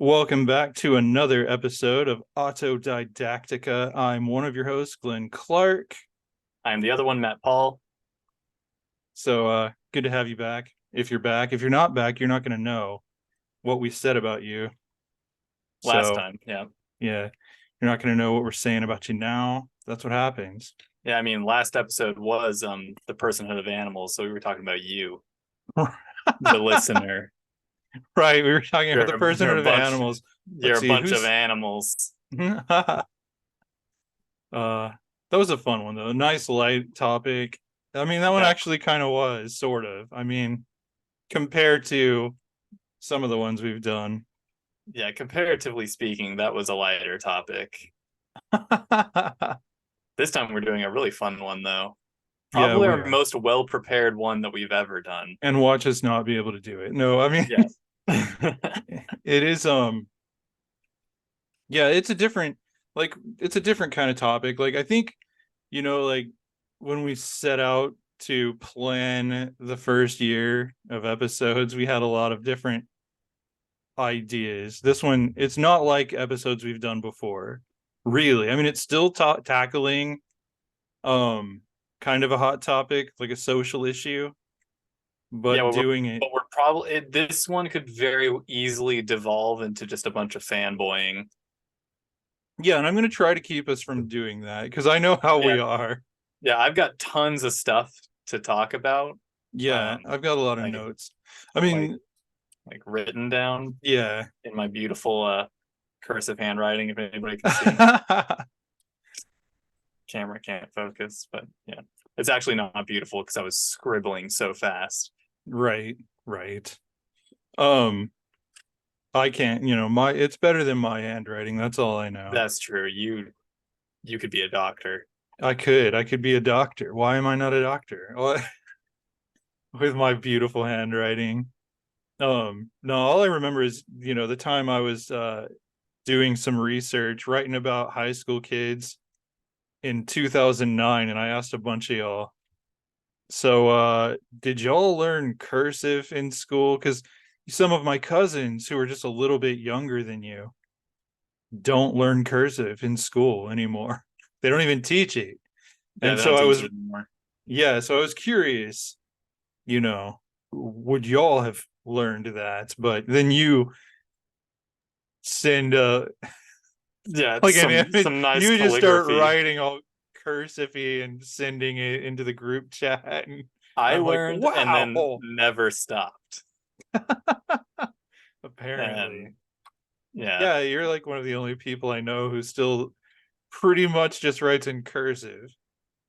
Welcome back to another episode of Autodidactica. I'm one of your hosts, Glenn Clark. I'm the other one, Matt Paul. So good to have you back. If you're back, if you're not back, you're not going to know what we said about you. Last So time, yeah. yeah, you're not going to know what we're saying about you now. That's what happens. Yeah, I mean, last episode was the personhood of animals, so we were talking about you, the listener. Right, we were talking about You're the a, you're a personhood of bunch animals. you're Let's a see bunch of who's animals. that was a fun one though. A nice light topic. I mean, that one Yeah. actually kind of was sort of. I mean, compared to some of the ones we've done. Yeah, comparatively speaking, that was a lighter topic. This time we're doing a really fun one though. Yeah, Probably we our are. most well-prepared one that we've ever done. And watch us not be able to do it. No, I mean Yeah. it is yeah, it's a different kind of topic. Like I think, like when we set out to plan the first year of episodes, we had a lot of different ideas. This one, it's not like episodes we've done before. Really. I mean, it's still tackling um kind of a hot topic, like a social issue, Yeah, but doing it. but we're probably this one could very easily devolve into just a bunch of fanboying. Yeah, and I'm going to try to keep us from doing that because I know how Yeah, we are. yeah, I've got tons of stuff to talk about. Yeah, Um, I've got a lot of like notes. I like mean, like written down yeah. in my beautiful cursive handwriting. If anybody can see, camera can't focus, but yeah, it's actually not beautiful because I was scribbling so fast. Right, right. Um, I can't, my it's better than my handwriting. That's all I know. That's true. You could be a doctor. I could be a doctor. Why am I not a doctor? With my beautiful handwriting. No, all I remember is, the time I was doing some research, writing about high school kids in 2009, and I asked a bunch of y'all. So, did y'all learn cursive in school? Because some of my cousins who are just a little bit younger than you don't learn cursive in school anymore. They don't even teach it. Yeah, And they so don't I teach was, it anymore. yeah, so I was curious, would y'all have learned that? But then you send Yeah, it's like an some image, some nice you just start calligraphy. writing all cursive and sending it into the group chat. And I I'm like, learned and then wow, never stopped. apparently. And yeah, Yeah, you're like one of the only people I know who still pretty much just writes in cursive.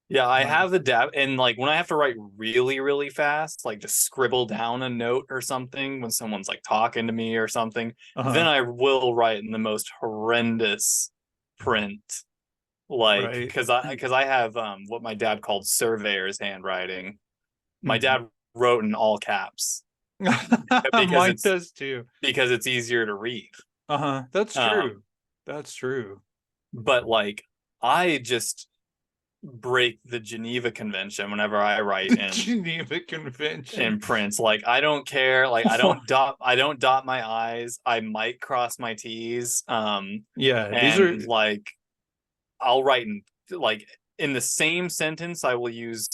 yeah, I Um, have the dab, and like when I have to write really, really fast, like just scribble down a note or something when someone's like talking to me or something, then uh-huh. I will write in the most horrendous print. Like Right. because I have what my dad called surveyor's handwriting. My Hmm. dad wrote in all caps because Mine it's does too. because it's easier to read. Uh-huh. That's Um, true. That's true. but like I just break the Geneva Convention whenever I write The in Geneva Convention. prints. Like I don't care. Like I don't dot my I's. I might cross my T's. Yeah, these are And like I'll write in like in the same sentence, I will use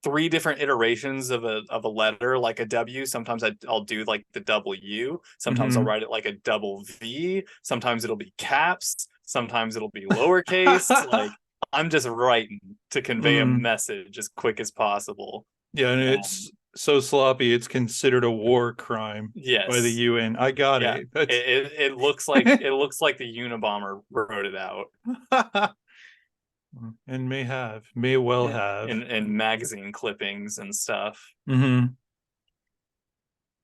three different iterations of a letter, like a W. Sometimes I'll do like the W. Sometimes I'll mhm. write it like a double V. Sometimes it'll be caps. Sometimes it'll be lowercase. Like I'm just writing to convey a Mm. message as quick as possible. Yeah, and And it's so sloppy it's considered a war crime by the yes, UN. I got yeah, it. That's it looks like the Unabomber wrote it out. and may well Yeah, have. in magazine clippings and stuff. Hmm.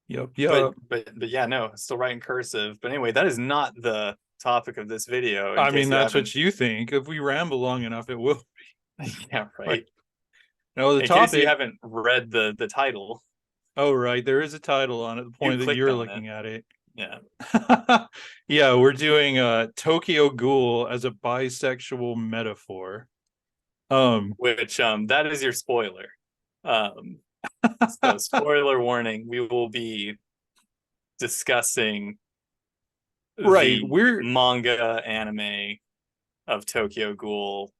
Yep, but yep. but yeah, no, still writing cursive. But anyway, that is not the topic of this video. In I mean, case you that's haven't, what you think. If we ramble long enough, it will. yeah, Like, right. no, the In case you topic. haven't read the title, Oh, right. There is a title on it, the you point that clicked you're on it. looking at it. Yeah, Yeah, we're doing Tokyo Ghoul as a bisexual metaphor. Um, which that is your spoiler. Um, so spoiler warning: we will be discussing Right. the We're manga anime of Tokyo Ghoul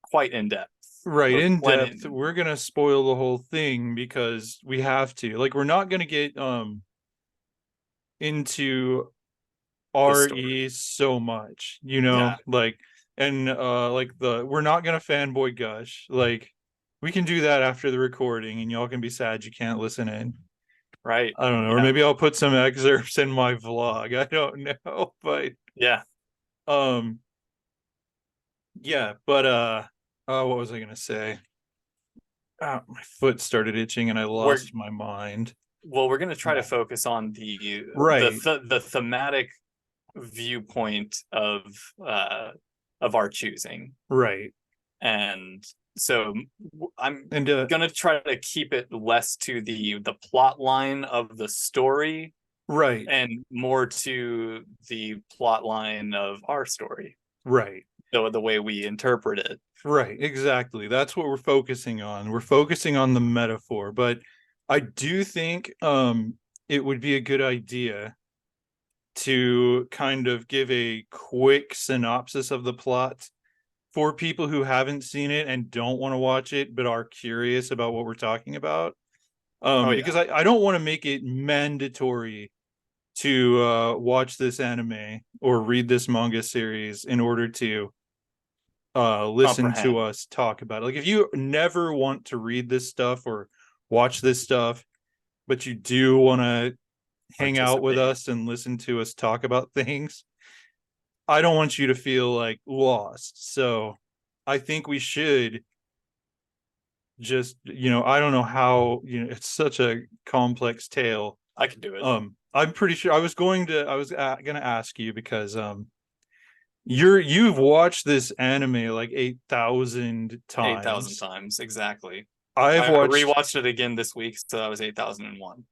quite in depth. right Or in plenty depth. We're gonna spoil the whole thing because we have to. Like, we're not gonna get into the story. RE so much, Yeah, like, and like, we're not gonna fanboy gush. Like, we can do that after the recording and y'all can be sad you can't listen in. right. I don't know, or Yeah, maybe I'll put some excerpts in my vlog. I don't know, but yeah. um yeah, but what was I gonna say? My foot started itching and I We're lost my mind. well, we're gonna try to focus on Right, the thematic viewpoint of our choosing. right. And so I'm And gonna try to keep it less to the plot line of the story right, and more to the plot line of our story, right. the way we interpret it. Right, exactly. That's what we're focusing on. We're focusing on the metaphor, but I do think it would be a good idea to kind of give a quick synopsis of the plot for people who haven't seen it and don't want to watch it but are curious about what we're talking about. Oh Because yeah, I don't want to make it mandatory to watch this anime or read this manga series in order to listen to comprehend, us talk about it. Like, if you never want to read this stuff or watch this stuff, but you do want to hang out with participate. us and listen to us talk about things, I don't want you to feel like lost. So I think we should just, I don't know how, it's such a complex tale. I can do it. I'm pretty sure I was gonna ask you because you've watched this anime like 8,000 8,000 times. times exactly. I've I watched, rewatched it again this week, so that was 8,001.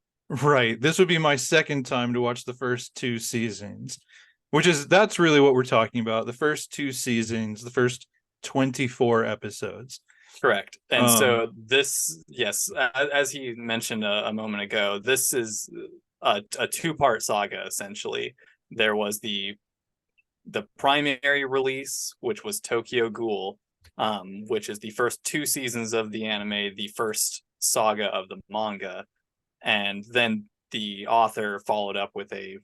right. This would be my second time to watch the first two seasons, that's really what we're talking about. The first two seasons, the first 24 episodes. Correct. And Um, so this, yes, as he mentioned a moment ago, this is a two-part saga essentially. There was the primary release, which was Tokyo Ghoul, which is the first two seasons of the anime, the first saga of the manga, and then the author followed up with a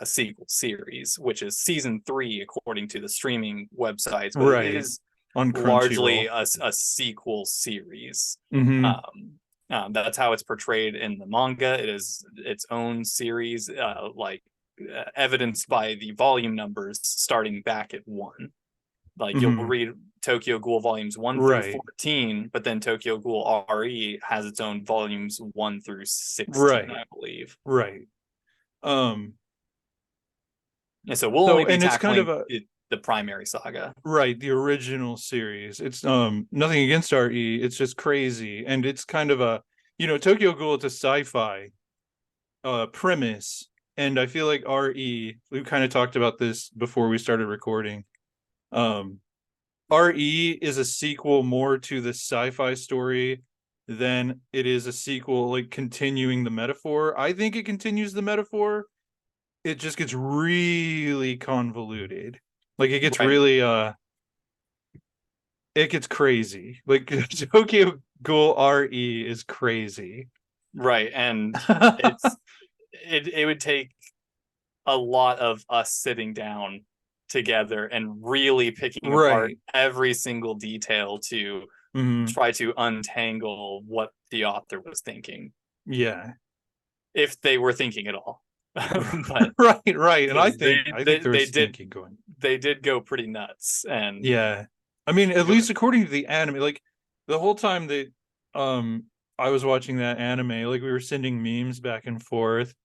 sequel series, which is season three, according to the streaming websites, but it right. is On largely Crunchyroll. a sequel series. Mm-hmm. That's how it's portrayed in the manga. It is its own series, evidenced by the volume numbers starting back at one. Like you'll Mm-hmm. read Tokyo Ghoul volumes 1 through Right. 14, but then Tokyo Ghoul RE has its own volumes 1 through 16, Right. I believe. Right. Um, And so we'll so, only be and it's kind of tackling a, the primary saga. right, the original series. It's nothing against RE. It's just crazy. And it's kind of a, Tokyo Ghoul, it's a sci-fi premise. And I feel like RE, we kind of talked about this before we started recording. Um, RE is a sequel more to the sci-fi story than it is a sequel like continuing the metaphor. I think it continues the metaphor. It just gets really convoluted. Like, it gets Right. really it gets crazy. Like, Tokyo Ghoul RE is crazy. Right. And it's it would take a lot of us sitting down together and really picking apart Right. every single detail to Hmm. try to untangle what the author was thinking, Yeah. if they were thinking at all. But Right, right. And I because think I think there was did thinking going. they did go pretty nuts. And Yeah. I mean, at least according to the anime, like, the whole time that um I was watching that anime, like, we were sending memes back and forth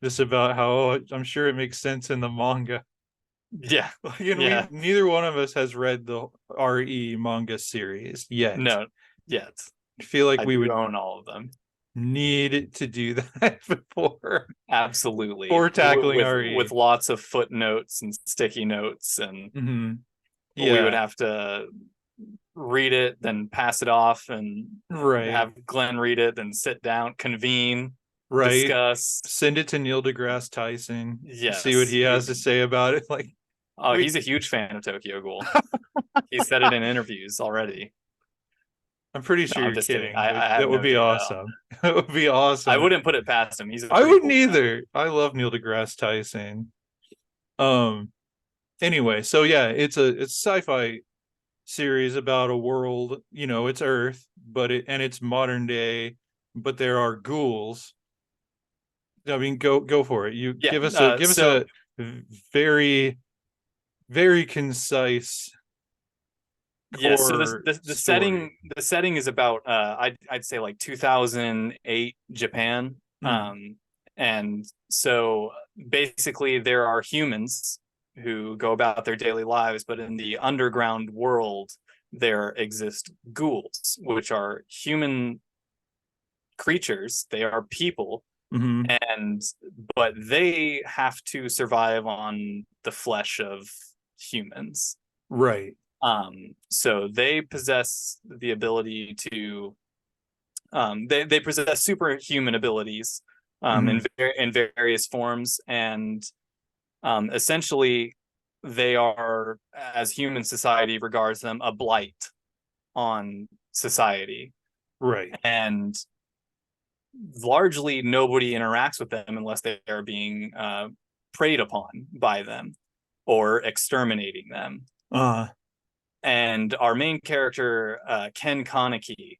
just about how, oh, I'm sure it makes sense in the manga. yeah, And we yeah, neither one of us has read the RE manga series yet. no, yet I feel like I we do would own all of them. need to do that Absolutely, before tackling with RE. lots of footnotes and sticky notes, and Hmm. we would Yeah, have to read it, then pass it off, and right. have Glenn read it, then sit down, convene. Right. discuss. Send it to Neil deGrasse Tyson. See what Yes. he has to say about it. Like Oh, we he's a huge fan of Tokyo Ghoul. He said it in interviews already. I'm pretty No, sure I'm you're just kidding. kidding, but I that have would no be data on awesome. that. That would be I awesome. wouldn't put it past him. He's a I pretty wouldn't cool guy. either. I love Neil deGrasse Tyson. Um anyway, so yeah, it's a sci-fi series about a world, it's Earth, but it's modern day, but there are ghouls. I mean, go for it. You Yeah. give us a very very concise Yes. So core the story. setting is about I'd say like 2008 Japan. Mm, And so basically there are humans who go about their daily lives, but in the underground world there exist ghouls, which are human creatures. They are people, mm-hmm. and but they have to survive on the flesh of humans. Right. So they possess the ability to they possess superhuman abilities Mm-hmm. in various forms, and essentially they are, as human society regards them, a blight on society, Right. and largely nobody interacts with them unless they are being preyed upon by them or exterminating them. Uh, And our main character, Ken Kaneki,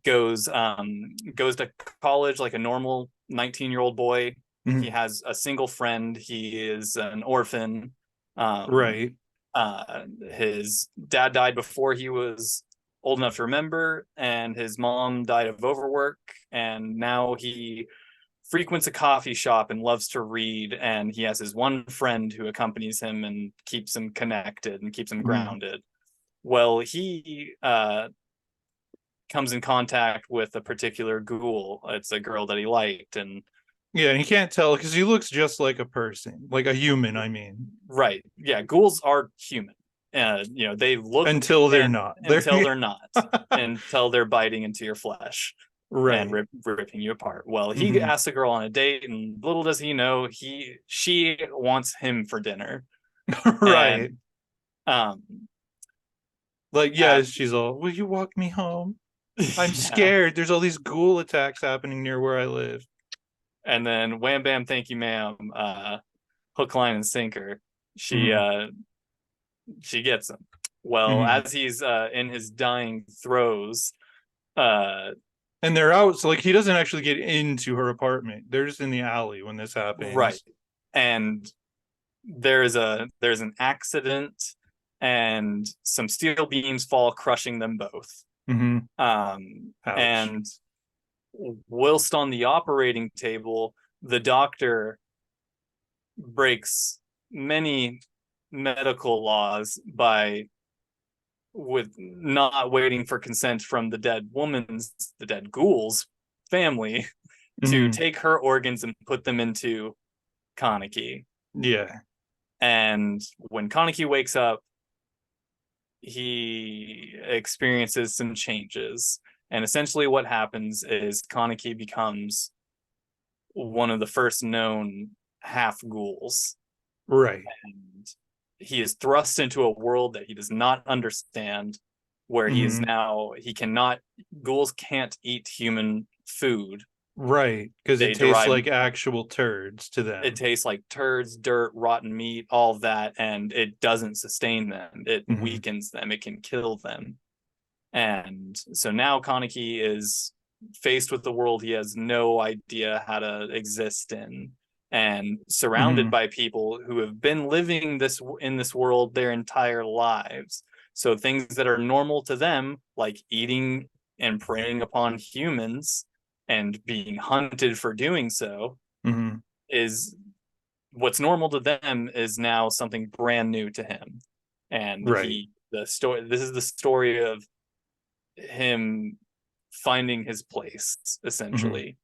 goes to college like a normal 19-year-old boy. He mhm. has a single friend. He is an orphan. Um, Right. his dad died before he was old enough to remember, and his mom died of overwork. And now he frequents a coffee shop and loves to read. And he has his one friend who accompanies him and keeps him connected and keeps him Mm. grounded. Well, he comes in contact with a particular ghoul. It's a girl that he liked, and Yeah, and he can't tell because he looks just like a person, like a human, I mean, right, yeah, ghouls are human. They look until they're and not. They're until they're not, until they're biting into your flesh and right. ripping you apart. Well, he Hmm. asks a girl on a date, and little does he know, she wants him for dinner. Right. And um, Like, yeah, at, she's all, will you walk me home? I'm yeah, scared. There's all these ghoul attacks happening near where I live. and then wham bam, thank you, ma'am. Hook, line, and sinker. She Hmm. uh, she gets him. Well, Hmm. as he's in his dying throes, uh, And they're out, so like he doesn't actually get into her apartment. They're just in the alley when this right, happens. and there's an accident, and some steel beams fall, crushing them both. Hmm. Ouch. And whilst on the operating table, the doctor breaks many medical laws by with not waiting for consent from the dead ghoul's family to Hmm. take her organs and put them into Kaneki. Yeah. And when Kaneki wakes up, he experiences some changes. And essentially, what happens is Kaneki becomes one of the first known half ghouls. Right. And he is thrust into a world that he does not understand, where Hmm. he cannot, ghouls can't eat human food. Right. Because it They tastes derive, like actual turds to it them. tastes like turds, dirt, rotten meat, all of that, and it doesn't sustain them. It Hmm. weakens them, it can kill them. And so now Kaneki is faced with the world he has no idea how to exist in, and surrounded Hmm. by people who have been living this in this world their entire lives. So things that are normal to them, like eating and preying upon humans and being hunted for doing so, Hmm. is what's normal to them is now something brand new to him. And Right. he the story this is the story of him finding his place, Hmm. essentially,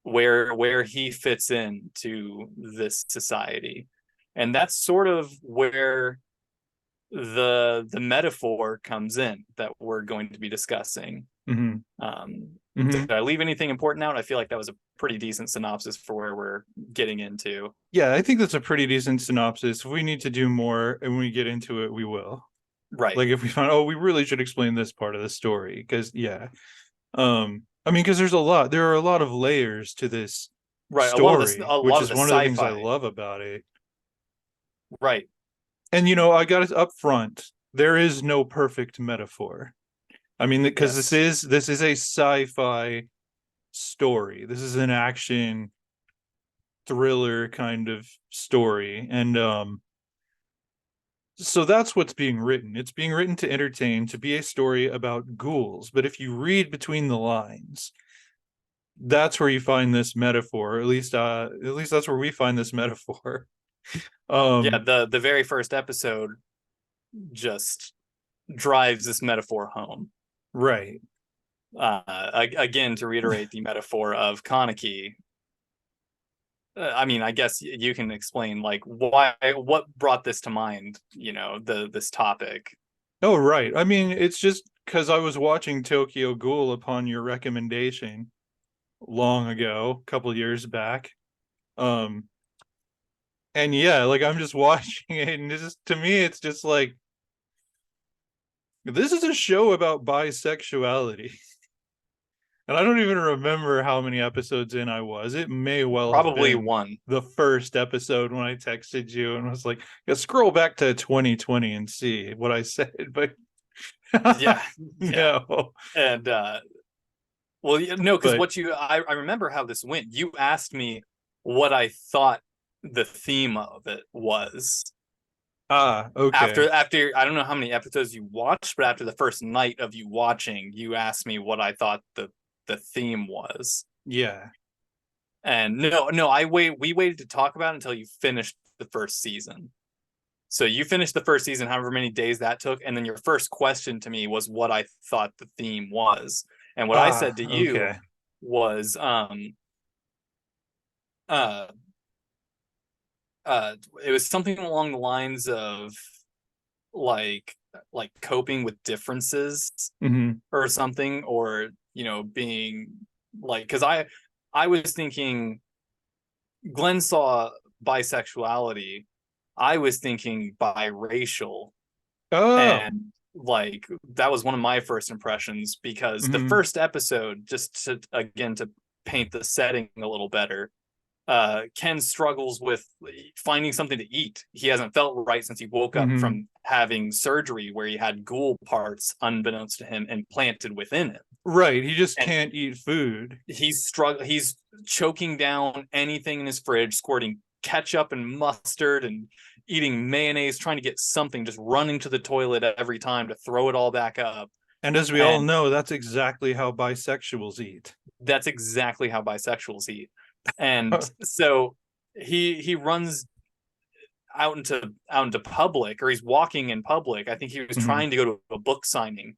where he fits into this society. And that's sort of where the metaphor comes in that we're going to be discussing. Hmm. um Hmm. Did I leave anything important out? I feel like that was a pretty decent synopsis for where we're getting into. Yeah, I think that's a pretty decent synopsis. If we need to do more and we get into it, we will. Right. Like if we find, oh, we really should explain this part of the story, because yeah, I mean, because there are a lot of layers to this Right. story, A which lot of is the one of the things I sci-fi. love about it. Right. And I got it up front. There is no perfect metaphor. I mean, because Yes. this is a sci-fi story. This is an action thriller kind of story, and so that's what's being written. It's being written to entertain, to be a story about ghouls. But if you read between the lines, that's where you find this metaphor. At least that's where we find this metaphor. Yeah, Um, the very first episode just drives this metaphor home. right. Again, to reiterate the metaphor of Kaneki, I mean, I guess you can explain like what brought this to mind, this topic. Oh, right. I mean, it's just because I was watching Tokyo Ghoul upon your recommendation long ago, a couple years back. Um, and yeah, like I'm just watching it, and it's just, to me, it's just like this is a show about bisexuality. And I don't even remember how many episodes in I was. It may well have Probably been one. the first episode when I texted you and was like, yeah, scroll back to 2020 and see what I said. But Yeah, yeah. no, And well, no, because but I remember how this went. You asked me what I thought the theme of it was. okay. After I don't know how many episodes you watched, but after the first night of you watching, you asked me what I thought the theme was. Yeah. And no, we waited to talk about it until you finished the first season. So you finished the first season, however many days that took, and then your first question to me was what I thought the theme was. And what I said to you Okay. was uh it was something along the lines of like coping with differences Hmm. or something, or being like, because I was thinking Glenn saw bisexuality, I was thinking biracial. Oh. And like that was one of my first impressions, because the Hmm. first episode, just to again to paint the setting a little better, Ken struggles with finding something to eat. He hasn't felt right since he woke up Hmm. from having surgery where he had ghoul parts, unbeknownst to him, implanted within him. Right. He just And can't eat food. he's choking down anything in his fridge, squirting ketchup and mustard and eating mayonnaise, trying to get something, just running to the toilet every time to throw it all back up. And as we all And know, that's exactly how bisexuals eat. that's exactly how bisexuals eat. And so he runs out into public, or he's walking in public. I think he was Hmm. trying to go to a book signing,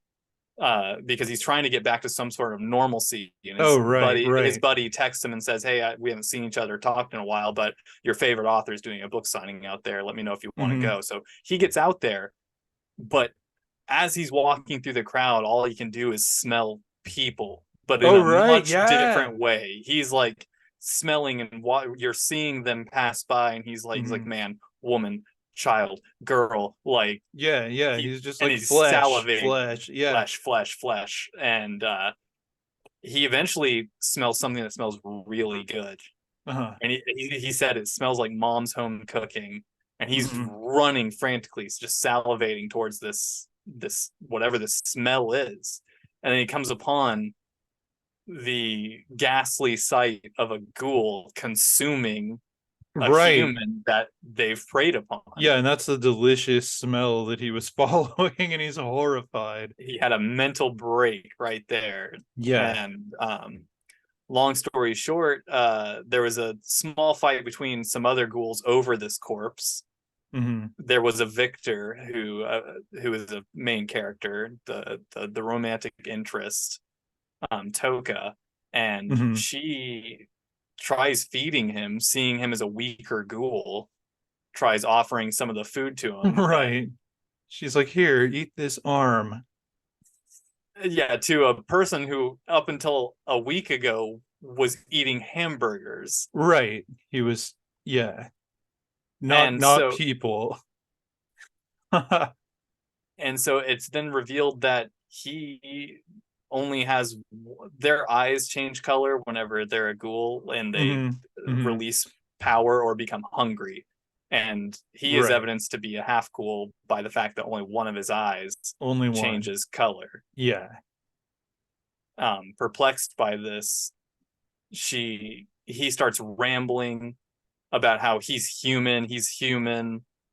because he's trying to get back to some sort of normalcy. And Oh, right, his right. buddy texts him and says, "Hey, we haven't seen each other, talked in a while, but your favorite author is doing a book signing out there. Let me know if you want to Hmm. go." So he gets out there, but as he's walking through the crowd, all he can do is smell people, but in Oh, a right. much Yeah. different way. He's like smelling, and you're seeing them pass by, and he's like, Hmm. man, woman, child, girl, like Yeah, yeah. he He's just and like he's flesh, salivating, flesh. Yeah. flesh, and he eventually smells something that smells really good, Uh-huh. and he said it smells like mom's home cooking, and he's Hmm. running frantically, just salivating towards this whatever the smell is, and then he comes upon the ghastly sight of a ghoul consuming a Right. human that they've preyed upon. Yeah, and that's the delicious smell that he was following, and he's horrified. He had a mental break right there. Yeah. And long story short, there was a small fight between some other ghouls over this corpse. Hmm. There was a victor who is the main character, the romantic interest, Toka, and Hmm. she tries feeding him, seeing him as a weaker ghoul, tries offering some of the food to him, but Right. She's like, here, eat this arm. yeah, to a person who up until a week ago was eating hamburgers. Right. He was, yeah, And not so people. and so it's then revealed that he only has their eyes change color whenever they're a ghoul and they Hmm. Hmm. release power or become hungry. And he is Right. evidence to be a half ghoul by the fact that only one of his eyes Only one. changes color. Yeah. Perplexed by this, he starts rambling about how he's human,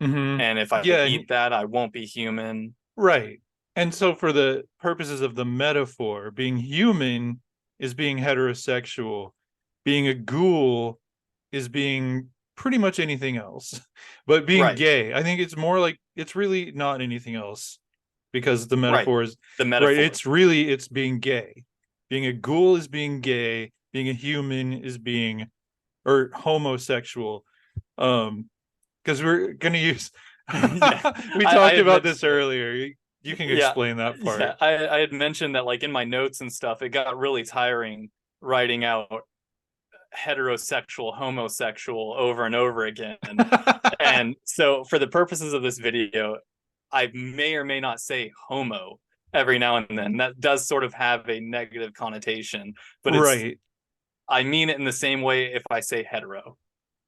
Hmm. and if I Yeah. eat that, I won't be human. Right. And so, for the purposes of the metaphor, being human is being heterosexual. Being a ghoul is being pretty much anything else. But being Right, gay, I think it's more like it's really not anything else because the right. metaphor is The right. metaphor. It's being gay. Being a ghoul is being gay. Being a human is being or homosexual. Because we're gonna use Yeah, we I talked had about this mentioned. earlier. You can Yeah, explain that yeah. part. I had mentioned that like in my notes and stuff, it got really tiring writing out heterosexual, homosexual over and over again. And so for the purposes of this video, I may or may not say homo every now and then. That does sort of have a negative connotation, but it's Right, I mean it in the same way if I say hetero.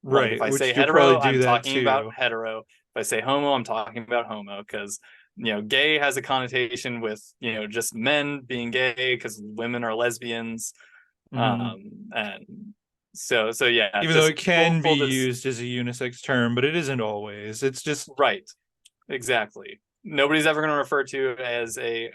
Like if right. I say Which you'll probably hetero, do I'm that talking about too. hetero. If I say homo, I'm talking about homo because gay has a connotation with just men being gay because women are lesbians. Hmm. And so yeah, Even though just it can be full this used as a unisex term, but it isn't always. It's just right. Exactly. Nobody's ever going to refer to as a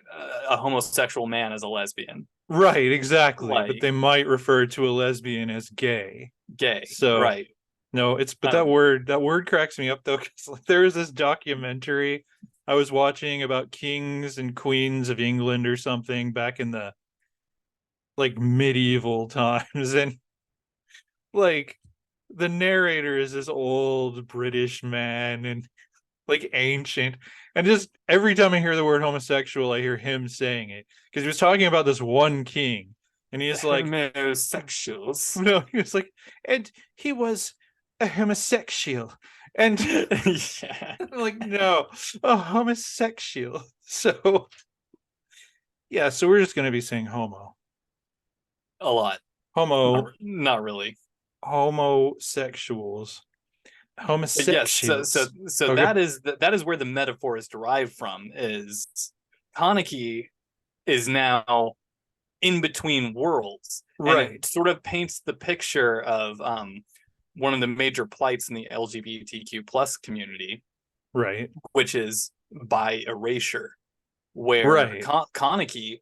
homosexual man as a lesbian. right, exactly. But Like they might refer to a lesbian as gay. gay, So right? no, it's but Um, that word cracks me up though, because like, there was this documentary I was watching about kings and queens of England or something back in the like medieval times, and like the narrator is this old British man and like ancient. And just every time I hear the word homosexual, I hear him saying it because he was talking about this one king, and he's like, homosexuals. no, he was like, and he was a homosexual, and Yeah, I'm like, no, a homosexual. So yeah, so we're just gonna be saying a lot. homo, Not really. homosexuals, But yes, homosexuals. so Okay, that is where the metaphor is derived from. Is Kaneki is now in between worlds, and it right, sort of paints the picture of one of the major plights in the LGBTQ plus community, right, which is by erasure, where right. Kaneki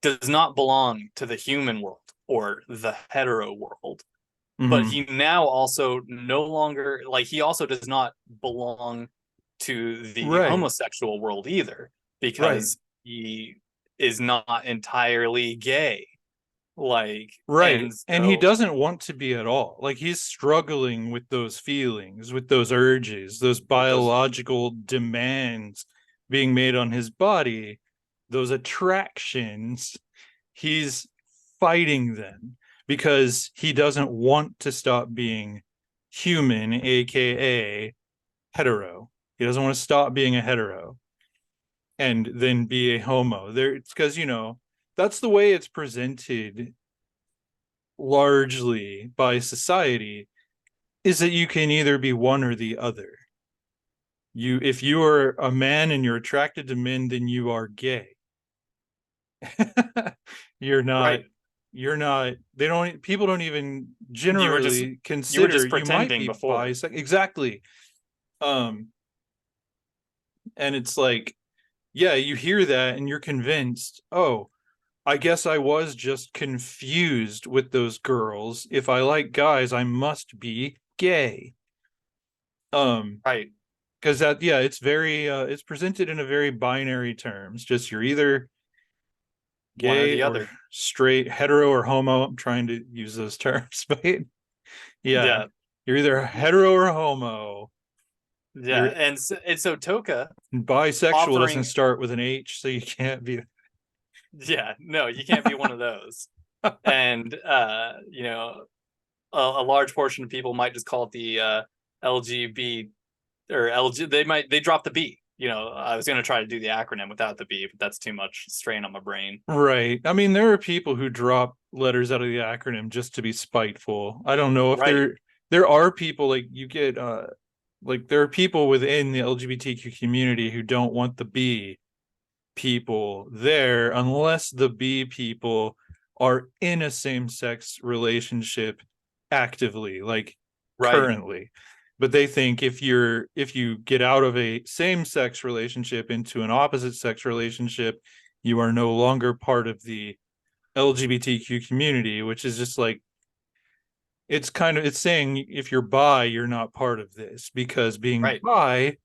does not belong to the human world or the hetero world, but Hmm. he now also no longer like he also does not belong to the Right, homosexual world either right. because he is not entirely gay. Like, Right. and And he so doesn't want to be at all. Like he's struggling with those feelings, with those urges, those with those biological demands being made on his body, those attractions. He's fighting them because he doesn't want to stop being human, aka hetero. He doesn't want to stop being a hetero and then be a homo. There it's because, that's the way it's presented largely by society is that you can either be one or the other. If you are a man and you're attracted to men, then you are gay. you're not right. you're not they don't people don't even You were just generally you were consider just you might pretending be before. bisexual. Exactly. um and it's like, yeah, you hear that and you're convinced, oh, I guess I was just confused with those girls. If I like guys, I must be gay. Um, Right. because that, yeah, it's presented in a very binary terms. Just you're either One or gay the or other. straight, hetero or homo. I'm trying to use those terms, but yeah, Yeah. you're either hetero or homo. Yeah. You're And so Toka bisexual doesn't offering start with an H, so you can't be. Yeah, no, you can't be one of those. And you know, a large portion of people might just call it the LGBT or LG. They drop the B. You know, I was going to try to do the acronym without the B, but that's too much strain on my brain. Right. I mean, there are people who drop letters out of the acronym just to be spiteful. I don't know if Right, there are people like you get like there are people within the LGBTQ community who don't want the B people there unless the B people are in a same-sex relationship actively, like right, currently. But they think if you get out of a same-sex relationship into an opposite sex relationship, you are no longer part of the LGBTQ community, which is just like it's saying if you're bi, you're not part of this because being right. bi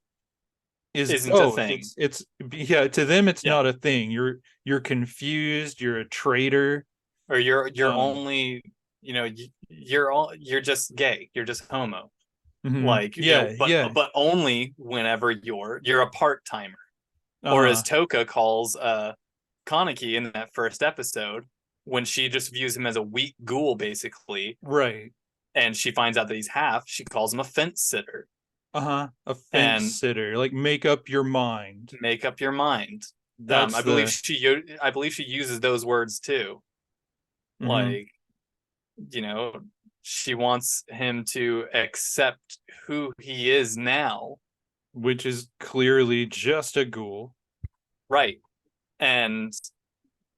is Isn't a both. thing. It's yeah, to them it's Yeah, not a thing. You're confused, you're a traitor. or you're Um only, you know, you're just gay. You're just homo. Like, you know, yeah, yeah. but only whenever you're a part timer, or as Uh-huh. Toka calls Kaneki in that first episode, when she just views him as a weak ghoul, basically, Right. and she finds out that he's half, she calls him a fence sitter. Uh-huh. A fence And sitter. Like make up your mind. make up your mind. That's the I believe she uses those words too. mhm, Like, you know, she wants him to accept who he is now. which is clearly just a ghoul. Right. And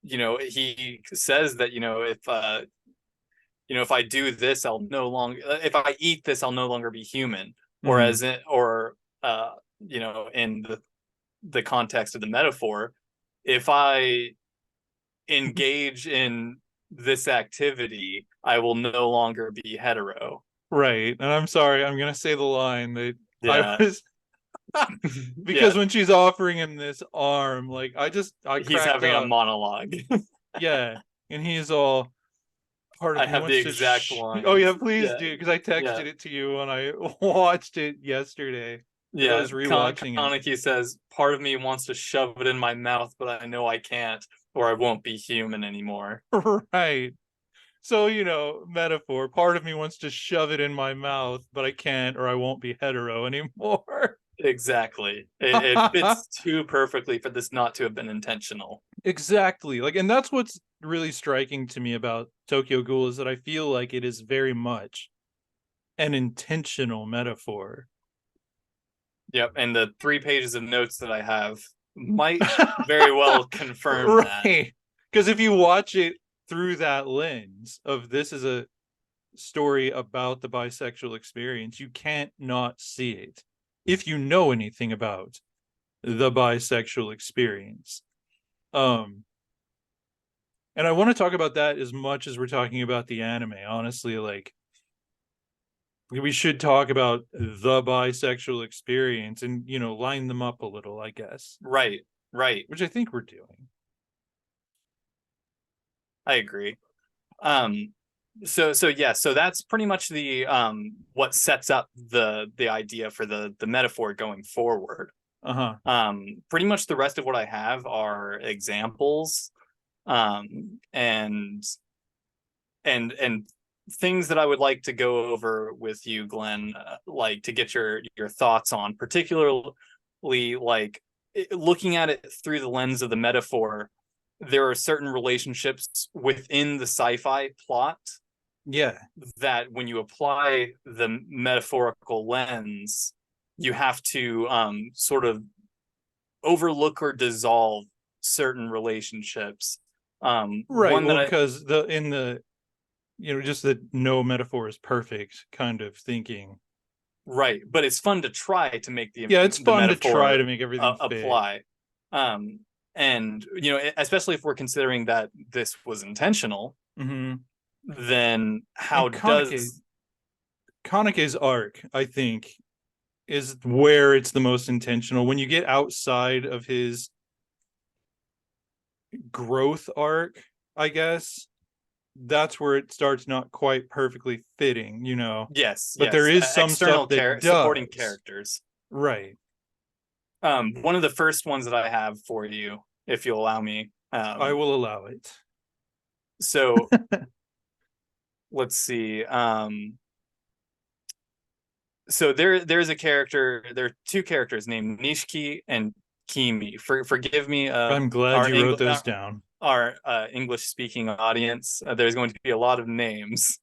you know, he says that, you know, if I do this, I'll no longer, if I eat this, I'll no longer be human. Or Mhm. as in, or you know, in the context of the metaphor, if I engage in this activity, I will no longer be hetero. Right. And I'm sorry, I'm gonna say the line that I Yeah. was Yeah. because when she's offering him this arm, like I He's cracked having a up. monologue. Yeah. And he's all part of I me have the wants to exact oh yeah, lines. please Yeah. do because I Yeah. texted it to you when I watched it yesterday because I Yeah. was rewatching it. Kaneki says, part of me wants to shove it in my mouth, but I know I can't, or I won't be human anymore. Right. So, metaphor. Part of me wants to shove it in my mouth, but I can't or I won't be hetero anymore. Exactly. It fits too perfectly for this not to have been intentional. Exactly. Like, and that's what's really striking to me about Tokyo Ghoul is that I feel like it is very much an intentional metaphor. Yep. And the 3 pages of notes that I have might very well confirm that. Right. Because if you watch it through that lens of this is a story about the bisexual experience, you can't not see it if you know anything about the bisexual experience. Um, and I want to talk about that as much as we're talking about the anime. Honestly, like we should talk about the bisexual experience and line them up a little, I guess, Right. Right. which I think we're doing. I agree. Um, so yeah, so that's pretty much the what sets up the idea for the metaphor going forward. Uh-huh. Pretty much the rest of what I have are examples, and and things that I would like to go over with you, Glenn, like to get your thoughts on, particularly like looking at it through the lens of the metaphor. There are certain relationships within the sci-fi plot Yeah. that when you apply the metaphorical lens, you have to sort of overlook or dissolve certain relationships. Right. One that Well, I because the in the just that no metaphor is perfect kind of thinking. right, but it's fun to try to make Yeah, it's the fun to try metaphor to make everything fit. apply. Um, and you know, especially if we're considering that this was intentional, Mm-hmm. then how And Kaneke does Kaneke's arc, I think, is where it's the most intentional. When you get outside of his growth arc, I guess, that's where it starts not quite perfectly fitting. yes, But there yes, is some stuff external that supporting does. characters. Right. One of the first ones that I have for you, if you'll allow me. I Um, will allow it. so let's see. So there's a character. There are two characters named Nishiki and Kimi. Forgive me, I'm glad our you wrote English those down. our English speaking audience. There's going to be a lot of names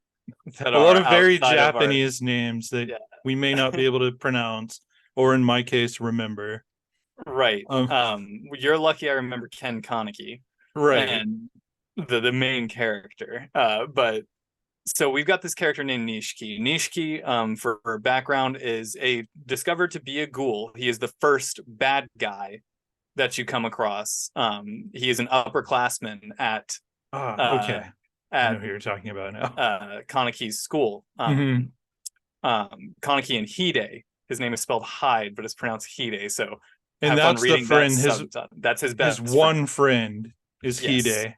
that A lot are of very outside of our, Japanese names that yeah, we may not be able to pronounce, or in my case, remember. right. Um, You're lucky I remember Ken Kaneki right. and the main character. But so we've got this character named Nishiki. Nishiki, for background, is a discovered to be a ghoul. He is the first bad guy that you come across. He is an upperclassman Ah, uh, okay. I know at who you're talking about now. Kaneki's school. Hmm. Kaneki and Hide. His name is spelled Hyde, but it's pronounced Hide. So And have fun that's the reading that friend. subtitle. That's his His best one friend. friend is Yes. Hide.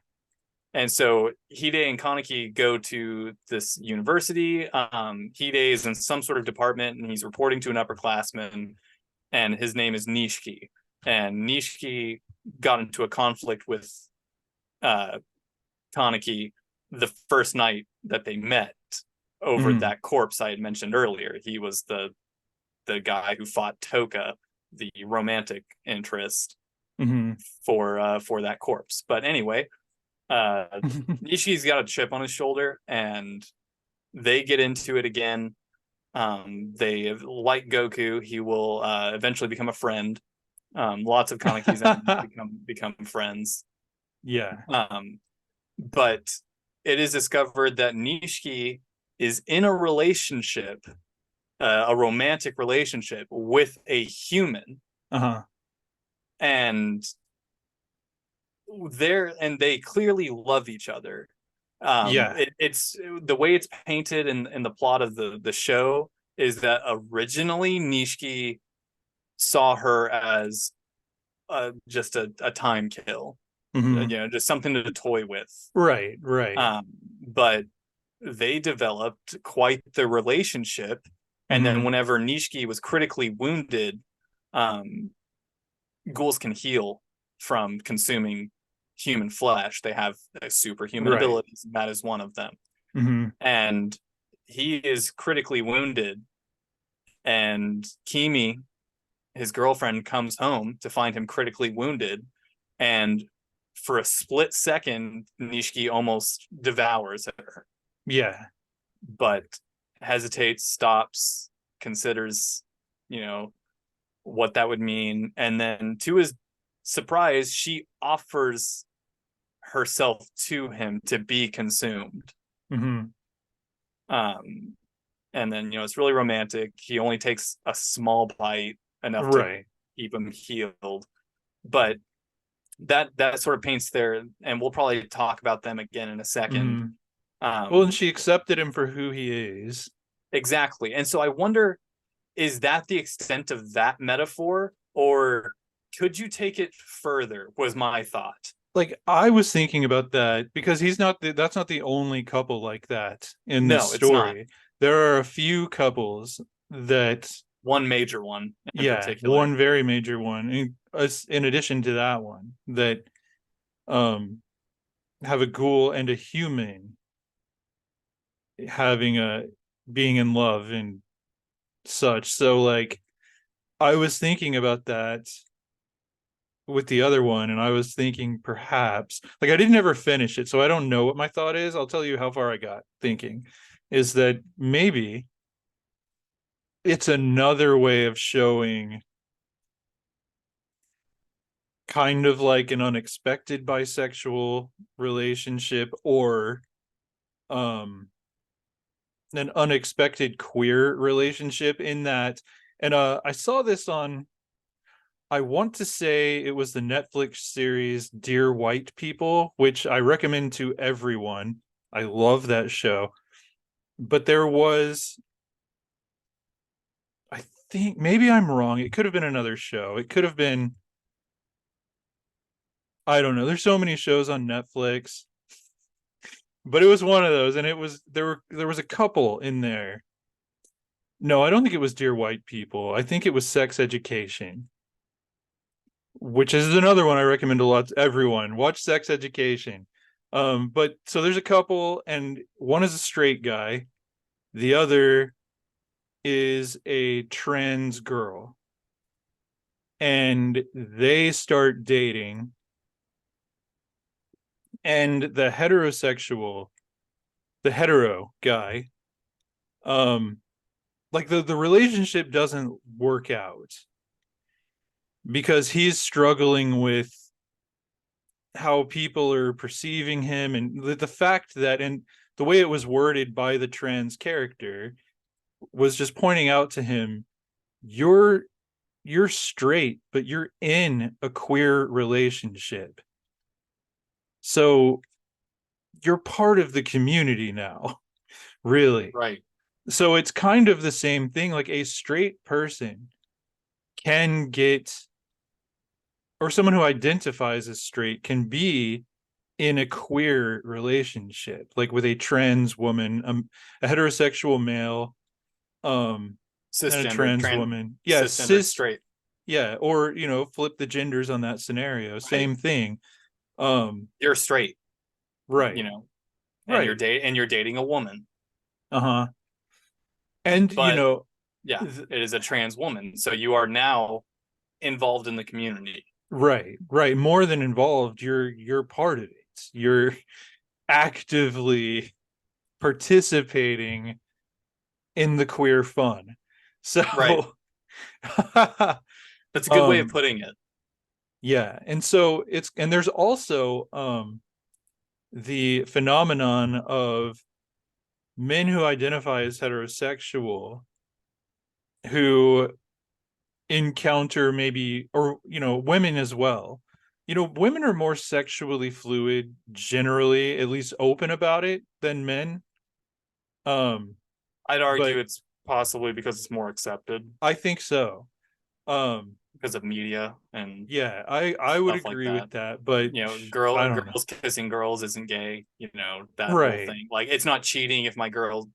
And so Hide and Kaneki go to this university. Hide is in some sort of department and he's reporting to an upperclassman, and his name is Nishiki. And Nishiki got into a conflict with uh, Kaneki the first night that they met over Hmm. that corpse I had mentioned earlier. He was the guy who fought Toka, the romantic interest, Hmm. for that corpse. But anyway, uh, Nishi's got a chip on his shoulder, and they get into it again. They like Goku. He will eventually become a friend. Lots of Kaneki's enemies become friends. Yeah. But it is discovered that Nishiki is in a relationship, a romantic relationship with a human, Uh-huh. and they clearly love each other. Yeah. It's the way it's painted in the plot of the show is that originally Nishiki saw her as just a time kill, Hmm. just something to toy with. Right, right. Um, but they developed quite the relationship. And then Hmm. whenever Nishiki was critically wounded, um, ghouls can heal from consuming human flesh. They have superhuman Right. abilities, and that is one of them. Hmm. And he is critically wounded, and Kimi, his girlfriend, comes home to find him critically wounded, and for a split second, Nishiki almost devours her, Yeah. but hesitates, stops, considers, you know, what that would mean. And then to his surprise, she offers herself to him to be consumed. Hmm. Um, and then, it's really romantic. He only takes a small bite, enough to Right. keep him healed. But that sort of paints their, and we'll probably talk about them again in a second. Hmm. Well, and Um, she accepted him for who he is. exactly. And so I wonder, is that the extent of that metaphor, or could you take it further? Was my thought. Like I was thinking about that because that's not the only couple like that in this No, it's not. story. There are a few couples that, One major one in yeah, particular. one very major one in addition to that one that um have a ghoul and a human having a being in love and such. So like I was thinking about that with the other one, and I was thinking perhaps, like, I didn't ever finish it, so I don't know what my thought is. I'll tell you how far I got thinking is that maybe it's another way of showing kind of like an unexpected bisexual relationship, or um an unexpected queer relationship, in that, and I saw this on, I want to say it was the Netflix series Dear White People, which I recommend to everyone. I love that show. But there was, I think maybe I'm wrong. It could have been another show. It could have been, I don't know. There's so many shows on Netflix, but it was one of those, and there was a couple in there. No, I don't think it was Dear White People. I think it was Sex Education, which is another one I recommend a lot to everyone. Watch Sex Education. But so there's a couple, and one is a straight guy, the other is a trans girl, and they start dating, and the hetero guy, um, like the relationship doesn't work out because he's struggling with how people are perceiving him, and the fact that, and the way it was worded by the trans character was just pointing out to him, you're you're straight, but you're in a queer relationship, so you're part of the community now. Really. Right. So it's kind of the same thing. Like a straight person can get, or someone who identifies as straight can be in a queer relationship, like with a trans woman, a heterosexual male, um, and a Cisgendered, trans woman. Yeah, cisgendered cis. straight. Yeah, or flip the genders on that scenario. Right. Same thing. Um, You're straight, right, and you're right. dating a woman. Uh-huh. And But yeah, it is a trans woman. So you are now involved in the community. right, right. More than involved, you're part of it. You're actively participating in the queer fun. Right. So That's a good way of um putting it. yeah, and so there's also the phenomenon of men who identify as heterosexual who encounter, maybe, or women as well. Women are more sexually fluid generally, at least open about it, than men. um I'd argue but it's possibly because it's more accepted I think so. um because of media and yeah, I would stuff like agree that. with that, but I don't know. Girls kissing girls isn't gay, that whole Right, thing. Like, it's not cheating if my girl,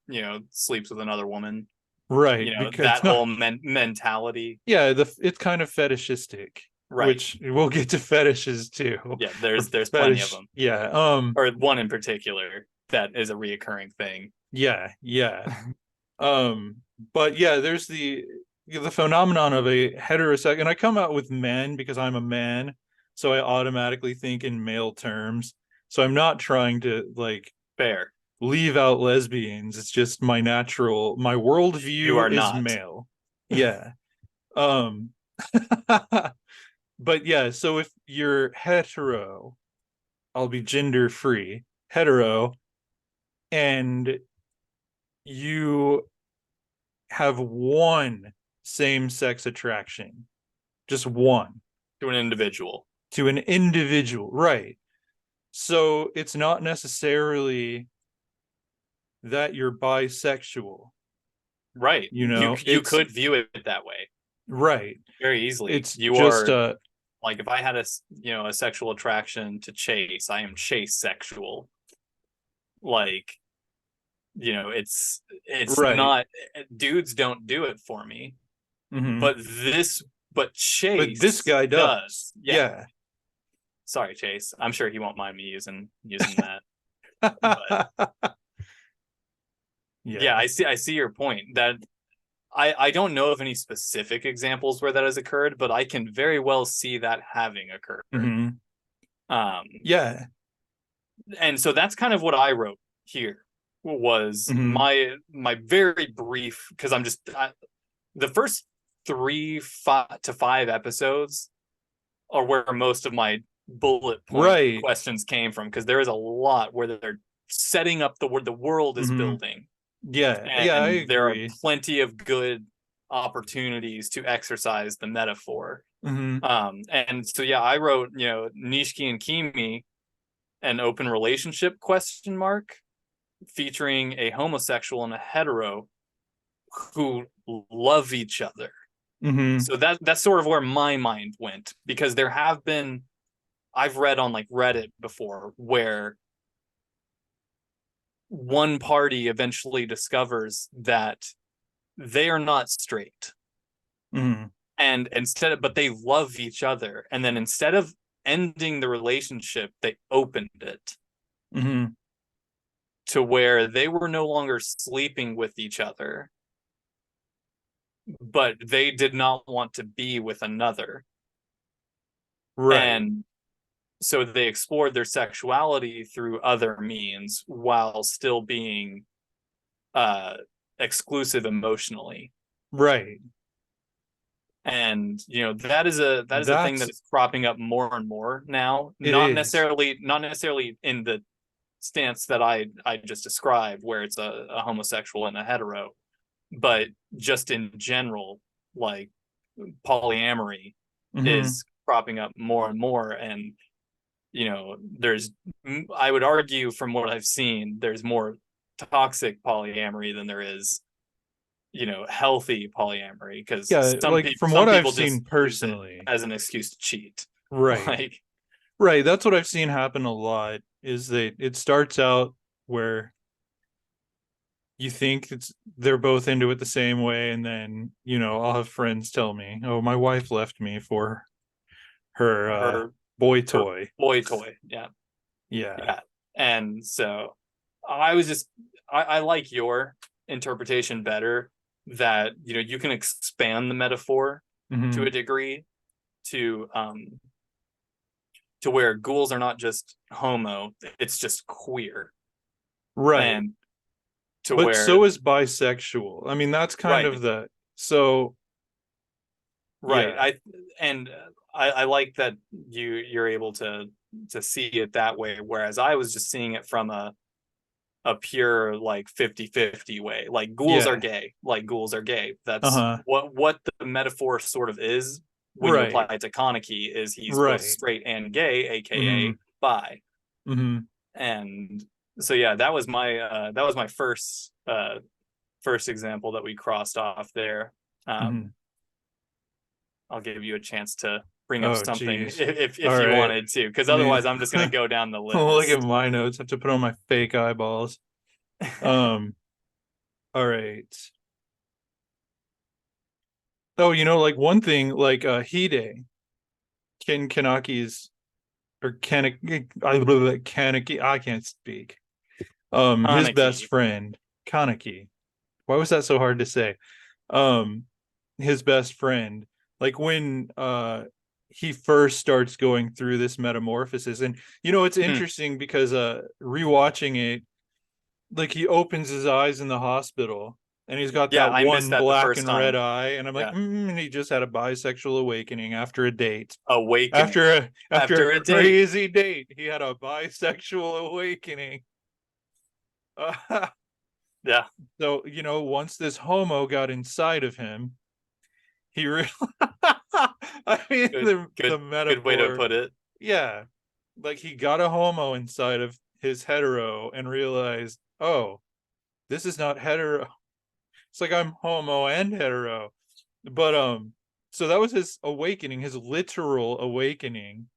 sleeps with another woman. right, because That no, whole mentality. yeah, it's kind of fetishistic, Right. which we'll get to fetishes too. Yeah, Or there's plenty of fetish, them. yeah. Or one in particular that is a reoccurring thing. Yeah, yeah. um but yeah, there's the phenomenon of a heterosexual, and I come out with men because I'm a man, so I automatically think in male terms, so I'm not trying to like Fair. leave out lesbians. It's just my You worldview are is not. male. Yeah. um but yeah, so if you're hetero, I'll be gender free, hetero, and you have one same sex attraction, just one, To an individual. to an individual, right? So it's not necessarily that you're bisexual, Right. You it's could view it that way right. very easily. It's You just are, like, if I had a sexual attraction to Chase, I am Chase sexual. Like, it's right. not, dudes don't do it for me, Hmm. but But this Chase guy does. does. Yeah. Yeah. Sorry, Chase. I'm sure he won't mind me using that. But yeah, Yeah. I see your point. That I don't know of any specific examples where that has occurred, but I can very well see that having occurred. Hmm. Um, Yeah. and so that's kind of what I wrote here, was Hmm. my very brief, because the first 3 to 5 episodes are where most of my bullet point Right. questions came from, because there is a lot where they're setting up the world is Hmm. building, Yeah. Yeah, I and there are agree. plenty of good opportunities to exercise the metaphor. Hmm. And so yeah, I wrote, Nishiki and Kimi, an open relationship question mark, featuring a homosexual and a hetero who love each other. Hmm. So that's sort of where my mind went, because I've read on like Reddit before where one party eventually discovers that they are not straight. Hmm. And but they love each other. And then instead of ending the relationship, they opened it Mm-hmm. to where they were no longer sleeping with each other, but they did not want to be with another. Right. And so they explored their sexuality through other means while still being uh exclusive emotionally. Right. And that is a thing that That's is cropping up more and more now, it is. not necessarily in the stance that I just described, where it's a homosexual and a hetero, but just in general, like polyamory Mm-hmm. is cropping up more and more. And there's, I would argue, from what I've seen, there's more toxic polyamory than there is healthy polyamory, because Yeah, like from some what I've people just seen use it personally. as an excuse to cheat. Right. Like, Right. That's what I've seen happen a lot is that it starts out where you think they're both into it the same way, and then, I'll have friends tell me, "Oh, my wife left me for her her boy her toy." boy toy. Yeah. Yeah. Yeah. And so I was just I like your interpretation better, that you can expand the metaphor to Mm-hmm. a degree, to where ghouls are not just homo, it's just queer. Right. And to But where, so is bisexual. I mean, that's kind right, of the so right. yeah. I like that you're able to see it that way, whereas I was just seeing it from a pure like 50-50 way. Like ghouls are Yeah. gay, like ghouls are gay. That's Uh-huh. what the metaphor sort of is when you apply Right. it to Kaneki, is he's both Right. straight and gay, Mm-hmm. aka bi. Mm-hmm. And so yeah, that was my first example that we crossed off there. Mm-hmm. um I'll give you a chance to bring up Oh, something geez. if All you right. wanted to, because Let me otherwise I'm just going to go down the look at list. my notes. I have to put on my fake eyeballs. Um, all right. Oh, like one thing, like Hide, Kanaki's or Kaneki, I can't speak. His best Kaneki. friend, Kaneki. Why was that so hard to say? Um, his best friend, like when he first starts going through this metamorphosis, and it's Hmm. interesting because rewatching it, like he opens his eyes in the hospital and he's got Yeah, that I missed one that the black first and red time. eye, and I'm like, Yeah. and he just had a bisexual awakening after a date. Awakening After a after a date. crazy date, he had a bisexual awakening. Yeah. So, once this homo got inside of him, he really I mean Good, the good way to metaphor, put it. yeah. Like he got a homo inside of his hetero and realized, oh, this is not hetero. It's like I'm homo and hetero. But so that was his awakening, his literal awakening.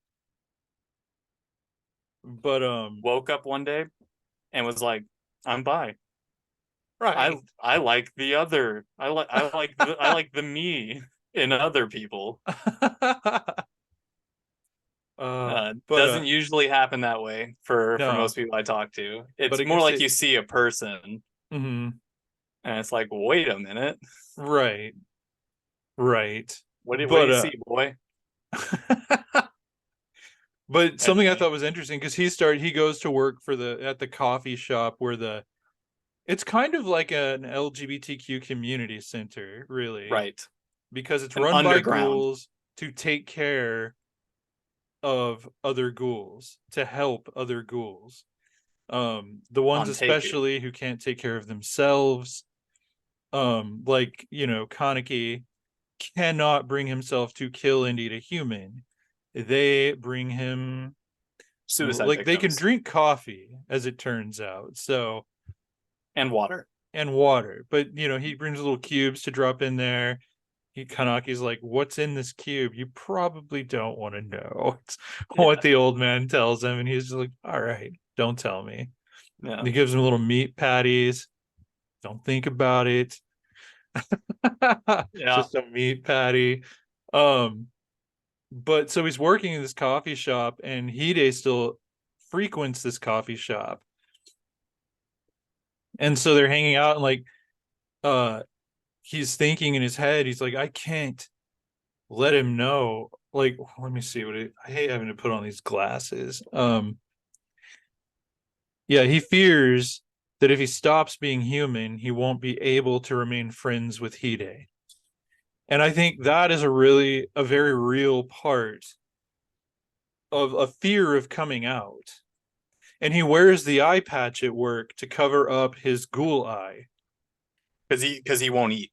But Woke up one day and was like, I'm bi. I right. I like the other. I like the me in other people. But Doesn't usually happen that way for no, most people I talk to. but It's I more guess like it you see a person mhm, and it's like, wait a minute, right, right. what do But you see, boy? but something I Anyway, thought was interesting because he goes to work for the at the coffee shop where it's kind of like an LGBTQ community center, really, right, because it's an run by underground ghouls to take care of other ghouls, to help other ghouls. The ones on Taku. especially who can't take care of themselves. Like, Kaneki cannot bring himself to kill and eat a human. They bring him, Suicide like they can victims drink coffee, as it turns out. So, and water. and water. But he brings little cubes to drop in there. Kanaki's like, "What's in this cube? You probably don't want to know." It's what Yeah, the old man tells him, and he's just like, "All right, don't tell me." yeah, And he gives him little meat patties. Don't think about it. yeah. Just a meat patty. Um, but so he's working in this coffee shop, and Hide still frequents this coffee shop. And so they're hanging out, and like uh he's thinking in his head, he's like, I can't let him know. Like, let me see I hate having to put on these glasses. Yeah, he fears that if he stops being human, he won't be able to remain friends with Hide. And I think that is a very real part of a fear of coming out. And he wears the eye patch at work to cover up his ghoul eye. Because he won't eat.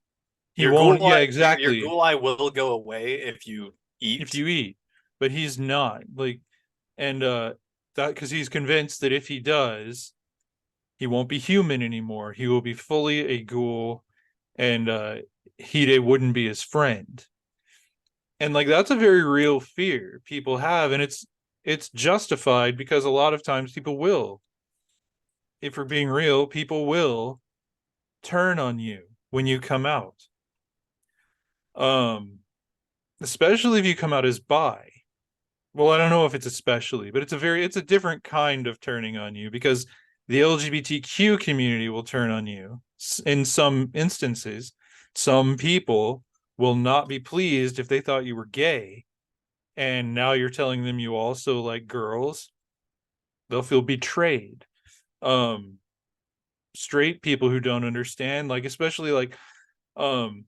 He won't, yeah, Your exactly. ghoul eye will go away if you If eat. you eat, but he's not. Like, and that because he's convinced that if he does, he won't be human anymore. He will be fully a ghoul, and Hide wouldn't be his friend. And like that's a very real fear people have, and it's justified because a lot of times people will, if we're being real, people will turn on you when you come out. Um, especially if you come out as bi. Well, I don't know if it's especially, but it's a different kind of turning on you because the LGBTQ community will turn on you in some instances. Some people will not be pleased if they thought you were gay, and now you're telling them you also like girls. They'll feel betrayed. Um, Straight people who don't understand, like especially like um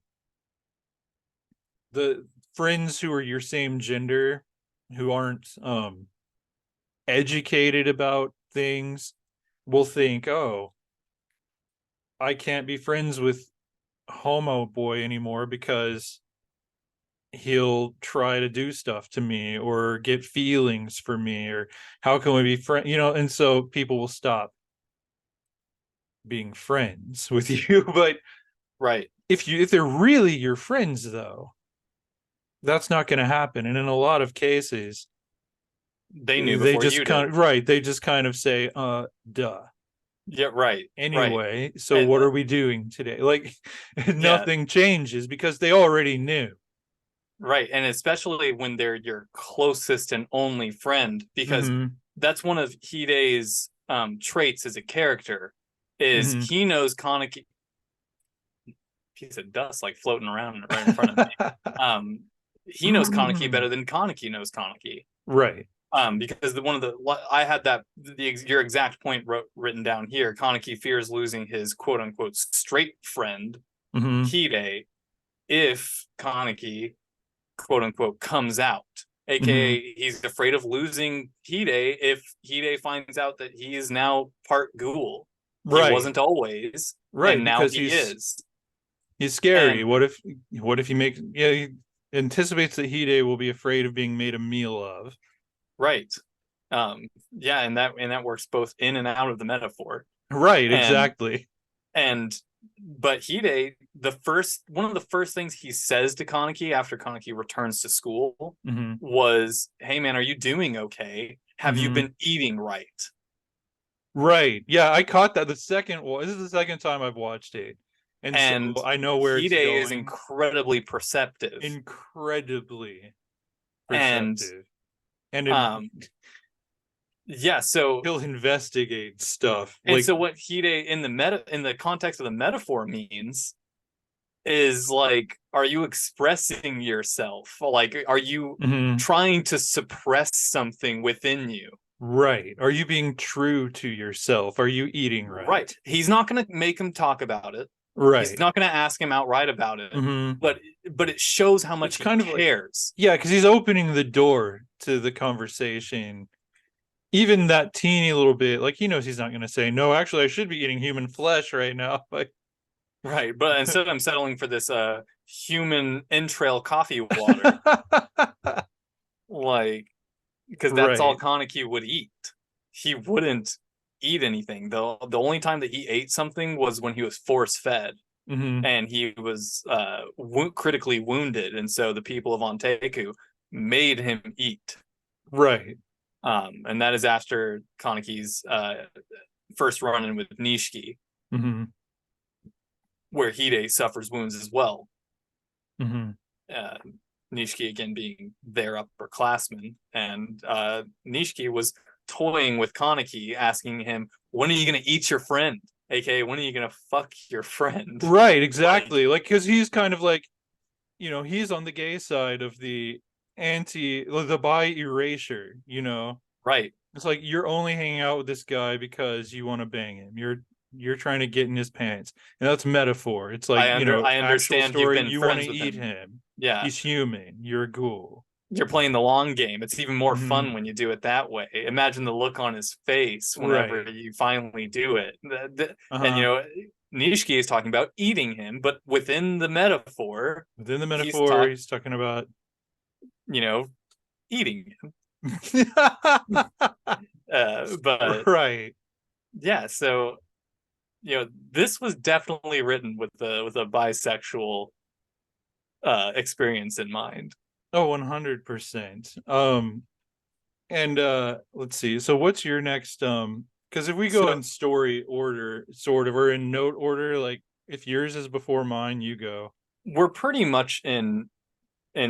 the friends who are your same gender who aren't educated about things will think, oh, I can't be friends with homo boy anymore because he'll try to do stuff to me or get feelings for me, or how can we be friends, and so people will stop being friends with you. But Right. if they're really your friends though, that's not going to happen. And in a lot of cases, They knew before you did. they just kind of say, duh. Yeah, right. Right. Anyway, so And what are we doing today? Like, yeah, nothing changes because they already knew. right. And especially when they're your closest and only friend, because Mm-hmm. that's one of Hide's traits as a character, is Mm-hmm. he knows Kaneki, piece of dust like floating around right in front of me. Um, he knows Kaneki better than Kaneki knows Kaneki. Right. Because one of the I had that your exact point written down here. Kaneki fears losing his quote unquote straight friend Mm-hmm. Hide if Kaneki quote unquote comes out, Mm-hmm. aka he's afraid of losing Hide if Hide finds out that he is now part ghoul. He Right. wasn't always, Right. and now Because he is. he's scary. And What if he makes, yeah, he anticipates that Hide will be afraid of being made a meal of. right, yeah, and that works both in and out of the metaphor. Right, And exactly. and but Hide, the first one of the first things he says to Kaneki after Kaneki returns to school Mm-hmm. was, "Hey man, are you doing okay? Have you Mm-hmm. been eating right?" Right. Yeah, I caught that the second well, this is the second time I've watched it. And so And I know where Hide it's is going. incredibly perceptive. Incredibly And perceptive. And um yeah, so he'll investigate stuff. and Like, so what Hide in the context of the metaphor means is like, are you expressing yourself? Like, are you mhm, trying to suppress something within you? right. Are you being true to yourself? Are you eating Right. right? He's not going to make him talk about it. He's Right. not going to ask him outright about it. Hmm. But it shows how much It's he kind of like, cares. yeah, because he's opening the door to the conversation. Even that teeny little bit, like he knows he's not going to say, no, actually, I should be eating human flesh right now. Like, Right. But instead I'm settling for this human entrail coffee water. Like, because that's all right. Kaneki would eat. He wouldn't eat anything. The only time that he ate something was when he was force fed Hmm. and he was critically wounded, and so the people of Onteku made him eat. Right. And that is after Kaneki's first run-in with Nishiki, Hmm. where Hide suffers wounds as well. Hmm. Uh, Nishiki again being their upperclassman, and Nishiki was toying with Kaneki, asking him, "When are you gonna eat your friend? AKA, when are you gonna fuck your friend?" Right, Like, exactly. Like, because he's kind of like, he's on the gay side of the bi erasure, right. It's like you're only hanging out with this guy because you want to bang him. You're trying to get in his pants. And that's metaphor. It's like, I actual understand you've story, been you want to friends with eat him. him. Yeah, He's human. You're a ghoul. you're playing the long game. It's even more Mm-hmm. fun when you do it that way. Imagine the look on his face whenever Right. you finally do it. And Uh-huh. Nishiki is talking about eating him, but within the metaphor, Within the he's metaphor, talk, he's talking about you know, eating him. But right. yeah, so this was definitely written with a bisexual experience in mind. Oh, 100%. And let's see. So what's your next because if we go So in story order, sort of, or in note order, like if yours is before mine, you go. we're pretty much in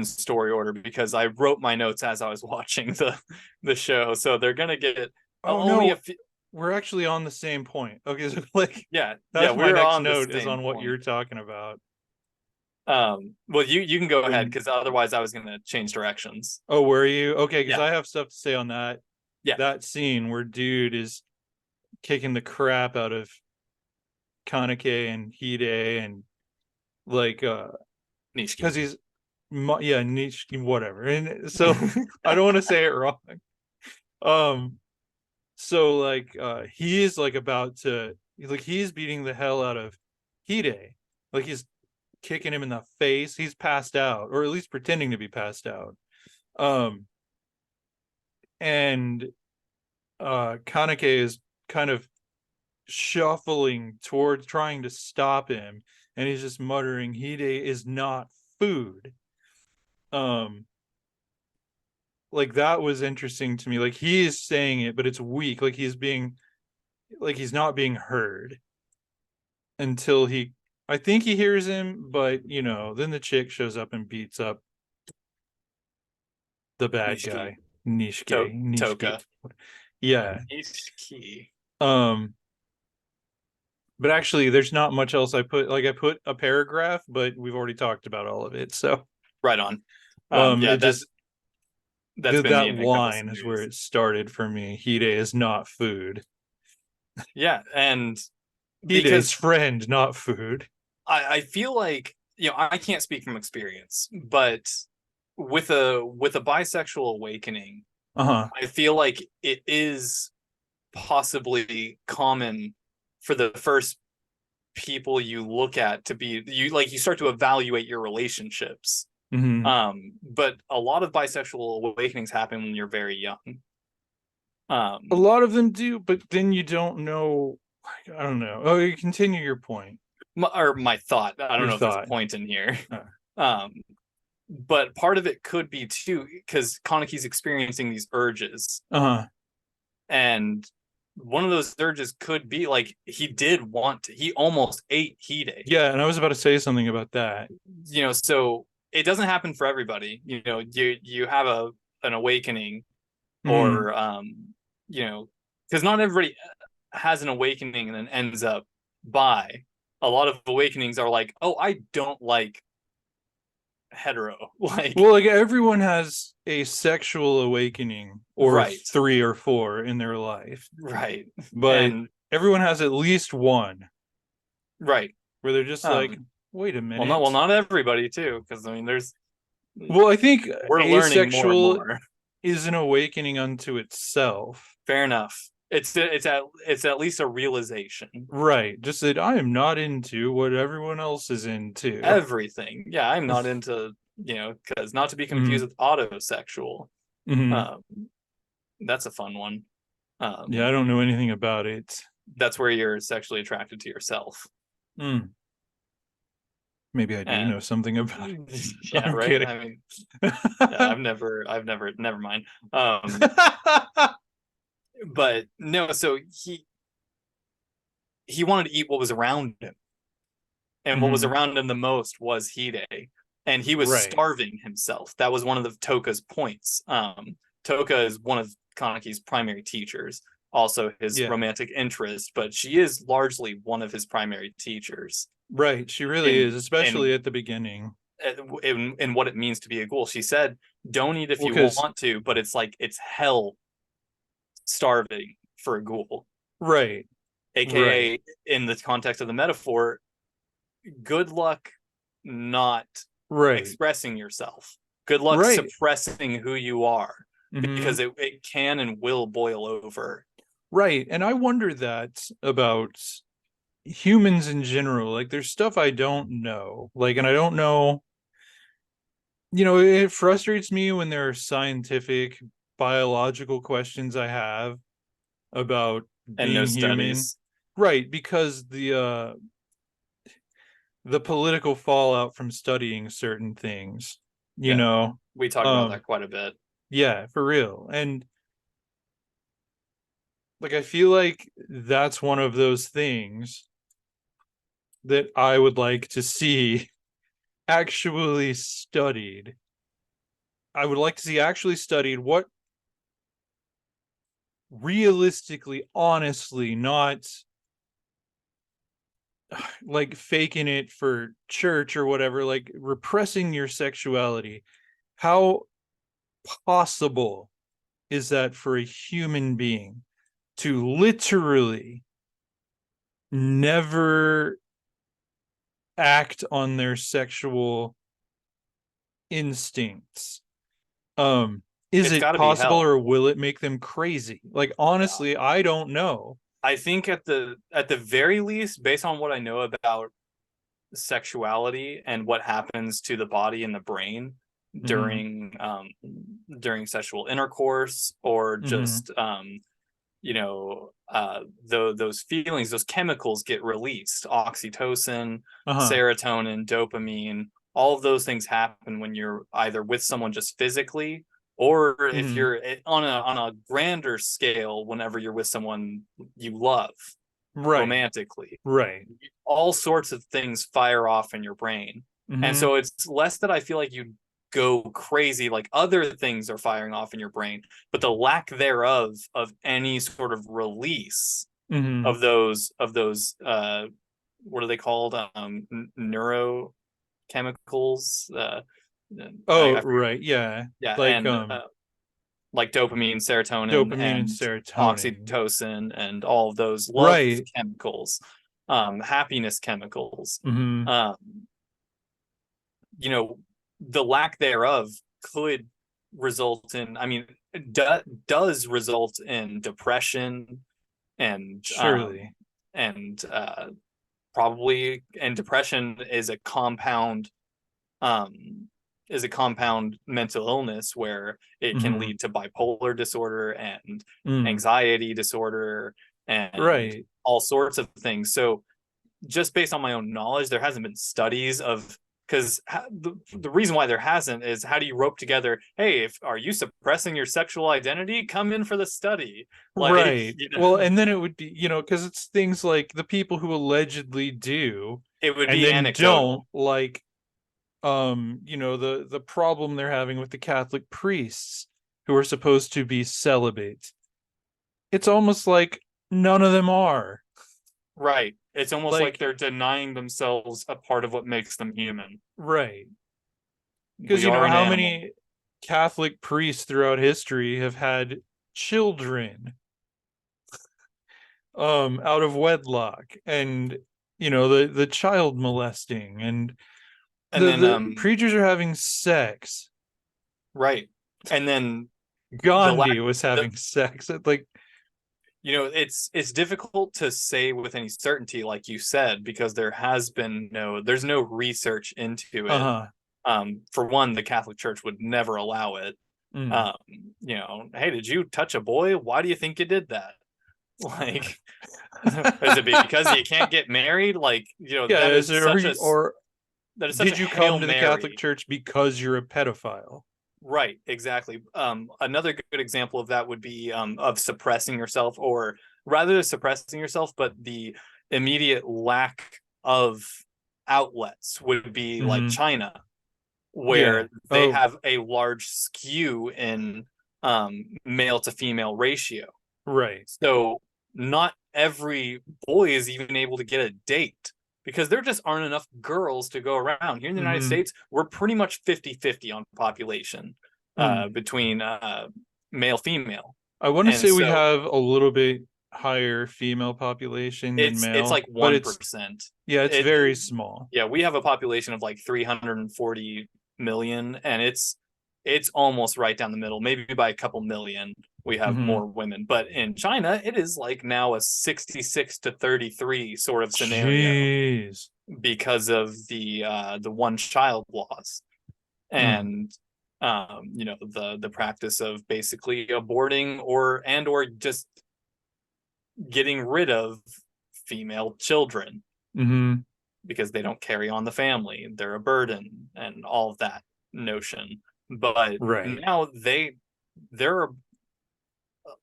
story order because I wrote my notes as I was watching the show, so they're gonna get Oh only a no, few. we're actually on the same point. Okay, so like Yeah, yeah, that's my we're next on the note is same on what point. you're talking about. Well, you can go ahead When because otherwise I was gonna change directions. oh, were you? Okay, because Yeah, I have stuff to say on that yeah, scene where dude is kicking the crap out of Kaneki and Hide and like Nishiki. because he's yeah, niche whatever. And so I don't want to say it wrong. Um so like he is like about to like he's beating the hell out of Hide. Like he's kicking him in the face. He's passed out, or at least pretending to be passed out. Um and Kaneki is kind of shuffling towards trying to stop him, and he's just muttering, Hide is not food. Um like that was interesting to me. Like he is saying it, but it's weak. Like he's not being heard until I think he hears him, but then the chick shows up and beats up the bad Nishiki. guy. Nishiki. Toka. Yeah. Nishiki. Um, but actually there's not much else I put a paragraph, but we've already talked about all of it. So Right on. Yeah, it just that's been me that in a couple line is where scenarios. it started for me. Hide is not food. Yeah, and Hide's because friend, not food. I feel like I can't speak from experience, but with a bisexual awakening, Uh-huh. I feel like it is possibly common for the first people you look at to be you start to evaluate your relationships. Mm-hmm. But a lot of bisexual awakenings happen when you're very young. A Um, lot of them do, but then you don't know. I don't know. Oh, you continue your point. my thought. I don't Your know if there's a thought. point in here. Uh Um, but part of it could be too because Kaneki's experiencing these urges, huh. and one of those urges could be like he almost ate Hide. Yeah, and I was about to say something about that. So it doesn't happen for everybody. You have an awakening, Mm-hmm. or because not everybody has an awakening and then ends up by. A lot of awakenings are like, oh, I don't like hetero. Like, Well, like everyone has a sexual awakening or right, three or four in their life, right, but and everyone has at least one right. where they're just like, Um, wait a well, minute. not everybody too, because I mean, Well, I think we're learning more and asexual more. is an awakening unto itself. Fair enough. It's at least a realization. Right. Just that I am not into what everyone else is into. Everything. Yeah, I'm not into because not to be Mm-hmm. confused with autosexual. Mm-hmm. Um, that's a fun one. Yeah, I don't know anything about it. That's where you're sexually attracted to yourself. Mm. Maybe I do know And something about it. yeah, I'm right. kidding. I mean, yeah, never mind. But no, so he wanted to eat what was around him, and what was Mm-hmm. around him the most was Hide. and he was Right. starving himself. That was one of the Toka's points. Toka is one of Kanaki's primary teachers, also his Yeah. romantic interest, but she is largely one of his primary teachers Right. She really is, in especially at the beginning. in what it means to be a ghoul. She said, "Don't eat if Well, you because want to," but it's like it's hell starving for a ghoul, right, right, aka in the context of the metaphor, good luck not right, expressing yourself. Good luck right. suppressing who you are, Hmm. because it can and will boil over. Right. And I wonder that about humans in general. Like, there's stuff I don't know. Like, and I don't know, it frustrates me when there are scientific, biological questions I have about And no being human. studies. Right, because the political fallout from studying certain things, you Yeah, know. we talk about Um, that quite a bit. yeah, for real. And like I feel like that's one of those things that I would like to see actually studied. I would like to see actually studied what realistically, honestly, not like faking it for church or whatever, like repressing your sexuality. How possible is that for a human being to literally never act on their sexual instincts? Um, is It's it got to be possible, hell. or will it make them crazy? Like, Yeah. honestly, I don't know. I think at the very least, based on what I know about sexuality and what happens to the body and the brain Hmm. during during sexual intercourse, or Hmm. just those feelings, those chemicals get released: oxytocin, Uh-huh. serotonin, dopamine. All of those things happen when you're either with someone just physically, or if Hmm. you're on a grander scale, whenever you're with someone you love Right. romantically. Right. All sorts of things fire off in your brain. And Hmm. so it's less that I feel like you go crazy, like other things are firing off in your brain, but the lack thereof of any sort of release Hmm. of those what are they called, neurochemicals, Oh, I forget. right. Yeah. Yeah, Like and like dopamine, serotonin, dopamine and and serotonin. oxytocin, and all of those love Right. chemicals, happiness chemicals. Hmm. Um, the lack thereof could result in, I mean, does result in depression, and Surely. and probably, and depression um is a compound mental illness, where it can Hmm. lead to bipolar disorder and Mm. anxiety disorder and Right. all sorts of things. So just based on my own knowledge, there hasn't been studies of, because the reason why there hasn't is, how do you rope together, hey, if are you suppressing your sexual identity, come in for the study, like, Right. Well, and then it would be, because it's things like the people who allegedly do it would and be then don't, anecdotal. like, the problem they're having with the Catholic priests who are supposed to be celibate. It's almost like none of them are. Right, it's almost like Like, they're denying themselves a part of what makes them human. right. Because We are an how animal. many Catholic priests throughout history have had children out of wedlock, and the child molesting, and And then the preachers are having sex. right, and then the lack Gandhi was the having sex. Like, it's difficult to say with any certainty, like you said, because there's no research into it. uh-huh. For one, the Catholic Church would never allow it. Mm. um hey, did you touch a boy? Why do you think you did that? Like, is it because you can't get married? Like, Yeah, that is is it, such a or that is such a did you Hail come to the Catholic Mary. Church because you're a pedophile? Right, exactly. Another good example of that would be, of suppressing yourself, or rather suppressing yourself, but the immediate lack of outlets would be like Hmm. China. Yeah. where they Oh, have a large skew in male to female ratio. right. So not every boy is even able to get a date because there just aren't enough girls to go around. Here in the United Mm-hmm. States, we're pretty much 50-50 on population Hmm. between male female. I want to And say we so have a little bit higher female population than it's male, like but it's 1%. yeah, it's It very small. Yeah, we have a population of like 340 million, and it's almost right down the middle. Maybe by a couple million we have Hmm. more women, but in China it is like now a 66-33 sort of scenario Jeez. because of the one child laws Mm. and the practice of basically aborting or just getting rid of female children Hmm. because they don't carry on the family, they're a burden, and all of that notion. But Right. now there are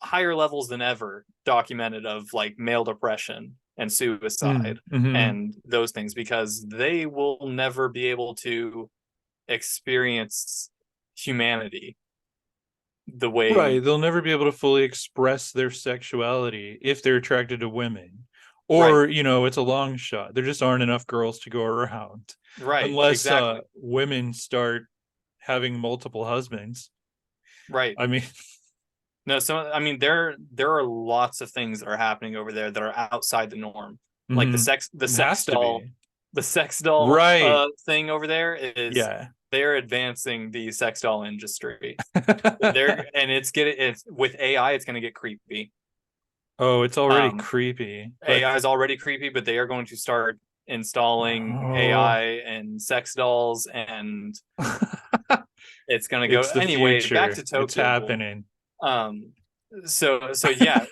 higher levels than ever documented of like male depression and suicide Mm-hmm. and those things because they will never be able to experience humanity the way. Right. They'll never be able to fully express their sexuality if they're attracted to women. Right, Or, it's a long shot. There just aren't enough girls to go around right, unless exactly. women start having multiple husbands. Right. I mean, No, so I mean there are lots of things that are happening over there that are outside the norm. Like mhm. the It sex has to doll, be. the sex doll Right. thing over there is Yeah. they're advancing the sex doll industry. It's with AI, it's gonna get creepy. Oh, it's already Um creepy. But AI is already creepy, but they are going to start installing oh, AI and sex dolls and it's gonna go it's the anyway, back to future. It's Tokyo Ghoul. happening. Um so yeah,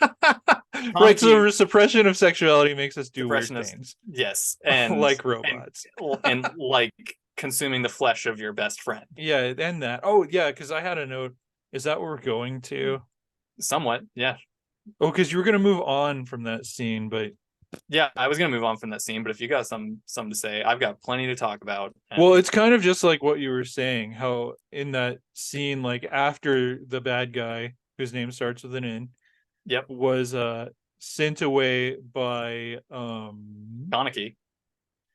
Right, Kaneki so suppression of sexuality makes us do weird suppression of things yes, like and robots. and like consuming the flesh of your best friend. Yeah, and that. Oh, yeah, because I had a note. Is that what we're going to? Somewhat, yeah. Oh, because you were going to move on from that scene, but Yeah, I was gonna move on from that scene, but if you got some to say, I've got plenty to talk about. well, And it's kind of just like what you were saying, how in that scene, like after the bad guy, whose name starts with an N, yep, was sent away by Kaneki.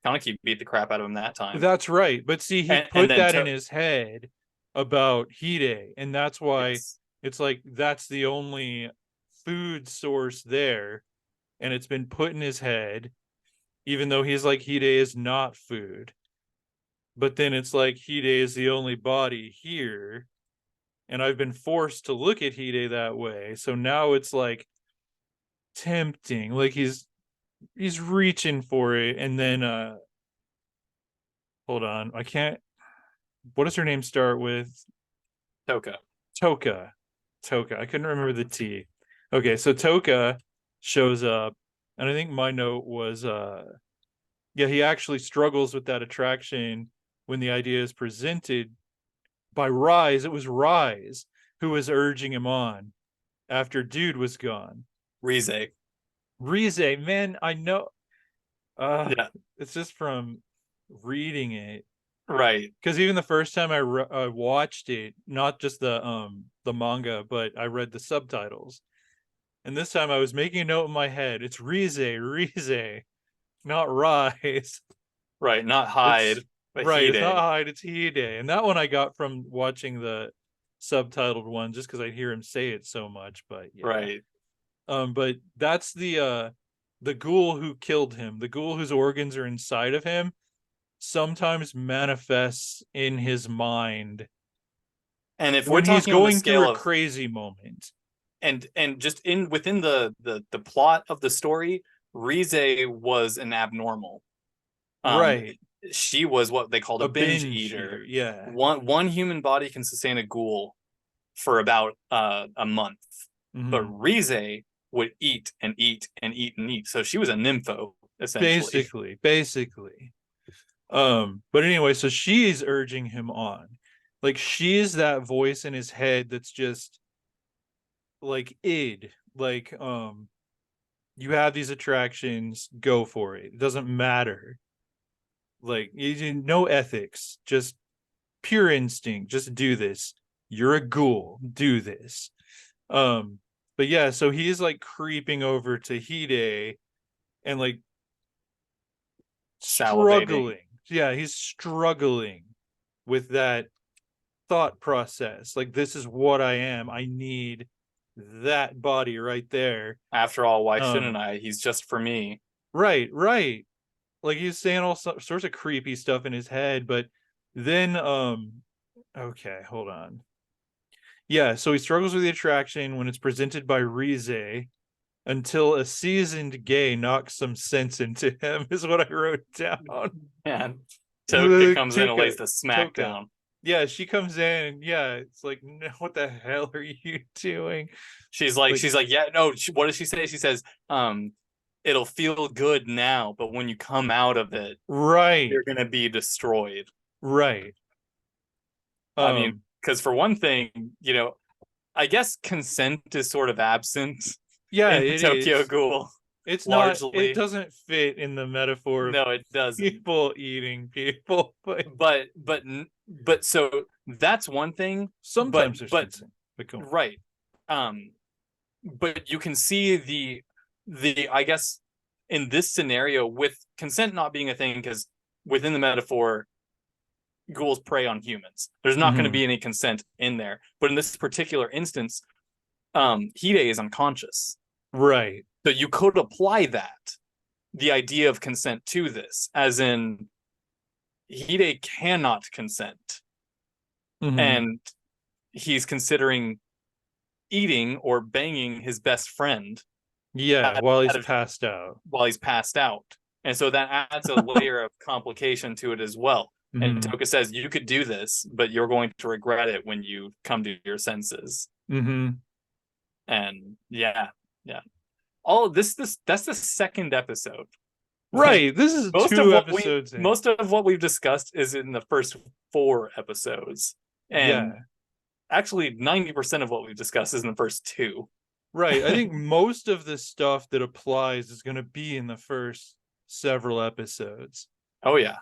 Kaneki beat the crap out of him that time. that's right. But see, he And put then that in his head about Hide, and that's why yes. it's like that's the only food source there, and it's been put in his head, even though he's like Hide is not food. But then it's like Hide is the only body here, and I've been forced to look at Hide that way. So now it's like tempting, like he's reaching for it, and then hold on, I can't. What does her name start with? Toka. Toka. Toka. I couldn't remember the T. Okay, so Toka shows up, and I think my note was yeah, he actually struggles with that attraction when the idea is presented by Rise. It was Rise who was urging him on after Dude was gone. Rize. Rize, man, I know uh Yeah, it's just from reading it. right. Because even the first time I watched it, not just the manga, but I read the subtitles. And this time I was making a note in my head. It's Rize, Rize, not Rise. Right. Not It's hide, but right. It's not Hide. Hyde. It's Hide. And that one I got from watching the subtitled one, just because I hear him say it so much. But yeah. Right. But that's the ghoul who killed him. The ghoul whose organs are inside of him sometimes manifests in his mind And if we're when he's talking on the going through scale a of crazy moment. and just in within the plot of the story, Rize was an abnormal. Um, Right. she was what they called a A binge binge eater. eater. Yeah. One human body can sustain a ghoul for about a month, but Hmm. Rize would eat and eat and eat and eat. So she was a nympho essentially. Basically. But anyway, so she's urging him on. Like she's that voice in his head that's just like id. Like, you have these attractions, go for it. It doesn't matter. Like, no ethics, just pure instinct, just do this. You're a ghoul, do this. But yeah, so he's like creeping over to Hide and like Salivating. struggling. Yeah, he's struggling with that thought process. Like, this is what I am. I need that body right there. After all, why shouldn't Um, I? He's just for me. right, right. Like, he's saying all sorts of creepy stuff in his head, but then okay, hold on. Yeah, so he struggles with the attraction when it's presented by Rize until a seasoned gay knocks some sense into him, is what I wrote down. And Toka comes in and lays Tuka, the Toka. smackdown. Yeah, she comes in. Yeah, it's like, no, what the hell are you doing? Like, She's like, yeah, no. What does she say? She says, it'll feel good now, but when you come out of it, right, you're gonna be destroyed. right. I mean, Um, because for one thing, I guess consent is sort of absent yeah, in it Tokyo is. Ghoul, It's not, it largely. doesn't fit in the metaphor of No, it doesn't. people eating people, but But so that's one thing. But sometimes there's but consent. But go on. right. Um, but you can see the I guess in this scenario with consent not being a thing because within the metaphor ghouls prey on humans, there's not going to Mhm. be any consent in there, but in this particular instance Hide is unconscious, Right. so you could apply that, the idea of consent, to this, as in Hide cannot consent Mhm. and he's considering eating or banging his best friend Yeah, at, while he's at a, passed out. while he's passed out. And so that adds a layer of complication to it as well. And Mhm. Toka says, you could do this, but you're going to regret it when you come to your senses. Mhm. And yeah. All this that's the second episode. Like Right. This is 2 episodes in. most of what we've discussed is in the first 4 episodes. And Yeah. actually 90% of what we've discussed is in the first two. Right. I think most of the stuff that applies is going to be in the first several episodes. Oh yeah.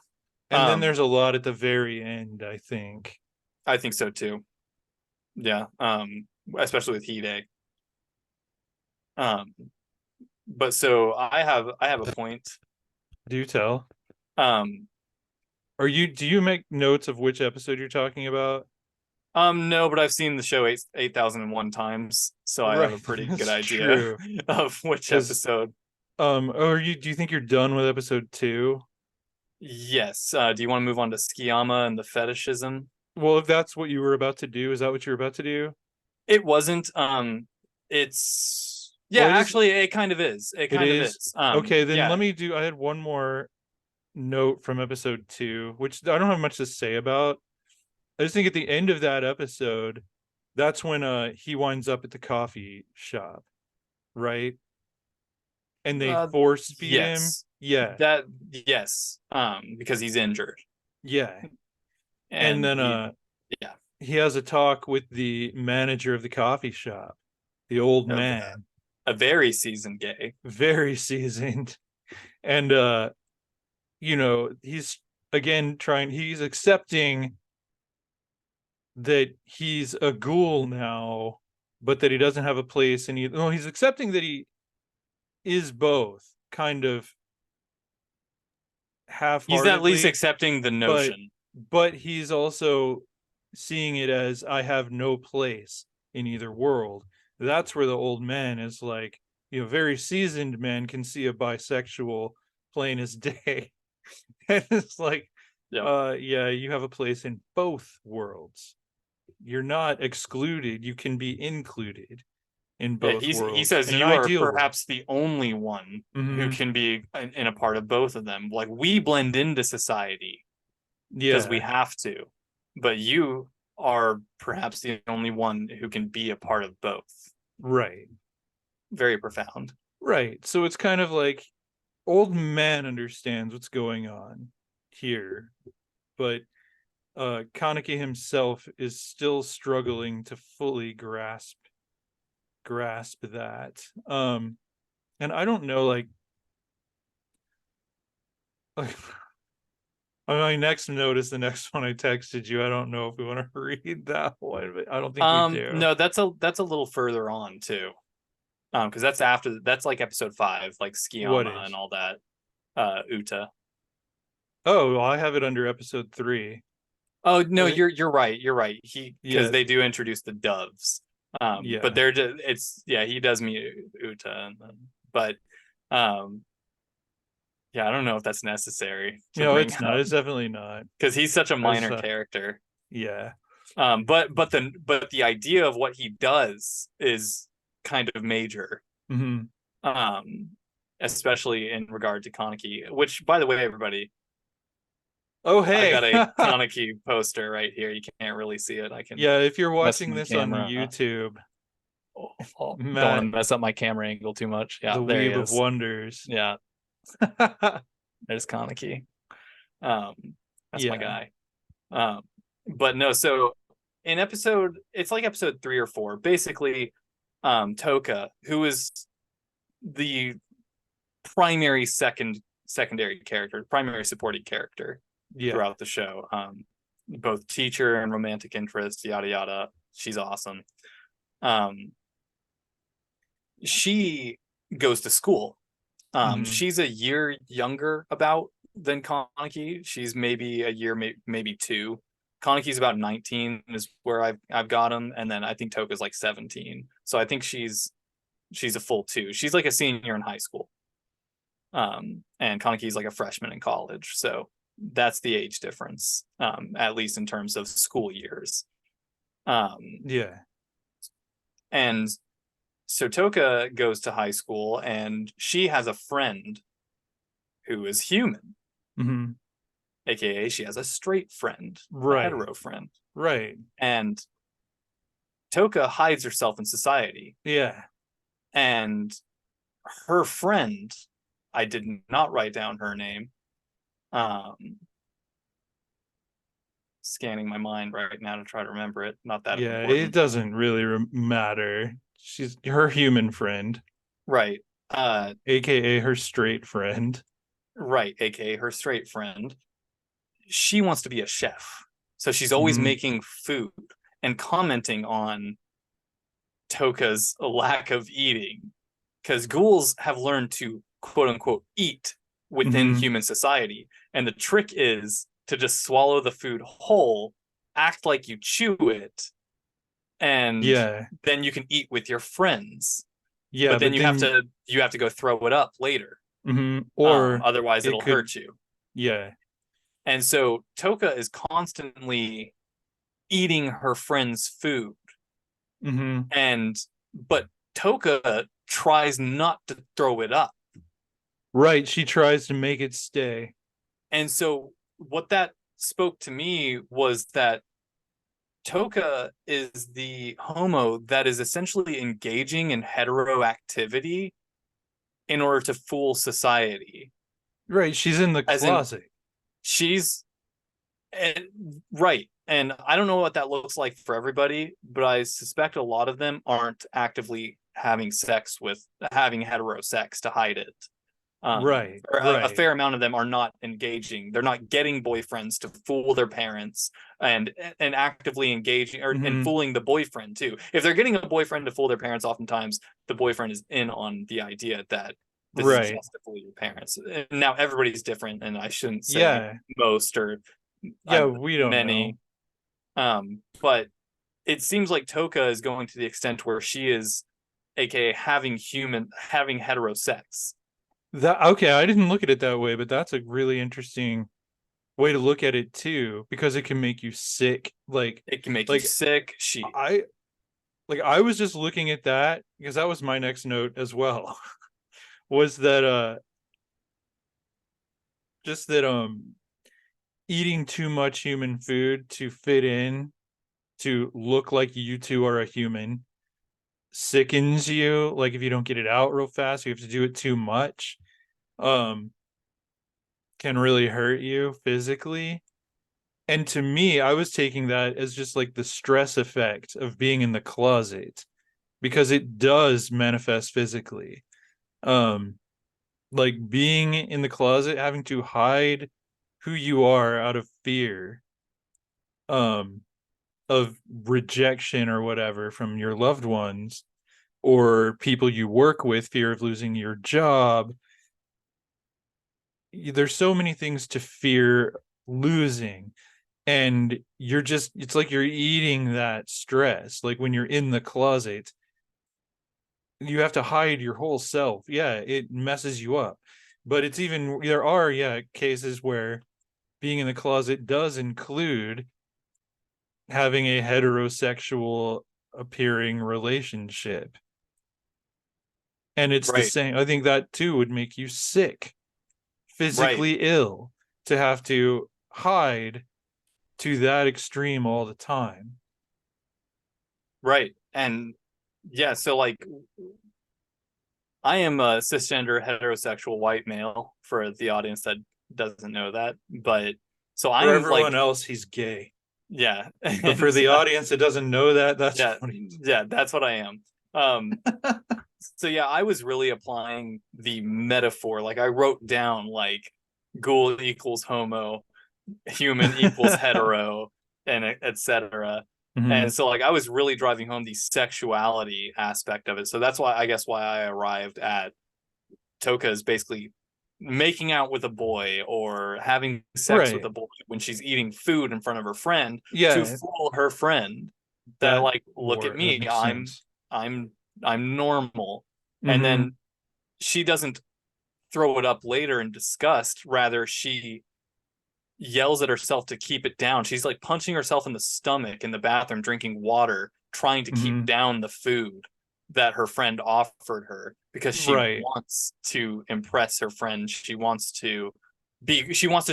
And then there's a lot at the very end, I think. I think so too. Yeah. Especially with Hide. Um, but so I have a point. Do tell. Um, Do you make notes of which episode you're talking about? no, but I've seen the show 8,001 times, so I have Right. a pretty good That's idea true. of which Because episode. do you think you're done with episode 2? Yes. Do you want to move on to Skiyama and the fetishism? Well, if that's what you were about to do, is that what you were about to do? It wasn't. It's yeah. Well, I just Actually, it kind of is. It it kind of is. is. Okay, then Yeah. let me do. I had one more note from episode 2, which I don't have much to say about. I just think at the end of that episode, that's when he winds up at the coffee shop, right? And they Uh, force feed him. yes. Yeah. That yes. Because he's injured Yeah. And and then yeah. he has a talk with the manager of the coffee shop, the old A, man, a very seasoned gay. very seasoned. And he's again he's accepting that he's a ghoul now, but that he doesn't have a place in either. No, he's accepting that he is both, kind of He's at least half-heartedly, accepting the but notion. he's also seeing it as, I have no place in either world. That's where the old man is like, very seasoned men can see a bisexual plain as day. And it's like, Yeah. yeah, you have a place in both worlds. You're not excluded, you can be included in Yeah, both he worlds, says in an you are ideal world. perhaps the only one who Mm-hmm. can be in a part of both of them. Like we blend into society because we Yeah. have to, but you are perhaps the only one who can be a part of both. Right. Very profound. Right. So it's kind of like, old man understands what's going on here, but Kaneki himself is still struggling to fully grasp that. And I don't know, like My next note is the next one I texted you. I don't know if we want to read that one, but I don't think we do. No, that's a little further on too. Because that's like episode 5, like What Skiyama and is? all that. Uta. Oh, well, I have it under episode 3. Oh no, I think, you're right. You're right. Because yeah, they do introduce the doves. But yeah. they're just it's yeah, he does meet Uta, but um, yeah, I don't know if that's necessary to No, bring it's not. up It's definitely not. because he's such a As minor character. yeah. But the idea of what he does is kind of major. Hmm. Um, especially in regard to Kaneki, which by the way, everybody, Oh, I've hey. got a Kaneki poster right here. You can't really see it. I can Yeah, if you're mess with watching my this on camera. YouTube, Don't want to Matt, mess up my camera angle too much. Yeah, the there he Weeb of is. Wonders. Yeah, there's Kaneki. Um, that's my Yeah. guy. Um, but no, so in episode, it's like episode 3 or 4. Basically, Toka, who is the primary secondary character, primary supporting character Yeah. throughout the show. Both teacher and romantic interest, yada yada. She's awesome. Um, she goes to school. Hmm. She's a year younger about than Kaneki. She's maybe a year, maybe 2. Kaneki's about 19 is where I've got him, and then I think Toka's like 17. So I think she's a full 2. She's like a senior in high school. And Kaneki's like a freshman in college. So that's the age difference, at least in terms of school years. Yeah. And so Toka goes to high school and she has a friend who is human, Hmm. aka she has a straight friend, a Right. hetero friend. Right. And Toka hides herself in society. Yeah. And her friend, I did not write down her name. Um, Scanning my mind right now to try to remember it. Not that Yeah. It important. doesn't really matter. She's her human friend, Right. aka her straight friend. Right, aka her straight friend. She wants to be a chef. So she's always Hmm. making food and commenting on Toka's lack of eating. Because ghouls have learned to quote unquote eat within Hmm. human society. And the trick is to just swallow the food whole, act like you chew it, and Yeah. then you can eat with your friends. Yeah. But then But then, you have to go throw it up later. or Otherwise it it'll could, hurt you. yeah. And so Toka is constantly eating her friend's food. Hmm. And but Toka tries not to throw it up. Right. She tries to make it stay. And so what that spoke to me was that Toka is the homo that is essentially engaging in hetero activity in order to fool society. Right. She's in the As in, closet. she's and, right. And I don't know what that looks like for everybody, but I suspect a lot of them aren't actively having hetero sex to hide it. Right. Or a Right. fair amount of them are not engaging. They're not getting boyfriends to fool their parents and actively engaging and Hmm. fooling the boyfriend too. If they're getting a boyfriend to fool their parents, oftentimes the boyfriend is in on the idea that this is Right. just to fool your parents. And now everybody's different, and I shouldn't say Yeah. most or Yeah. We don't know. many. But it seems like Toka is going to the extent where she is, aka having hetero sex. That okay, I didn't look at it that way, but that's a really interesting way to look at it too, because it can make you sick. It can make you Like sick. She I I was just looking at that because that was my next note as well. Was that just that eating too much human food to fit in, to look like you two are a human, sickens you. Like if you don't get it out real fast, you have to do it too much. Um can really hurt you physically. And to me, I was taking that as just like the stress effect of being in the closet, because it does manifest physically. Um like being in the closet, having to hide who you are out of fear um of rejection or whatever from your loved ones or people you work with, fear of losing your job. There's so many things to fear losing, and it's like you're eating that stress. Like when you're in the closet, you have to hide your whole self. Yeah, it messes you up. But there are, yeah, cases where being in the closet does include having a heterosexual appearing relationship. And it's the Right, same. I think that too would make you sick, right, physically ill, to have to hide to that extreme all the time. right. And yeah, so like I am a cisgender heterosexual white male for the audience that doesn't know that. But so For I'm everyone like, else, he's gay. yeah. But for And the audience that doesn't know that, that's yeah, funny. yeah, that's what I am. Um, so yeah, I was really applying the metaphor. Like I wrote down like ghoul equals homo, human equals hetero, and etc. And Mhm. so like I was really driving home the sexuality aspect of it. So that's why I guess why I arrived at Toka is basically making out with a boy or having sex with Right. a boy when she's eating food in front of her friend to Yeah, fool her friend that that like look at that me, makes sense. I'm I'm normal. And Mm-hmm. then she doesn't throw it up later in disgust, rather she yells at herself to keep it down. She's like punching herself in the stomach in the bathroom, drinking water, trying to keep Mm-hmm. down the food that her friend offered her because she Right. wants to impress her friend. She wants to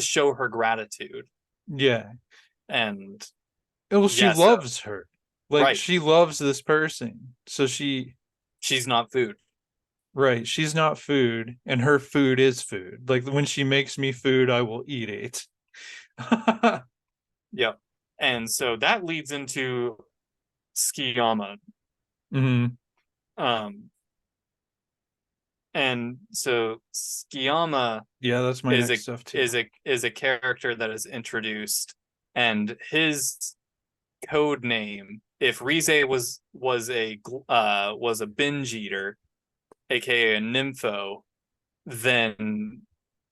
show her gratitude. Yeah. And Well, she yeah, so loves her. Like right. she loves this person. So She's not food. right, she's not food and her food is food. Like when she makes me food, I will eat it. Yep. And so that leads into Skiyama. Hmm. Um, and so Skiyama Yeah, that's my is next stuff too. is a character that is introduced, and his code name, if Rize was a binge eater, aka a nympho, then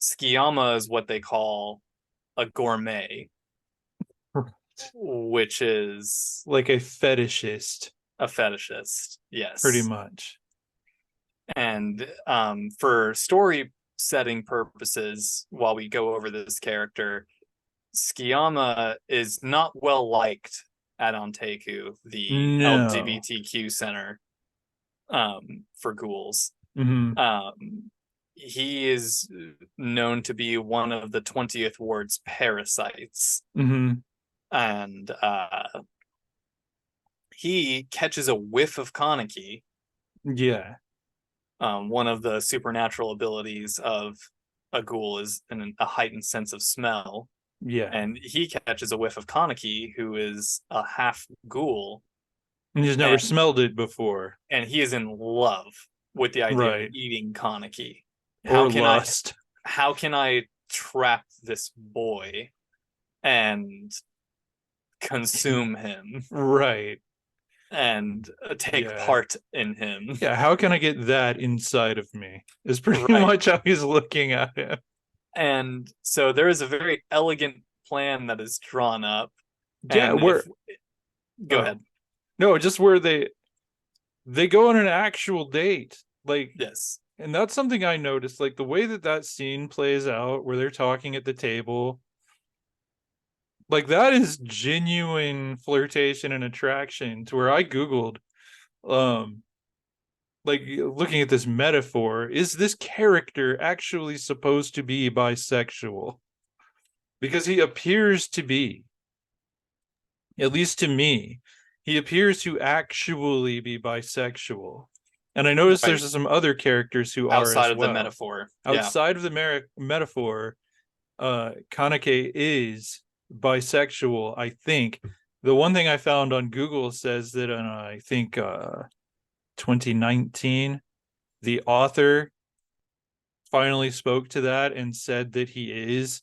Skiyama is what they call a gourmet, which is Like a fetishist, a fetishist. pretty Yes. much. And for story setting purposes, while we go over this character, Skiyama is not well liked at Onteku, the No. LGBTQ center for ghouls. Hmm. He is known to be one of the 20th Ward's parasites, Hmm. and he catches a whiff of Kaneki, Yeah. one of the supernatural abilities of a ghoul is a heightened sense of smell. Yeah. And he catches a whiff of Kaneki, who is a half ghoul, And he's never and smelled it before. he is in love with the idea of Right. eating Kaneki. How Or can I lust. trap this boy and consume him Right. and take Yeah. part in him? Yeah, how can I get that inside of me? Is pretty Right. much how he's looking at him. And so there is a very elegant plan that is drawn up. Yeah, And if go oh ahead. no, just where they go on an actual date. Like, Yes. and that's something I noticed, like the way that scene plays out where they're talking at the table, like that is genuine flirtation and attraction to where I googled um like looking at this metaphor, is this character actually supposed to be bisexual? Because he appears to be, at least to me, he appears to actually be bisexual. And I noticed Right. there's some other characters who are Outside as of the well. metaphor. Yeah. Outside of the metaphor, Kanake is bisexual, I think. The one thing I found on Google says that I think 2019, the author finally spoke to that and said that he is.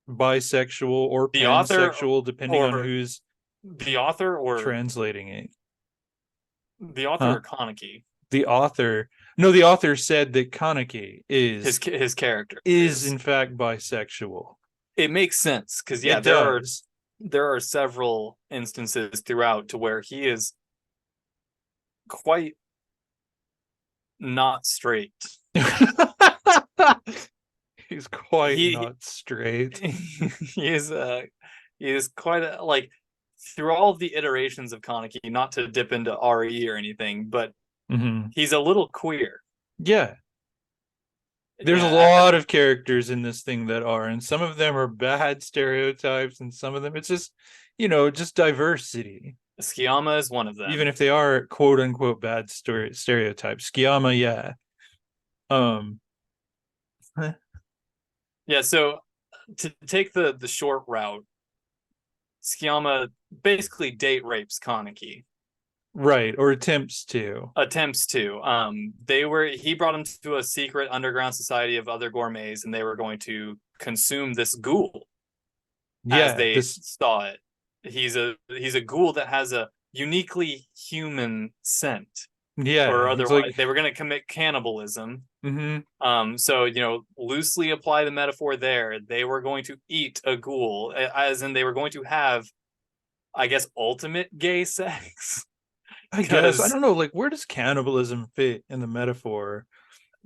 bisexual or The author pansexual, depending on or who's the author or translating it. the author Huh? or Kaneki. The author, no, the author said that Kaneki His character is is. in fact bisexual. It makes sense because yeah, It does. there are several instances throughout to where he is quite not straight. He's quite He not straight. he is he is quite like through all of the iterations of Kaneki, not to dip into RE or anything, but Mm-hmm. he's a little queer. Yeah, there's a Yeah, lot of characters in this thing that are, and some of them are bad stereotypes, and some of them it's just, just diversity. Skiyama is one of Even them. if they are quote unquote bad stereotypes. Skiyama, yeah. Um, Yeah, so to take the short route, Skiyama basically date rapes Kaneki. right, or attempts to. Attempts to. He brought him to a secret underground society of other gourmets, and they were going to consume this ghoul as Yeah, they this. saw it. He's a ghoul that has a uniquely human scent, or Yeah, it's otherwise like. they were going to commit cannibalism. Mm-hmm. So loosely apply the metaphor there. They were going to eat a ghoul, as in they were going to have, I guess, ultimate gay sex. I guess I Because don't know. Like, where does cannibalism fit in the metaphor?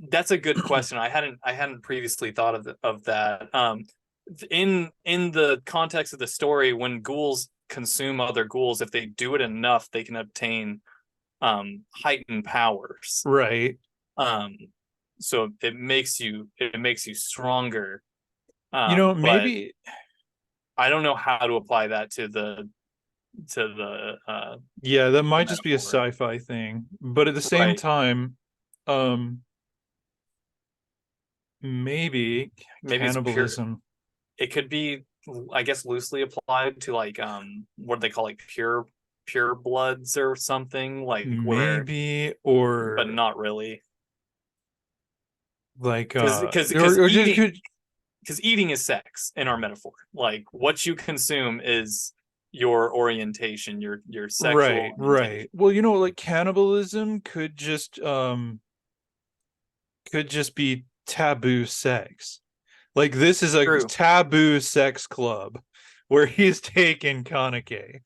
that's a good question. I hadn't previously thought of that. In the context of the story, when ghouls consume other ghouls, if they do it enough, they can obtain heightened powers. Right. Um, so it makes you stronger. But Maybe. I don't know how to apply that to the Yeah, that might just be a metaphor. sci-fi thing, but at the same Right. time, um, maybe Maybe it's pure. cannibalism. It could be, I guess, loosely applied to like what do they call, like pure bloods or something, like where, Maybe, but or not really. like Because because or, because or just eating could. because eating is sex in our metaphor. Like what you consume is your orientation, your sexual Right, orientation. right. Well, like cannibalism could just be taboo sex. Like, this is a True. taboo sex club where he's taking Kaneke.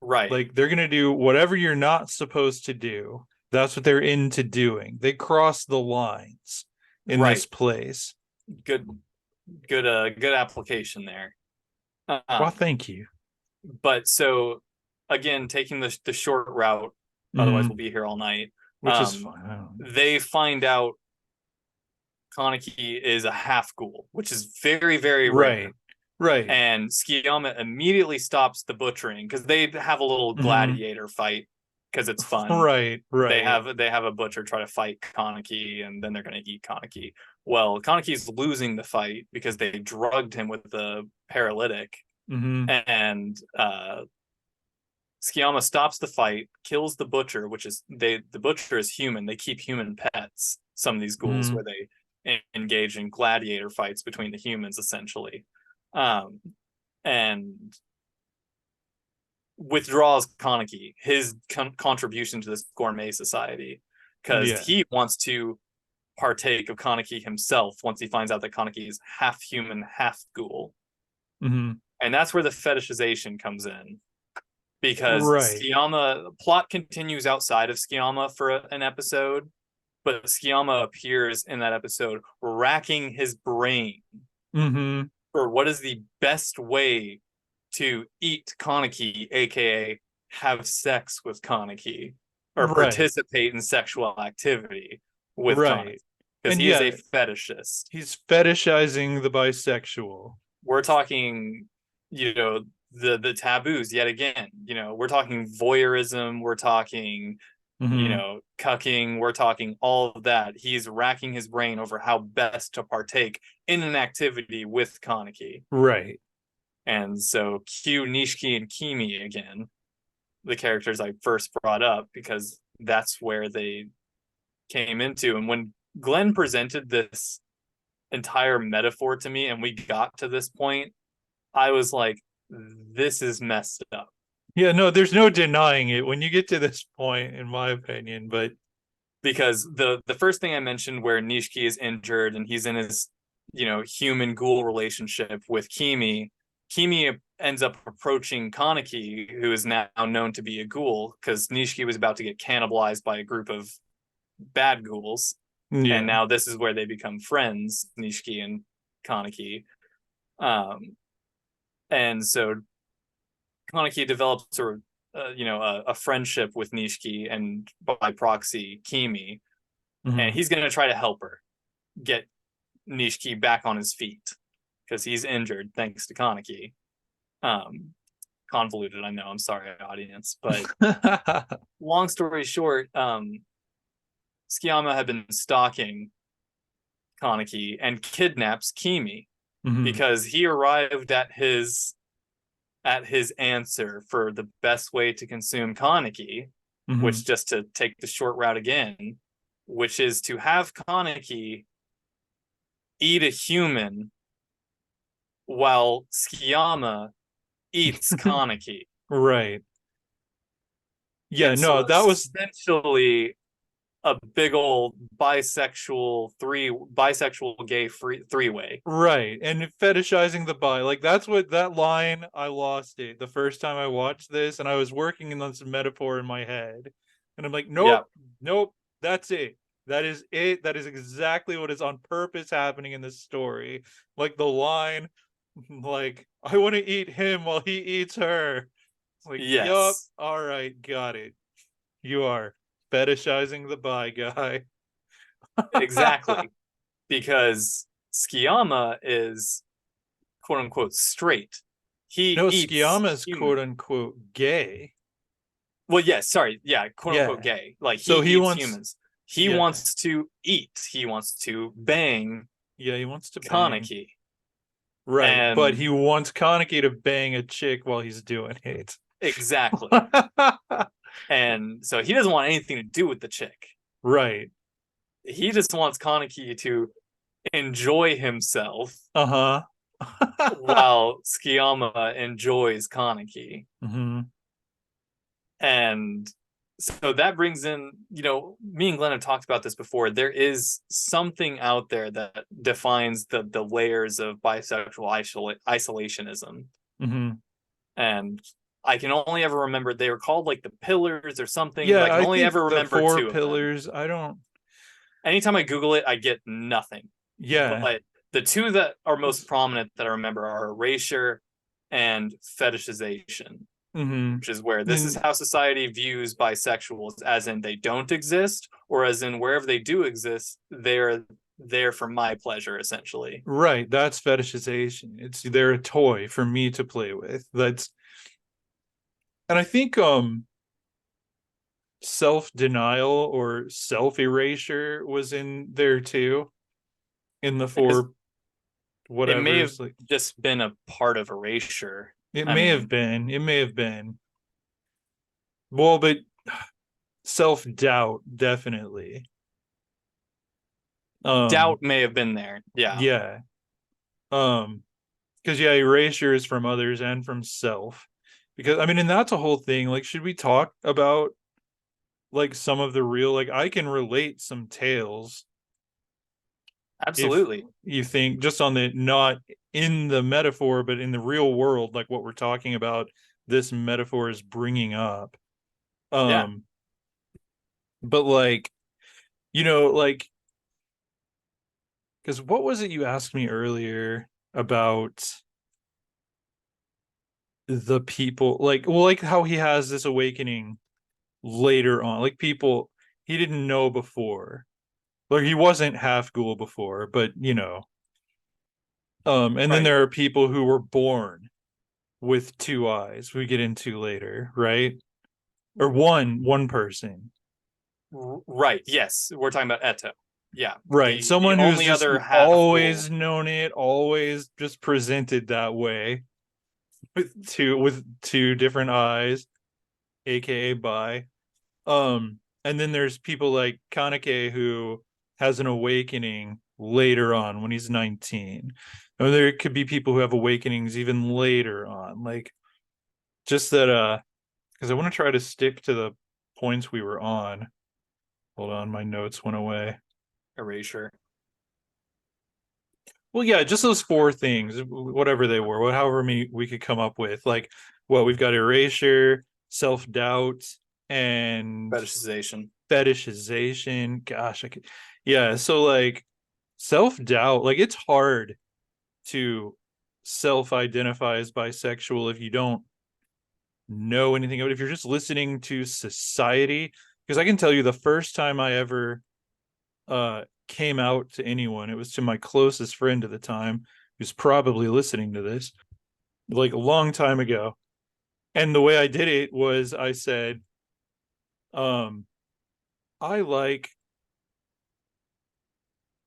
Right. Like, they're gonna do whatever you're not supposed to do. That's what they're into doing. They cross the lines in this Right. place. Good. Good application there. Well, Um, thank you. but so again, taking the short route, otherwise we'll Mm, be here all night. which is fine. They find out Kaneki is a half ghoul, which is very, very rare. Right, right. And Skiyama immediately stops the butchering because they have a little Hmm. gladiator fight because it's fun. Right, They right. have they have a butcher try to fight Kaneki, and then they're going to eat Kaneki. Well, Kaneki's losing the fight because they drugged him with the paralytic, Hmm. and Skiyama stops the fight, kills the butcher, which is the butcher is human. They keep human pets. Some of these ghouls Hmm. where they engage in gladiator fights between the humans, essentially, um, and withdraws Kaneki, his contribution to this gourmet society, because Yeah. he wants to partake of Kaneki himself once he finds out that Kaneki is half human, half ghoul. Hmm. And that's where the fetishization comes in. Because Right. Skiyama plot continues outside of Skiyama for an episode, but Skiyama appears in that episode racking his brain Hmm. for what is the best way to eat Kaneki, aka have sex with Kaneki, or Right. participate in sexual activity with Kaneki, Right. because And he is a yeah, fetishist. he's fetishizing the bisexual. We're talking, the taboos yet again. We're talking voyeurism, we're talking, Hmm. cucking, we're talking all of that. He's racking his brain over how best to partake in an activity with Kaneki. Right. And so Q, Nishiki, and Kimi again, the characters I first brought up, because that's where they came into. And when Glenn presented this entire metaphor to me and we got to this point, I was like, this is messed up. Yeah, no, there's no denying it when you get to this point, in my opinion. But Because the first thing I mentioned, where Nishiki is injured and he's in his, human ghoul relationship with Kimi ends up approaching Kaneki, who is now known to be a ghoul, because Nishiki was about to get cannibalized by a group of bad ghouls, and yeah. now this is where they become friends, Nishiki and Kaneki. Um, and so Kaneki develops sort of a friendship with Nishiki and by proxy Kimi, and Mhm. he's going to try to help her get Nishiki back on his feet because he's injured thanks to Kaneki. Um, Convoluted, I know. I'm sorry, audience, but long story short, Tsukiyama had been stalking Kaneki and kidnaps Kimi Mhm. because he arrived at his answer for the best way to consume Kaneki, which, Mhm. just to take the short route again, which is to have Kaneki eat a human while Tsukiyama eats Kaneki. Right. Yeah, And so no, that was essentially a big old bisexual gay three-way. right. And fetishizing the bi. Like that's what that line I lost it the first time I watched this, and I was working on some metaphor in my head. And I'm like, Yeah. nope, nope, that's it. That is it. That is exactly what is on purpose happening in this story. Like the line, like, I want to eat him while he eats her. It's like, yup, Yes. all right, got it. You are fetishizing the bi guy. Exactly. Because Skiyama is quote unquote straight. He No, eats Skiyama's quote human. unquote gay. Well, yes, sorry. Yeah, quote unquote Yeah. gay. Like, he So he eats wants, humans. He yeah, wants to eat. He wants to bang yeah, he wants to bang. Kaneki. Right. But And he wants Kaneki to bang a chick while he's doing it. exactly. And so he doesn't want anything to do with the chick. Right. He just wants Kaneki to enjoy himself Uh-huh. while Skiyama enjoys Kaneki. Hmm. And so that brings in, me and Glenn have talked about this before. There is something out there that defines the layers of bisexual isolationism. Hmm. And I can only ever remember they were called like the pillars or something, but I Yeah, can I only think ever the remember four two of them. pillars, I don't, Anytime I Google it, I get nothing. yeah. But the two that are most prominent that I remember are erasure and fetishization, Hmm. which is where this is And how society views bisexuals, as in they don't exist, or as in wherever they do exist, they're there for my pleasure, essentially. right, that's fetishization. It's they're a toy for me to play with. That's and I think self-denial or self-erasure was in there too, in the Because four it may whatever. have It's like just been a part of erasure. it I may have mean, been. It may have been. Well, but self-doubt definitely. doubt may have been there. Yeah, Yeah. Um, because yeah, erasure is from others and from self. Because I mean, and that's a whole thing. Like, should we talk about like some of the real like I can relate some tales if absolutely. you think just on the not in the metaphor but in the real world like what we're talking about this metaphor is bringing up Yeah. um but like like because what was it you asked me earlier about the people like well like how he has this awakening later on like people he didn't know before like he wasn't half ghoul before but and then Right. there are people who were born with two eyes we get into later, right? Or one person. Right. Yes. We're talking about Eto. Yeah. Right. The Someone who's only just other half always ghoul. known it, always just presented that way with two different eyes, aka bi. And then there's people like Kaneke who has an awakening later on when he's 19. or there could be people who have awakenings even later on. Like just that because I want to try to stick to the points we were on. Hold on, my notes went away. Erasure. Well, yeah, just those four things, whatever they were, however many we could come up with. Like, well, we've got erasure, self-doubt, and Fetishization. fetishization. Gosh, I could, yeah. So like self-doubt, like it's hard to self-identify as bisexual if you don't know anything about it. If you're just listening to society, because I can tell you the first time I ever came out to anyone, it was to my closest friend at the time, who's probably listening to this, like a long time ago. And the way I did it was I said, um, I like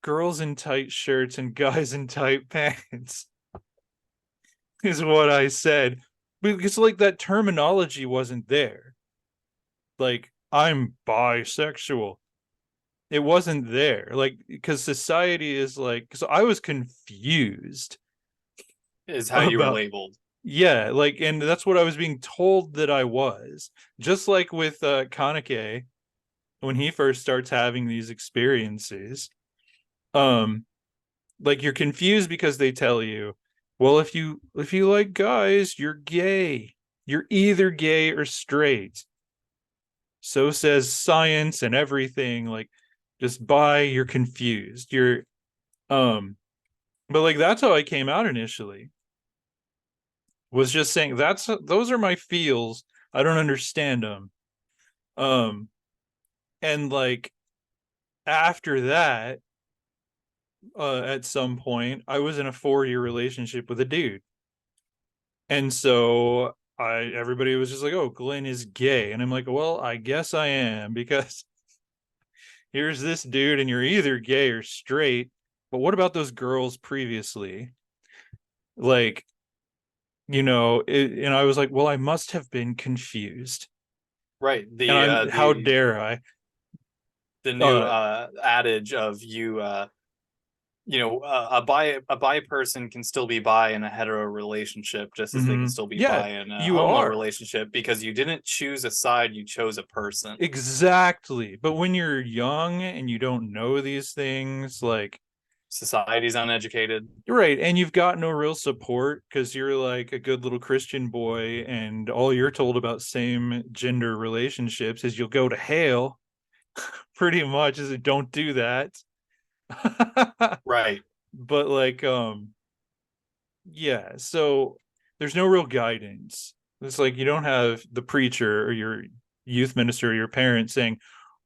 girls in tight shirts and guys in tight pants, is what I said. Because like that terminology wasn't there. Like, I'm bisexual. It wasn't there. Like, because society is like, because I was confused Is how you were about, labeled. yeah, like, and that's what I was being told that I was. Just like with Kanake, when he first starts having these experiences, um, like you're confused because they tell you, well, if you like guys, you're gay. You're either gay or straight. So says science and everything. Like, just by you're confused. You're um, but like that's how I came out initially. Was just saying that's those are my feels. I don't understand them. Um, and like after that, at some point, I was in a 4-year relationship with a dude, and so I everybody was just like, "Oh, Glenn is gay," and I'm like, "Well, I guess I am because here's this dude, and you're either gay or straight. But what about those girls previously? Like, and I was like, well, I must have been confused, Right. and The I'm how dare I? the new Uh, adage of a bi person can still be bi in a hetero relationship just as they can still be yeah, bi in a you homo are. relationship because you didn't choose a side, you chose a person. Exactly. But when you're young and you don't know these things, like, Society's uneducated. right, and you've got no real support because you're like a good little Christian boy, and all you're told about same gender relationships is you'll go to hell, pretty much, is it don't do that. Right. But like, yeah, so there's no real guidance. It's like you don't have the preacher or your youth minister or your parent saying,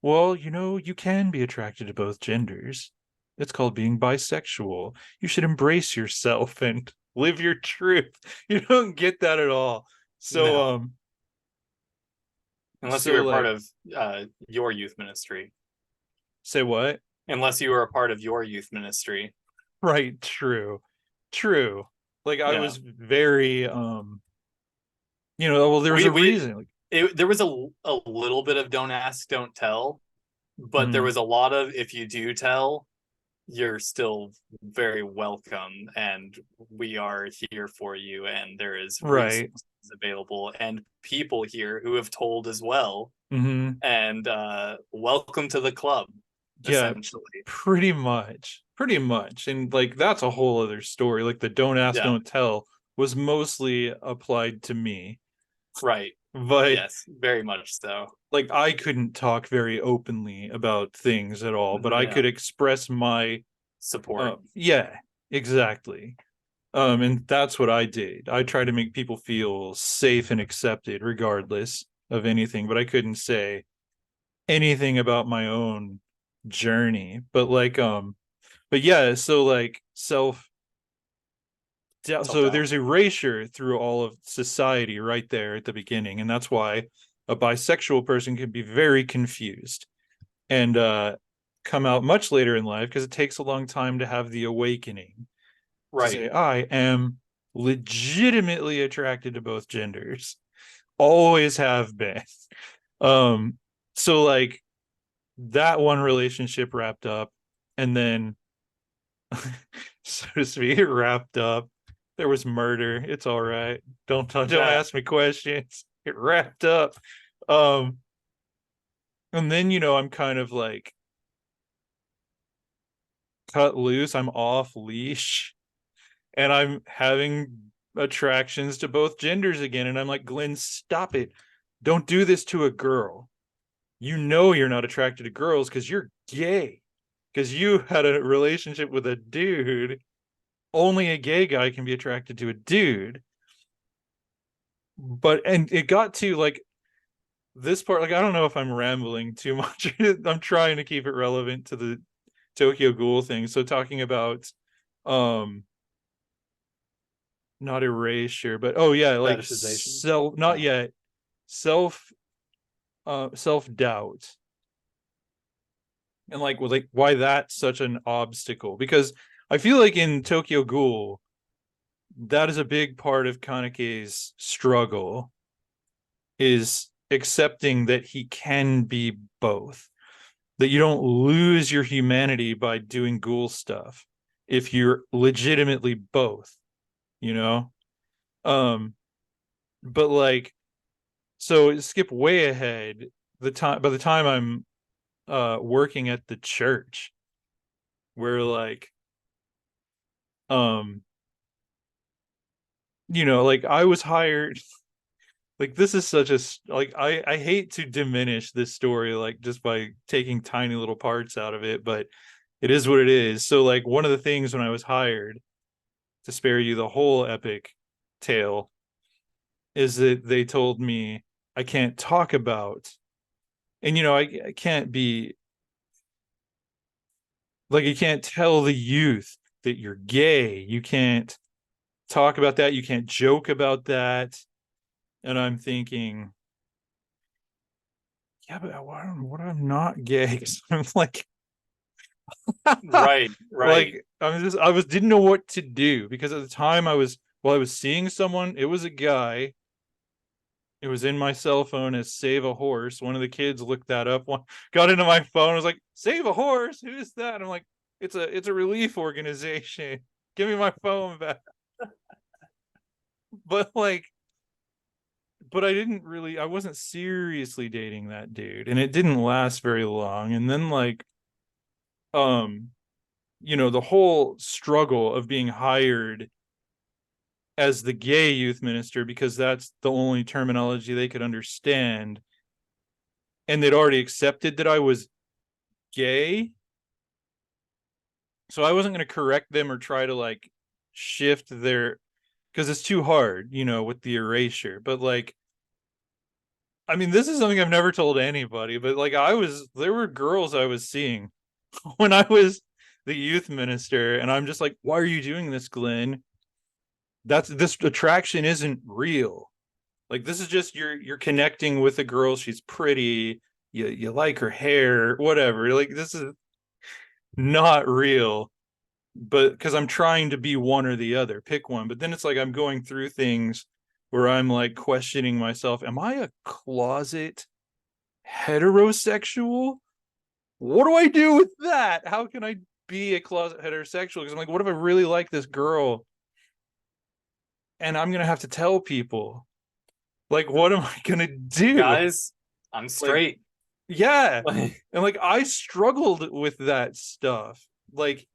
well, you can be attracted to both genders. It's called being bisexual. You should embrace yourself and live your truth. You don't get that at all. So, No. Unless you so were part like, of your youth ministry. say what? Unless you were a part of your youth ministry. Right, true. True. Like I Yeah. was very well, there was a We reason. Like, there was a little bit of don't ask, don't tell, but there mhm, was a lot of if you do tell, you're still very welcome and we are here for you and there is right. resources available and people here who have told as well Hmm. and welcome to the club Yeah, essentially. pretty much. Pretty much. And like that's a whole other story. Like the don't ask, Yeah. don't tell was mostly applied to me. Right. But Yes, very much so. like I couldn't talk very openly about things at all, but I Yeah. could express my Support. yeah, exactly. And that's what I did. I tried to make people feel safe and accepted regardless of anything, but I couldn't say anything about my own journey. But yeah, so like Self so doubt. there's erasure through all of society right there at the beginning, and that's why a bisexual person can be very confused and come out much later in life because it takes a long time to have the awakening to Right. say I am legitimately attracted to both genders, always have been. um so like that one relationship wrapped up, and then so to speak, wrapped up. There was murder. It's all right. Don't Yeah, ask me questions. It wrapped up. Um, and then I'm kind of like cut loose. I'm off leash, and I'm having attractions to both genders again. And I'm like, Glenn, stop it. Don't do this to a girl. You know you're not attracted to girls because you're gay. Because you had a relationship with a dude. Only a gay guy can be attracted to a dude. But and it got to like this part, like I don't know if I'm rambling too much. I'm trying to keep it relevant to the Tokyo Ghoul thing. So talking about um not erasure, but oh yeah, like Fetishization. self not Oh. yet. Self self-doubt. And like why that's such an obstacle. Because I feel like in Tokyo Ghoul, that is a big part of Kaneke's struggle is accepting that he can be both. That you don't lose your humanity by doing ghoul stuff if you're legitimately both, you know? Um, but like, so skip way ahead. The time by the time I'm working at the church, where like um like I was hired. Like this is such a like I hate to diminish this story like just by taking tiny little parts out of it, but it is what it is. So like one of the things when I was hired, to spare you the whole epic tale, is that they told me I can't talk about, and I can't be like, you can't tell the youth that you're gay. You can't talk about that. You can't joke about that. And I'm thinking, yeah, but what I'm not gay. I'm like, right, right. like I was didn't know what to do because at the time I was seeing someone. It was a guy. It was in my cell phone as Save a Horse. One of the kids looked that up. One got into my phone. I was like, Save a Horse? Who's that? I'm like, it's a relief organization. Give me my phone back. But like, but I wasn't seriously dating that dude, and it didn't last very long. And then like, um, the whole struggle of being hired as the gay youth minister because that's the only terminology they could understand, and they'd already accepted that I was gay, so I wasn't going to correct them or try to like shift their, because it's too hard, with the erasure. But like, I mean, this is something I've never told anybody, but like there were girls I was seeing when I was the youth minister, and I'm just like, why are you doing this, Glenn? This attraction isn't real. Like this is just you're connecting with a girl, she's pretty, you like her hair, whatever. Like this is not real. But because I'm trying to be one or the other, pick one. But then it's like I'm going through things where I'm like questioning myself, am I a closet heterosexual? What do I do with that? How can I be a closet heterosexual? Because I'm like, what if I really like this girl and I'm gonna have to tell people? Like, what am I gonna do? Guys, I'm Like, straight. yeah. And like I struggled with that stuff. Like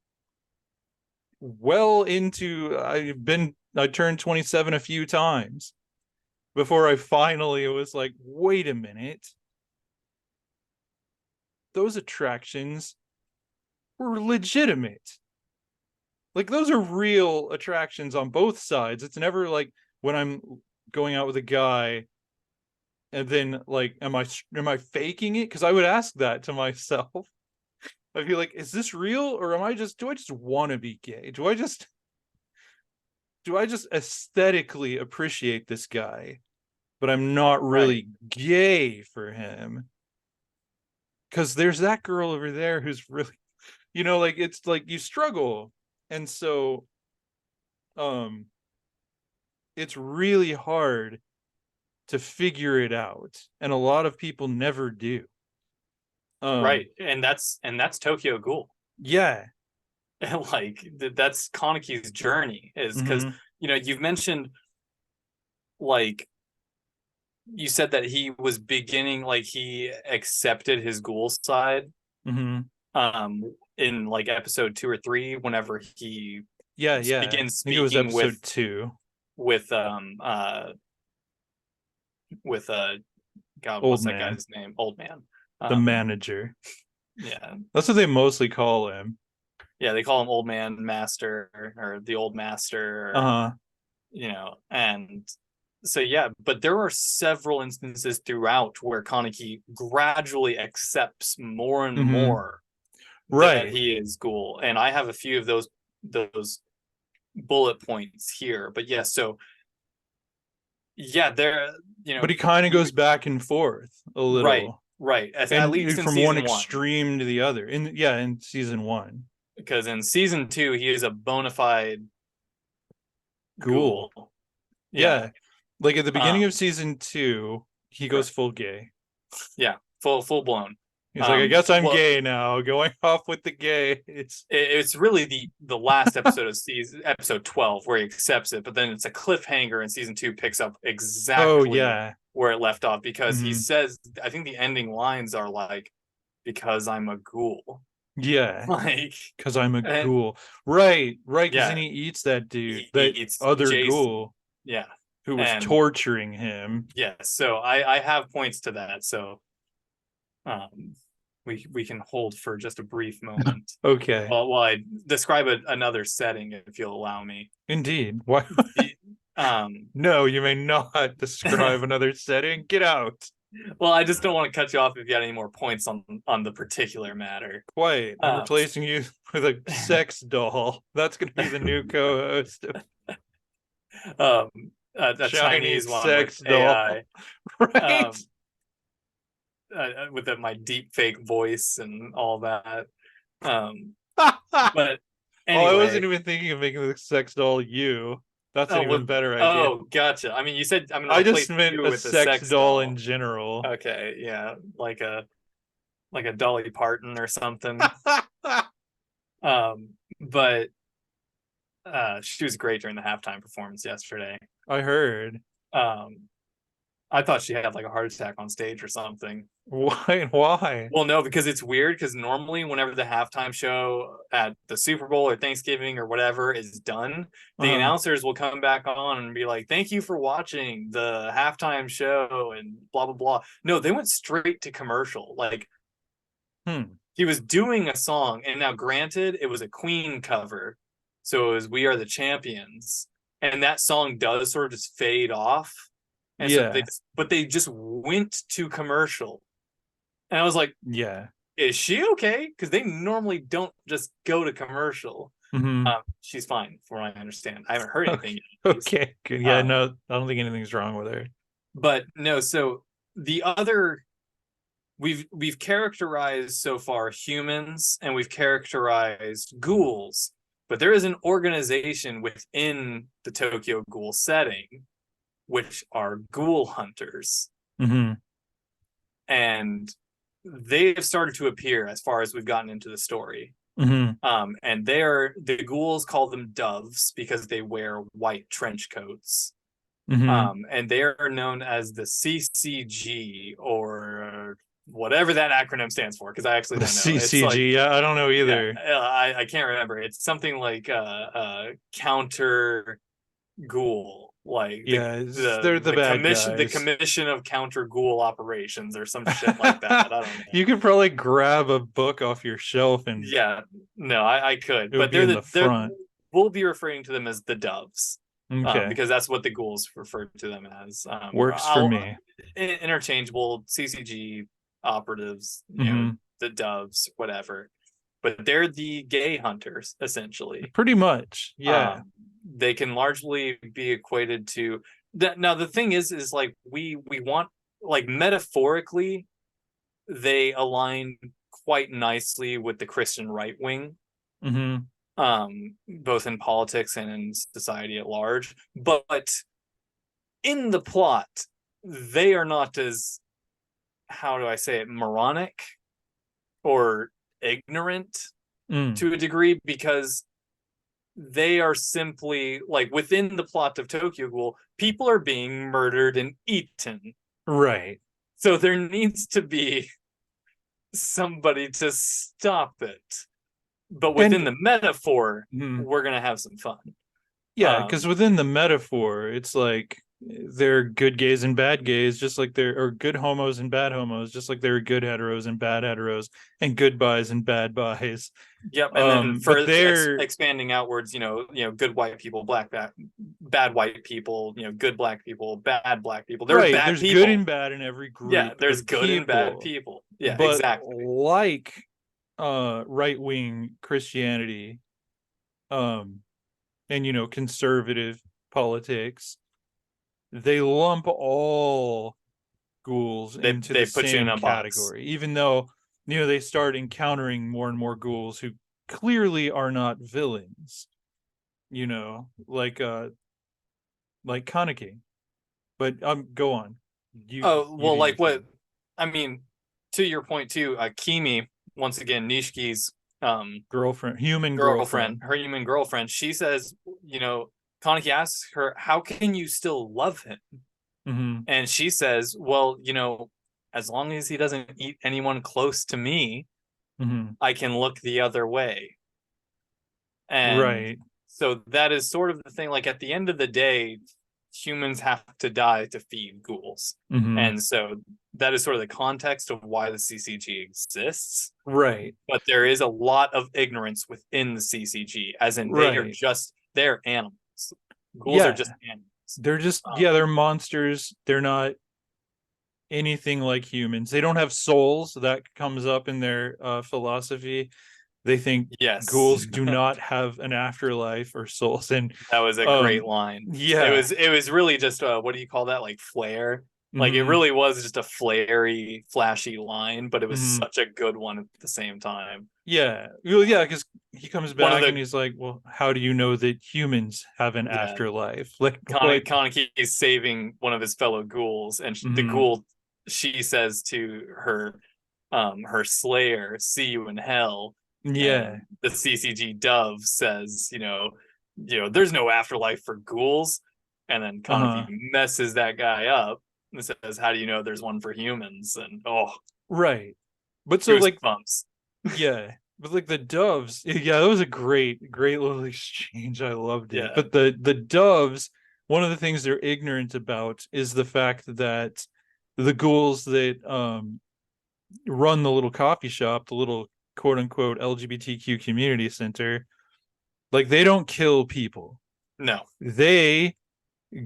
well into I turned 27 a few times before I finally was like, wait a minute. Those attractions were legitimate. Like those are real attractions on both sides. It's never like when I'm going out with a guy and then like am I faking it? Because I would ask that to myself. I'd be like, is this real or do I just want to be gay? Do I just aesthetically appreciate this guy, but I'm not Right, really gay for him? Because there's that girl over there who's really, like it's like you struggle. And so um it's really hard to figure it out. And a lot of people never do. right. Um And that's Tokyo Ghoul. yeah. And like that's Kaneki's journey, is because Mm-hmm. you've mentioned, like, you said that he was beginning, like he accepted his ghoul side Mm-hmm. in like episode 2 or 3, whenever he Yeah, yeah. I begins think it was speaking episode 2. with with God, Old what's that man, guy's name? Old man. the Um, manager. yeah, That's what they mostly call him. yeah, they call him Old Man Master, or the Old Master, or, Uh-huh. and so yeah, but there are several instances throughout where Kaneki gradually accepts more and Mm-hmm. more that Right. he is Ghoul, and I have a few of those bullet points here. But yeah, so yeah, there, But he kind of we goes back and forth a right, little. right, at least And in from one season 1. extreme to the other. In season 1. Because in season 2 he is a bona fide Ghoul. Ghoul. Yeah. Yeah. Like at the beginning of um season 2, he right. goes full gay. Yeah, full blown. He's like, I guess I'm Well, gay now, going off with the gay. it's really the last episode of season episode 12 where he accepts it, but then it's a cliffhanger, and season 2 picks up Oh exactly yeah. where it left off, because he Mm-hmm. says, I think the ending lines are like, because I'm a ghoul. Yeah. Like, Because I'm a and ghoul. Right, right. Because then yeah, he eats that dude, he that eats other Jason. ghoul Yeah. who was And torturing him. yeah, so I have points to that. So um we can hold for just a brief moment Okay. while I describe another setting, if you'll allow me. Indeed. Why? The, um No, you may not describe another setting. Get out. well, I just don't want to cut you off if you had any more points on the particular matter. Quiet. I'm Um, replacing you with a sex doll. That's going to be the new co-host of um, a Chinese Chinese one with sex doll. AI, Right? um, with my deep fake voice and all that. Oh, But I wasn't anyway, even thinking of making the sex doll you. That's an oh even well, better idea. oh, gotcha. I mean, you said I'm gonna I just replace meant you a with a sex sex doll in doll. general. Okay, yeah, like a Dolly Parton or something. Um, but she was great during the halftime performance yesterday. I heard. Um, I thought she had like a heart attack on stage or something. Why? Why? Well, no, because it's weird, because normally whenever the halftime show at the Super Bowl or Thanksgiving or whatever is done, the Uh-huh. announcers will come back on and be like, "Thank you for watching the halftime show," and blah blah blah. No, they went straight to commercial. Like, Hmm. he was doing a song, and now granted, it was a Queen cover, so it was "We Are the Champions," and that song does sort of just fade off, and so Yeah. they just went to commercial, and I was like, Yeah. is she okay? Because they normally don't just go to commercial. Mm-hmm. She's fine, from what I understand. I haven't heard anything Okay. yet, at least. Okay. Good. Yeah, Um, no, I don't think anything's wrong with her. but no, so the other, we've characterized so far humans, and we've characterized ghouls, but there is an organization within the Tokyo Ghoul setting, which are ghoul hunters. Mm-hmm. And they have started to appear as far as we've gotten into the story. Mm-hmm. And the ghouls call them doves because they wear white trench coats. Mm-hmm. And they are known as the CCG, or whatever that acronym stands for, because I actually The don't know. It's like, CCG. Yeah, I don't know yeah, either. I can't remember. It's something like counter ghoul, like Yeah, they're the bad the guys. commission of counter ghoul operations, or some shit like that. I don't know. You could probably grab a book off your shelf and Yeah, no, I could, it would but be in the they're front. we'll be referring to them as the doves, Okay. because that's what the ghouls refer to them as. Works for I'll me. interchangeable CCG operatives, Mm-hmm. the doves, whatever. But they're the gay hunters, essentially. Pretty much. Yeah. They can largely be equated to that. Now, the thing is like, we want, like, metaphorically, they align quite nicely with the Christian right wing, Mm-hmm. both in politics and in society at large. But in the plot, they are not as, how do I say it, moronic or ignorant Mm. to a degree, because they are simply like within the plot of Tokyo Ghoul, people are being murdered and eaten. Right. So there needs to be somebody to stop it. But within And the metaphor, mm, we're gonna have some fun. yeah, because within the metaphor, it's like there are good gays and bad gays, just like there are good homos and bad homos, just like there are good heteros and bad heteros, and good buys and bad buys. Yep, and then But for they're expanding outwards, good white people, bad white people, good black people, bad black people. There's right. bad There's good and people. bad in every Yeah, group there's of good and bad people. people. Yeah, But exactly. like right wing Christianity, um, and conservative politics, they lump all ghouls into the They put you in same a box. category, even though they start encountering more and more ghouls who clearly are not villains. Like Kaneki. But go on. Oh, You well, do your like what thing. I mean, to your point too, Kimi, once again, Nishiki's Girlfriend, human girlfriend, girlfriend. her human girlfriend, she says, Kaneki asks her, how can you still love him? Hmm. And she says, well, as long as he doesn't eat anyone close to me, Hmm. I can look the other way. And Right. so that is sort of the thing. Like at the end of the day, humans have to die to feed ghouls. Hmm. And so that is sort of the context of why the CCG exists. Right. But there is a lot of ignorance within the CCG, as in Right. they're animals. Ghouls are just Yeah. animals. They're just, Um, yeah, they're monsters. They're not anything like humans. They don't have souls. That comes up in their philosophy. They think yes, ghouls do not have an afterlife or souls. And that was a great um line. It yeah. was it was really just what do you call that? Like flare. Like it Hmm. really was just a flary, flashy line, but it was Hmm. such a good one at the same time. Yeah. Well, yeah, because he comes One of back and the he's like, well, how do you know that humans have an yeah, afterlife? Like what? Kaneki is saving one of his fellow ghouls, and the Hmm. ghoul, she says to her slayer, "See you in hell." And Yeah. the CCG dove says, there's no afterlife for ghouls. And then Kaneki Uh-huh. messes that guy up and says, "How do you know there's one for humans?" And oh, Right. But so like, goosebumps. yeah, but like the doves, yeah, that was a great little exchange. I loved it. Yeah, But the doves, one of the things they're ignorant about is the fact that the ghouls that run the little coffee shop, the little quote unquote LGBTQ community center, like they don't kill people. no, They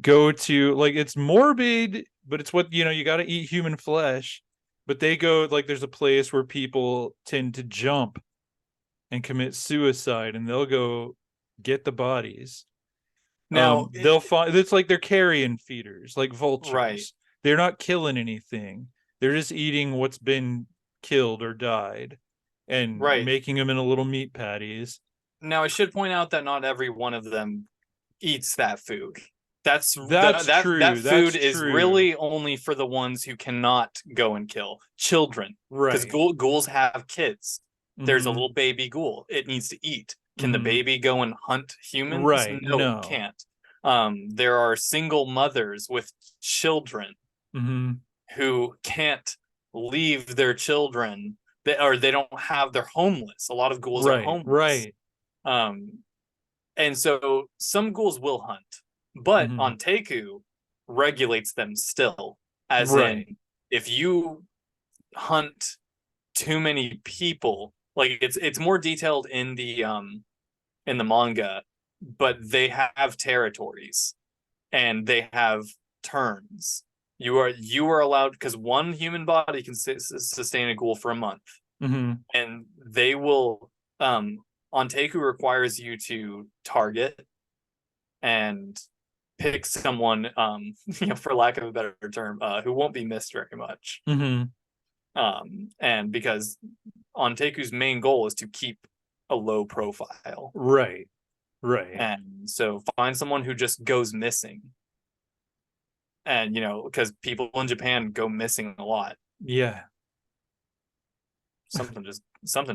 go to, like, it's morbid, but it's what you got to eat human flesh. But they go, like, there's a place where people tend to jump and commit suicide, and they'll go get the bodies. now They'll find it's like they're carrion feeders, like right, vultures. They're not killing anything. They're just eating what's been killed or died and right. making them into little meat patties. Now I should point out that not every one of them eats that food. That's That's that true. That's food is true. really only for the ones who cannot go and kill children, because Right. ghouls have kids. There's a Mm-hmm. little baby ghoul. It needs to eat. Can the Mm-hmm. baby go and hunt humans? Right. No, it No. can't. There are single mothers with children Mm-hmm. who can't leave their children, or they don't have, they're homeless. A lot of ghouls are Right. homeless. Right. Um, and so some ghouls will hunt, but Mm-hmm. on Teku regulates them still. As in, Right. if you hunt too many people, like it's more detailed in the manga, but they have territories and they have turns. You are allowed, because one human body can sustain a ghoul for a month, Mm-hmm. and they will Onteku requires you to target and pick someone, for lack of a better term, who won't be missed very much. Mm-hmm. And because Onteku's main goal is to keep a low profile. Right. Right. And so find someone who just goes missing. And because people in Japan go missing a lot. Yeah. something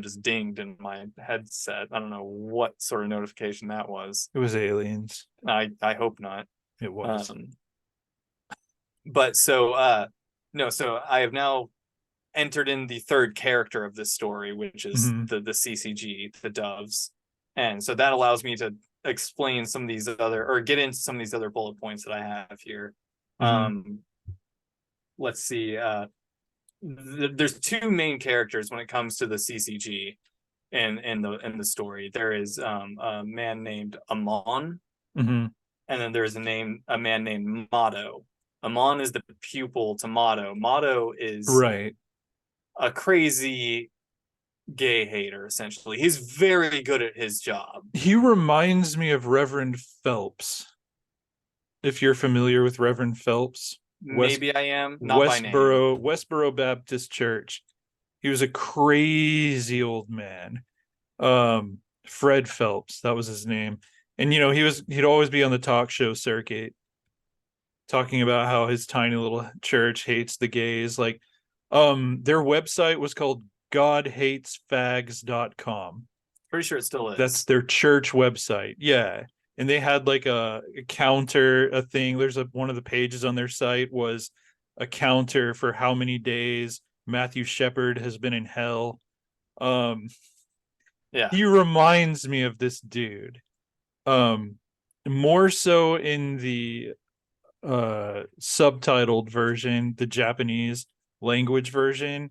just dinged in my headset. I don't know what sort of notification that was. It was aliens. I hope not. It was. But so no, so I have now entered in the third character of this story, which is Mm-hmm. the CCG, the doves. And so that allows me to explain some of these other, or get into some of these other bullet points that I have here. Mm-hmm. Let's see. There's two main characters when it comes to the CCG in the story. There is a man named Amon, Mm-hmm. and then there's a man named Motto. Amon is the pupil to Motto. Motto is Right. a crazy gay hater, essentially. He's very good at his job. He reminds me of Reverend Phelps. If you're familiar with Reverend Phelps, Maybe I am, not by name. Westboro Baptist Church. He was a crazy old man. Fred Phelps, that was his name. And he'd always be on the talk show circuit talking about how his tiny little church hates the gays. Like, their website was called godhatesfags.com. Pretty sure it still That's is. their church website. Yeah. And they had like a counter, a thing. There's one of the pages on their site was a counter for how many days Matthew Shepard has been in hell. Um, Yeah. he reminds me of this dude. More so in the subtitled version, the Japanese language version,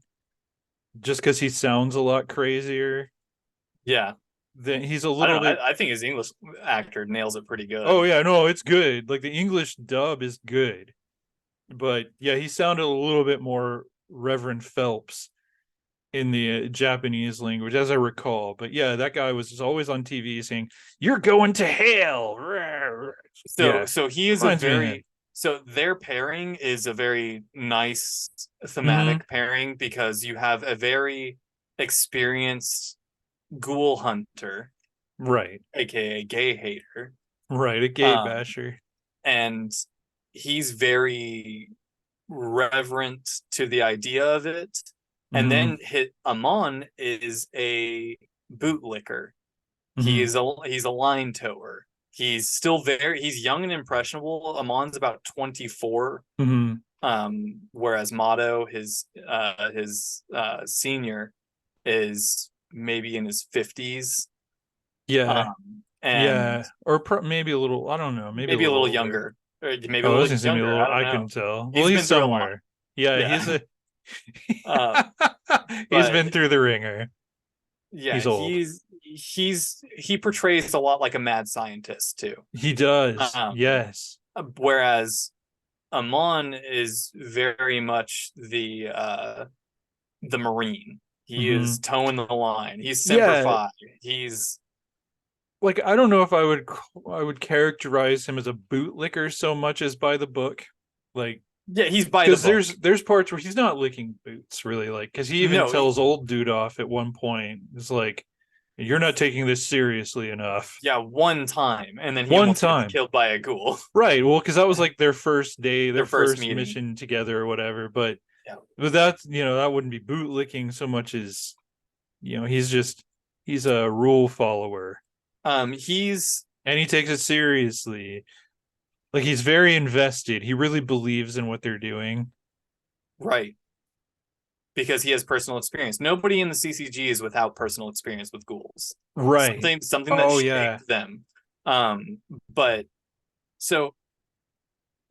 just because he sounds a lot crazier. Yeah. Then he's a I little don't know. bit. I think his English actor nails it pretty good. Oh yeah, no, it's good. Like the English dub is good, but yeah, he sounded a little bit more Reverend Phelps in the Japanese language, as I recall. But yeah, that guy was always on TV saying, "You're going to hell." So Yeah, so he is a reminds me of him. very so their pairing is a very nice Mm-hmm. thematic pairing because you have a very experienced ghoul hunter, Right, aka gay hater. right, a gay Um, basher. and he's very reverent to the idea of it. And Mm-hmm. then Amon is a bootlicker. Mm-hmm. He's a line tower. He's young and impressionable. Amon's about 24. Mm-hmm. Whereas Motto, his senior, is maybe in his 50s. Yeah, And yeah, or maybe a little. I don't know. Maybe a maybe a little little older. younger, or maybe a Oh, I was little gonna say maybe a younger. I little. don't I know. couldn't tell. Well, He's he's been through a lot. somewhere. Yeah, Yeah. uh, he's but been through the ringer. yeah, He's old. he portrays a lot like a mad scientist too. He does. Um, Yes. whereas Amon is very much the Marine. He is Hmm. towing the line. He's Semper Yeah. Fi. He's Like I don't know if I would characterize him as a bootlicker so much as by the book. Like yeah, he's by the because book. there's parts where he's not licking boots really. Like because he even No, tells old dude off at one point. It's like you're not taking this seriously enough. yeah, one time, and then he One almost gets time. killed by a ghoul. Right. Well, because that was like their first day, Their their first first meeting. mission together or whatever. But Yeah. that's that wouldn't be bootlicking so much as he's a rule follower He's and he takes it seriously. Like he's very invested. He really believes in what they're doing. right because he has personal experience. Nobody in the CCG is without personal experience with ghouls. Right. Something that Oh yeah. shaped them. But so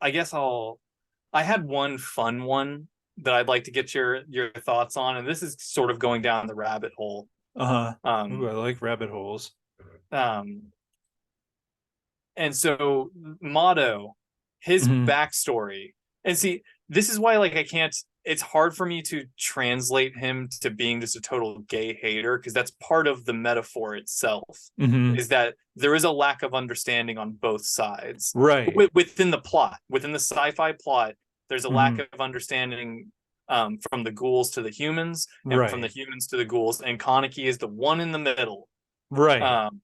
I guess I had one fun one that I'd like to get your thoughts on, and this is sort of going down the rabbit hole. Uh-huh. Ooh, Um, I like rabbit holes. um, and so Motto, his Hmm. backstory, and see, this is why like I can't. It's hard for me to translate him to being just a total gay hater because that's part of the metaphor itself. Hmm. Is that there is a lack of understanding on both sides Right. within the plot, within the sci-fi plot. There's a lack Hmm. of understanding from the ghouls to the humans, and from the Right. humans to the ghouls. And Kaneki is the one in the middle. Right. Um,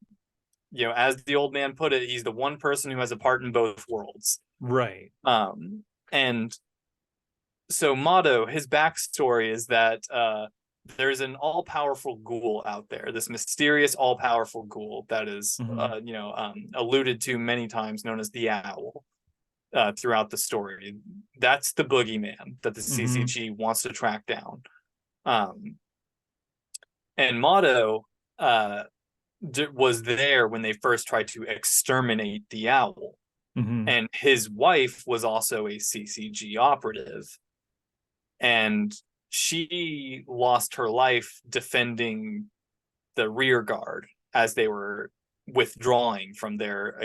as the old man put it, he's the one person who has a part in both worlds. Right. And so Motto, his backstory is that there's an all-powerful ghoul out there, this mysterious all-powerful ghoul that is Mm-hmm. alluded to many times, known as the Owl, throughout the story. That's the boogeyman that the Mm-hmm. CCG wants to track down. um, and Motto uh, was there when they first tried to exterminate the Owl, Mm-hmm. and his wife was also a CCG operative, and she lost her life defending the rear guard as they were withdrawing from their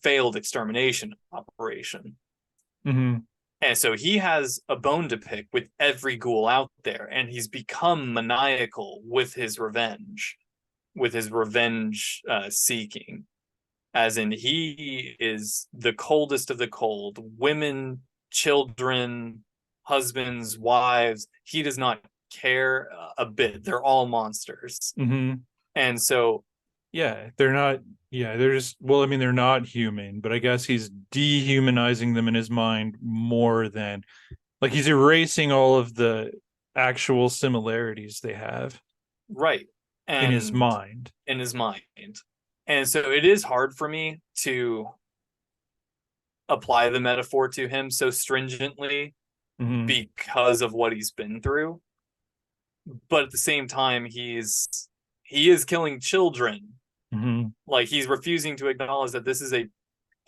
failed extermination operation. Mm-hmm. And so he has a bone to pick with every ghoul out there, and he's become maniacal with his revenge seeking. As in, he is the coldest of the cold. Women, children, husbands, wives, he does not care a bit. They're all monsters. Mm-hmm. And so, Yeah, they're not. Yeah, they're just. Well, I mean, they're not human, but I guess he's dehumanizing them in his mind more than like he's erasing all of the actual similarities they have right. in his And mind. in his mind. And so it is hard for me to apply the metaphor to him so stringently Mm-hmm. because of what he's been through. But at the same time, he is killing children. Mm-hmm. Like, he's refusing to acknowledge that this is a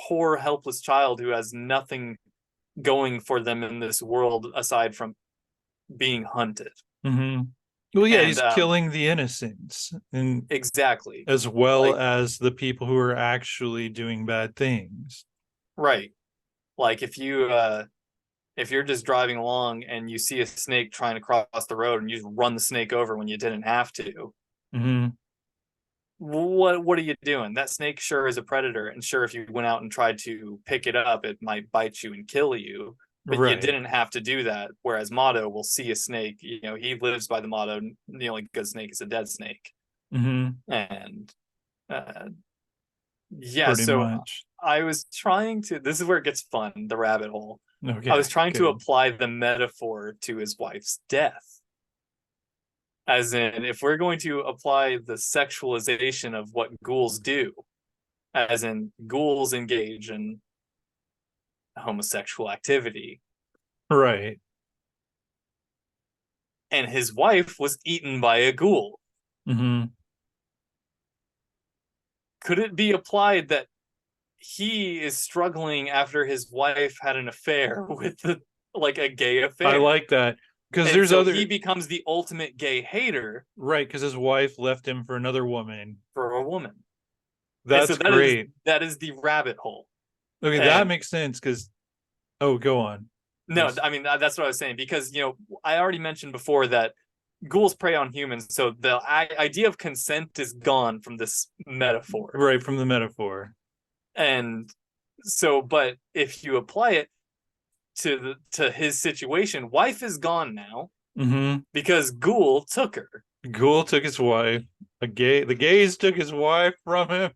poor, helpless child who has nothing going for them in this world aside from being hunted. Mm-hmm. Well, yeah, And he's killing the innocents, and exactly, as well like, as the people who are actually doing bad things. right, like if you're just driving along and you see a snake trying to cross the road and you just run the snake over when you didn't have to, Mm-hmm. what are you doing? That snake sure is a predator, and sure, if you went out and tried to pick it up, it might bite you and kill you, but you Right. didn't have to do that. Whereas Motto will see a snake, he lives by the motto, the only good snake is a dead snake. Mm-hmm. And uh, yeah, Pretty so much. I was trying to, this is where it gets fun, the rabbit hole. I Okay, was trying to good. apply the metaphor to his wife's death. As in, if we're going to apply the sexualization of what ghouls do, as in ghouls engage in homosexual activity, Right. and his wife was eaten by a ghoul, Mm-hmm. could it be applied that he is struggling after his wife had an affair with like a gay I affair? like that because And there's so he other becomes the ultimate gay hater right because his wife left him for another woman. for a woman. And so That's great. that is the rabbit hole. Okay, that And makes sense because oh, go on. no, Yes. I mean, that's what I was saying, because I already mentioned before that ghouls prey on humans, so the idea of consent is gone from this metaphor. Right from the metaphor. And so, but if you apply it to his situation, wife is gone now Mm-hmm. because ghoul took her. Ghoul took his wife. The gays took his wife from him.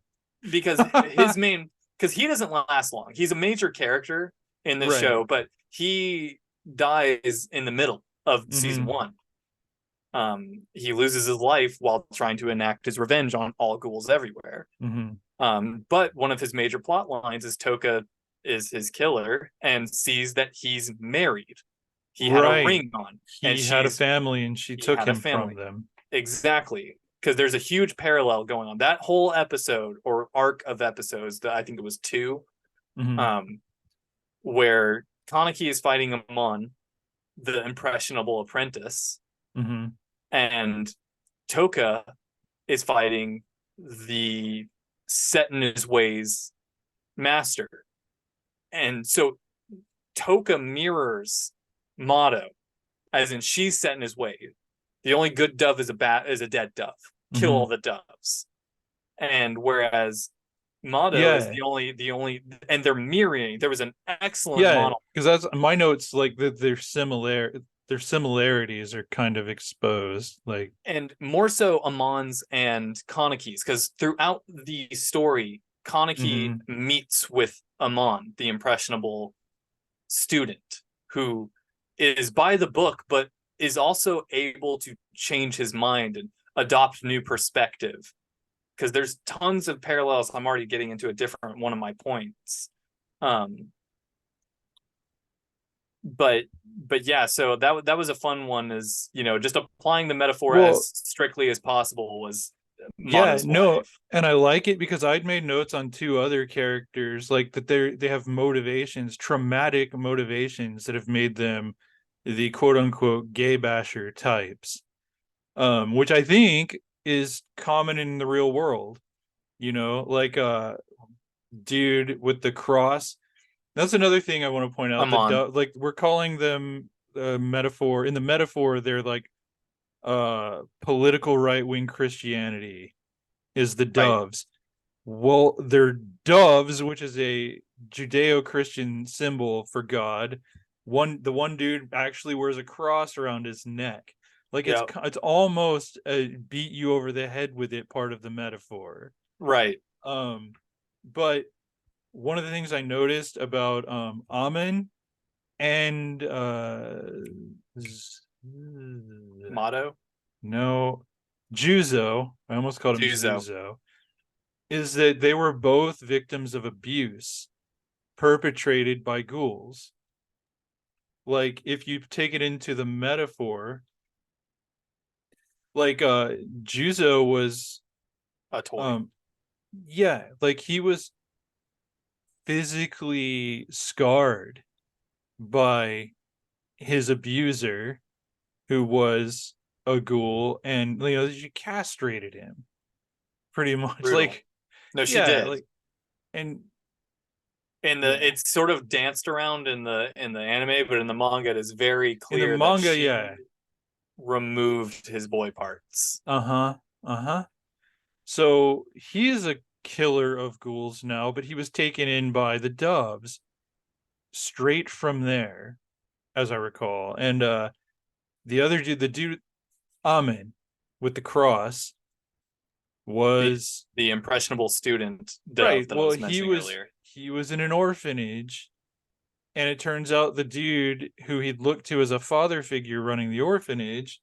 Because his main because he doesn't last long. He's a major character in the Right. show, but he dies in the middle of season Mm-hmm. one. He loses his life while trying to enact his revenge on all ghouls everywhere. Mm-hmm. But one of his major plot lines is Toka is his killer and sees that he's married. He had a Right. ring on, and He had a family and she he took had a him from family. them. Exactly. Because there's a huge parallel going on. That whole episode or arc of episodes, that I think it was two, Mm-hmm. um, where Kaneki is fighting Amon, the impressionable apprentice, Mm-hmm. and Toka is fighting the set in his ways master. And so Toka mirrors Motto, as in she's set in his way. The only good dove is a dead dove. Kill Mm-hmm. all the doves. And whereas Motto is Yeah. the only, and they're mirroring. There was an excellent Yeah, monologue, because that's my notes. Like their similarities are kind of exposed. Like, and more so Amon's and Kaneki's, because throughout the story, Kaneki mm-hmm. meets with Amon, the impressionable student, who is by the book, but is also able to change his mind and adopt new perspective, because there's tons of parallels. I'm already getting into a different one of my points. But yeah, so that was a fun one, is, just applying the metaphor Well, as strictly as possible was yeah, Mata's no, wife. and I like it because I'd made notes on two other characters, like that they have motivations, traumatic motivations that have made them the quote unquote gay basher types. Which I think is common in the real world, like dude with the cross. That's another thing I want to point out. I'm on. Like we're calling them metaphor. In the metaphor, they're like political right-wing Christianity is the Right. doves. Well, they're doves, which is a Judeo-Christian symbol for God. The one dude actually wears a cross around his neck. Like Yeah. it's almost a beat you over the head with it part of the metaphor. Right. Um, but one of the things I noticed about Amen and Motto. no, Juzo, I almost called him Juzo. Zuzo, is that they were both victims of abuse perpetrated by ghouls. Like if you take it into the metaphor, like Juzo was A toy. um yeah, like he was physically scarred by his abuser who was a ghoul, and she castrated him pretty much. Brutal. Like No, she yeah, did. like and And yeah, it's sort of danced around in the anime, but in the manga it is very in the clear that manga, she yeah. removed his boy parts. Uh-huh. Uh-huh. So he is a killer of ghouls now, but he was taken in by the doves straight from there, as I recall. And the other dude, the dude Amen with the cross The was the impressionable student dove right. that I Well, was mentioning earlier. he was in an orphanage, and it turns out the dude who he'd looked to as a father figure running the orphanage,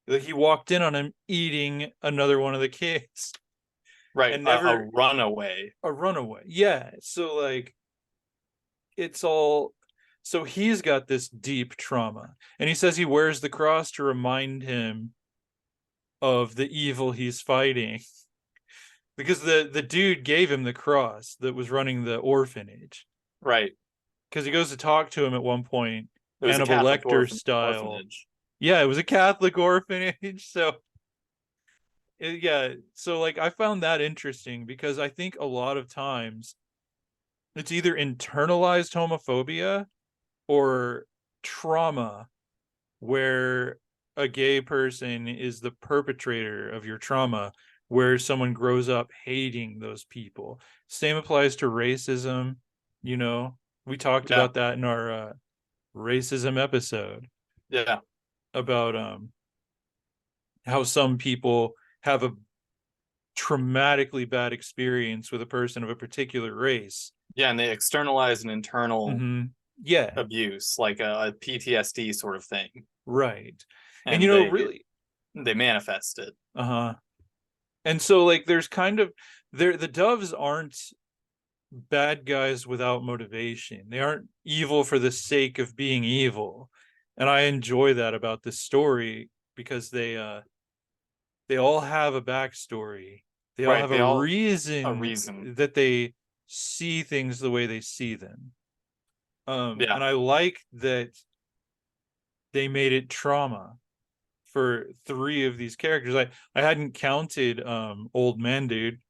like he walked in on him eating another one of the kids Right, and a never runaway. a runaway. Yeah. So like it's all so he's got this deep trauma. And he says he wears the cross to remind him of the evil he's fighting. Because the dude gave him the cross that was running the orphanage. Right. Because he goes to talk to him at one point, It was a Hannibal Catholic Lecter style. orphanage. Yeah, it was a Catholic orphanage. So yeah, so like I found that interesting because I think a lot of times it's either internalized homophobia or trauma where a gay person is the perpetrator of your trauma, where someone grows up hating those people. Same applies to racism. We talked Yeah. about that in our racism episode Yeah. about how some people have a traumatically bad experience with a person of a particular race. Yeah, and they externalize an internal Mm-hmm. Yeah, abuse, like a PTSD sort of thing, right. And and really, they manifest it. uh-huh. And so like there's kind of the doves aren't bad guys without motivation. They aren't evil for the sake of being evil. And I enjoy that about this story because they all have a backstory. They all Right, have they a all a reason reason. that they see things the way they see them. Yeah. And I like that they made it trauma for three of these characters. I hadn't counted old man dude,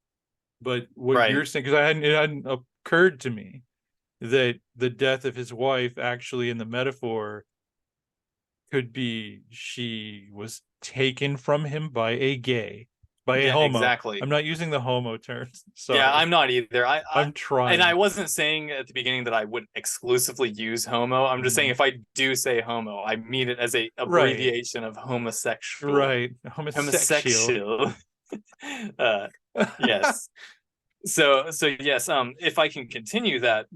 but what Right. you're saying, because it hadn't occurred to me that the death of his wife actually in the metaphor could be she was taken from him by a Yeah, homo. exactly. I'm not using the homo terms. Yeah, Sorry. I'm not either. I'm And I trying. wasn't saying at the beginning that I would exclusively use homo. I'm just saying Mhm. if I do say homo, I mean it as a Right. abbreviation of homosexual. Right. Homosexual. Homosexual. uh, yes. So yes, if I can continue that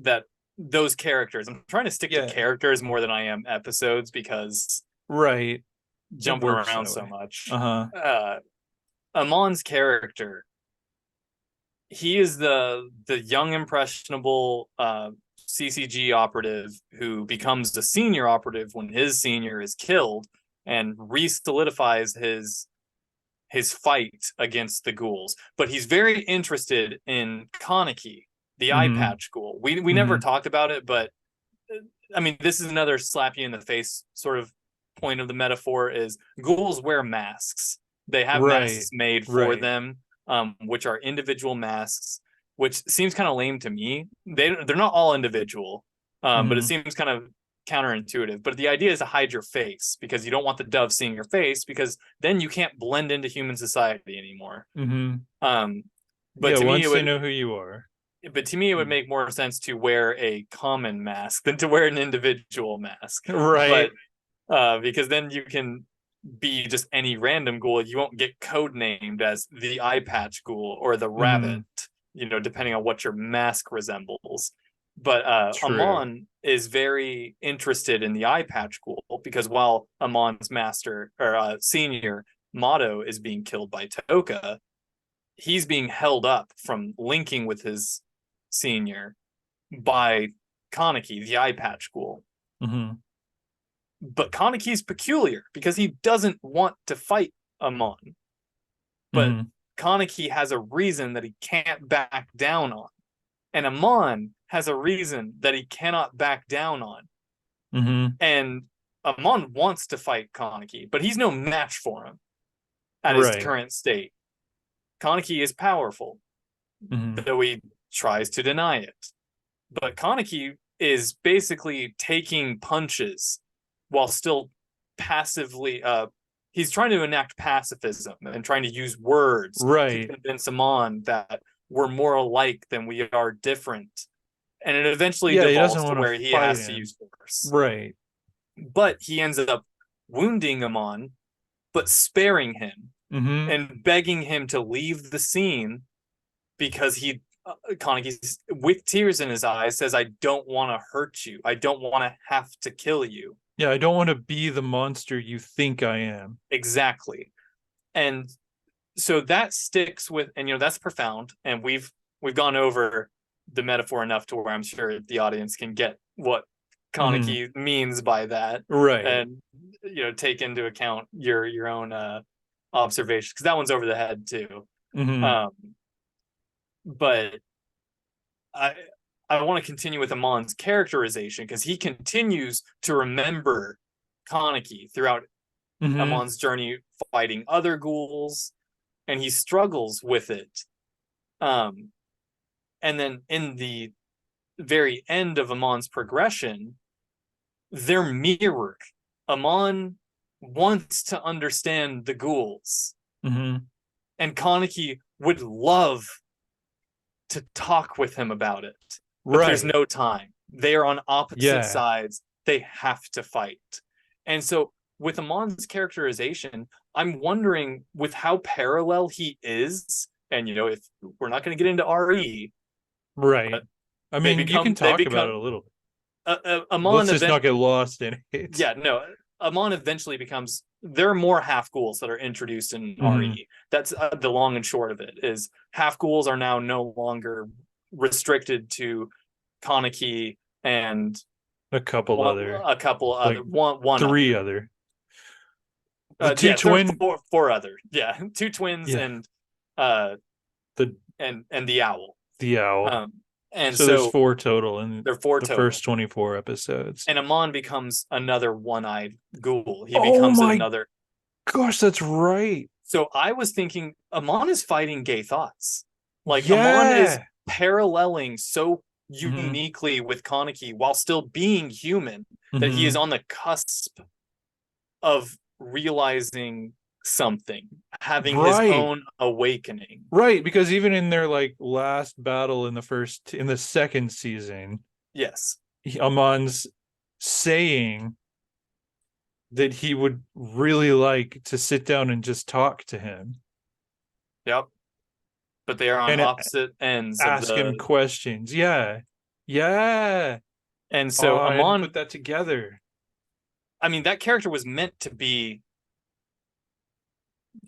those characters, I'm trying to stick to Yeah. characters more than I am episodes, because Right. It jumping works around that so way. much. Uh-huh. Amon's character, he is the young impressionable CCG operative who becomes the senior operative when his senior is killed and re-solidifies his fight against the ghouls. But he's very interested in Kaneki, the eye Mm-hmm. patch ghoul. We never Mm-hmm. talked about it, but I mean, this is another slap you in the face sort of point of the metaphor is ghouls wear masks. They have Right. masks made for Right. them, which are individual masks, which seems kind of lame to me. They're not all individual, but it Mm-hmm. seems kind of counterintuitive. But the idea is to hide your face because you don't want the dove seeing your face because then you can't blend into human society anymore. Mm-hmm. Um, but Yeah, to me, once they know who you are. it would make more sense to wear a common mask than to wear an individual mask. Right. But because then you can be just any random ghoul. You won't get code named as the eye patch ghoul or the Mm-hmm. rabbit, depending on what your mask resembles. But True. Amon is very interested in the eye patch ghoul because while Amon's master or senior Motto is being killed by Toka, he's being held up from linking with his senior by Kaneki, the eye patch ghoul. Mm-hmm. But Kaneki's peculiar because he doesn't want to fight Amon. But Mm-hmm. Kaneki has a reason that he can't back down on. And Amon has a reason that he cannot back down on. Mm-hmm. And Amon wants to fight Kaneki, but he's no match for him at his Right. current state. Kaneki is powerful, Mm-hmm. though he tries to deny it. But Kaneki is basically taking punches while still passively he's trying to enact pacifism and trying to use words to Right. convince Amon that we're more alike than we are different. And it eventually Yeah, he doesn't devolves to want to where he fight has to him. use force. Right. But he ends up wounding Amon, but sparing him Mm-hmm. and begging him to leave the scene because Kaneki, with tears in his eyes, says, I don't want to hurt you. I don't want to have to kill you. Yeah, I don't want to be the monster you think I am. Exactly. And so that sticks with, and that's profound. And we've gone over the metaphor enough to where I'm sure the audience can get what Mm-hmm. Kaneki means by that, Right. and take into account your own observations because that one's over the head too. Mm-hmm. Um, but I I want to continue with Amon's characterization because he continues to remember Kaneki throughout Mm-hmm. Amon's journey fighting other ghouls, and he struggles with it. Um, and then in the very end of Amon's progression, they're mirrored. Amon wants to understand the ghouls, Mm-hmm. and Kaneki would love to talk with him about it, but there's Right. no time. They are on opposite Yeah. sides. They have to fight. And so with Amon's characterization, I'm wondering with how parallel he is, and if we're not going to get into RE, Right. but I mean, you can they talk about become it a little. Amon Let's just event not get lost in it. yeah, no, Amon eventually becomes there are more half ghouls that are introduced in Mm-hmm. RE. That's the long and short of it is half ghouls are now no longer restricted to Kaneki and A couple other, a couple other like one other. three other. The two Yeah, there are twin. four other. Yeah, two twins Yeah. and The the owl. the owl. Um, and So there's so four total in there are four the total. first 24 episodes. And Amon becomes another one-eyed ghoul. He Oh becomes my another. gosh, that's right. So I was thinking Amon is fighting gay thoughts. Like Amon is Yeah. paralleling so Mm-hmm. uniquely with Kaneki while still being human that he is Mm-hmm. on the cusp of realizing something, having his Right. own awakening. Right, because even in their like last battle in the second season, Yes. Amon's saying that he would really like to sit down and just talk to him Yep. But they are on and opposite ends of ask him the. questions. Yeah. Yeah. And Oh, so I hadn't Amon, put that together. I mean, that character was meant to be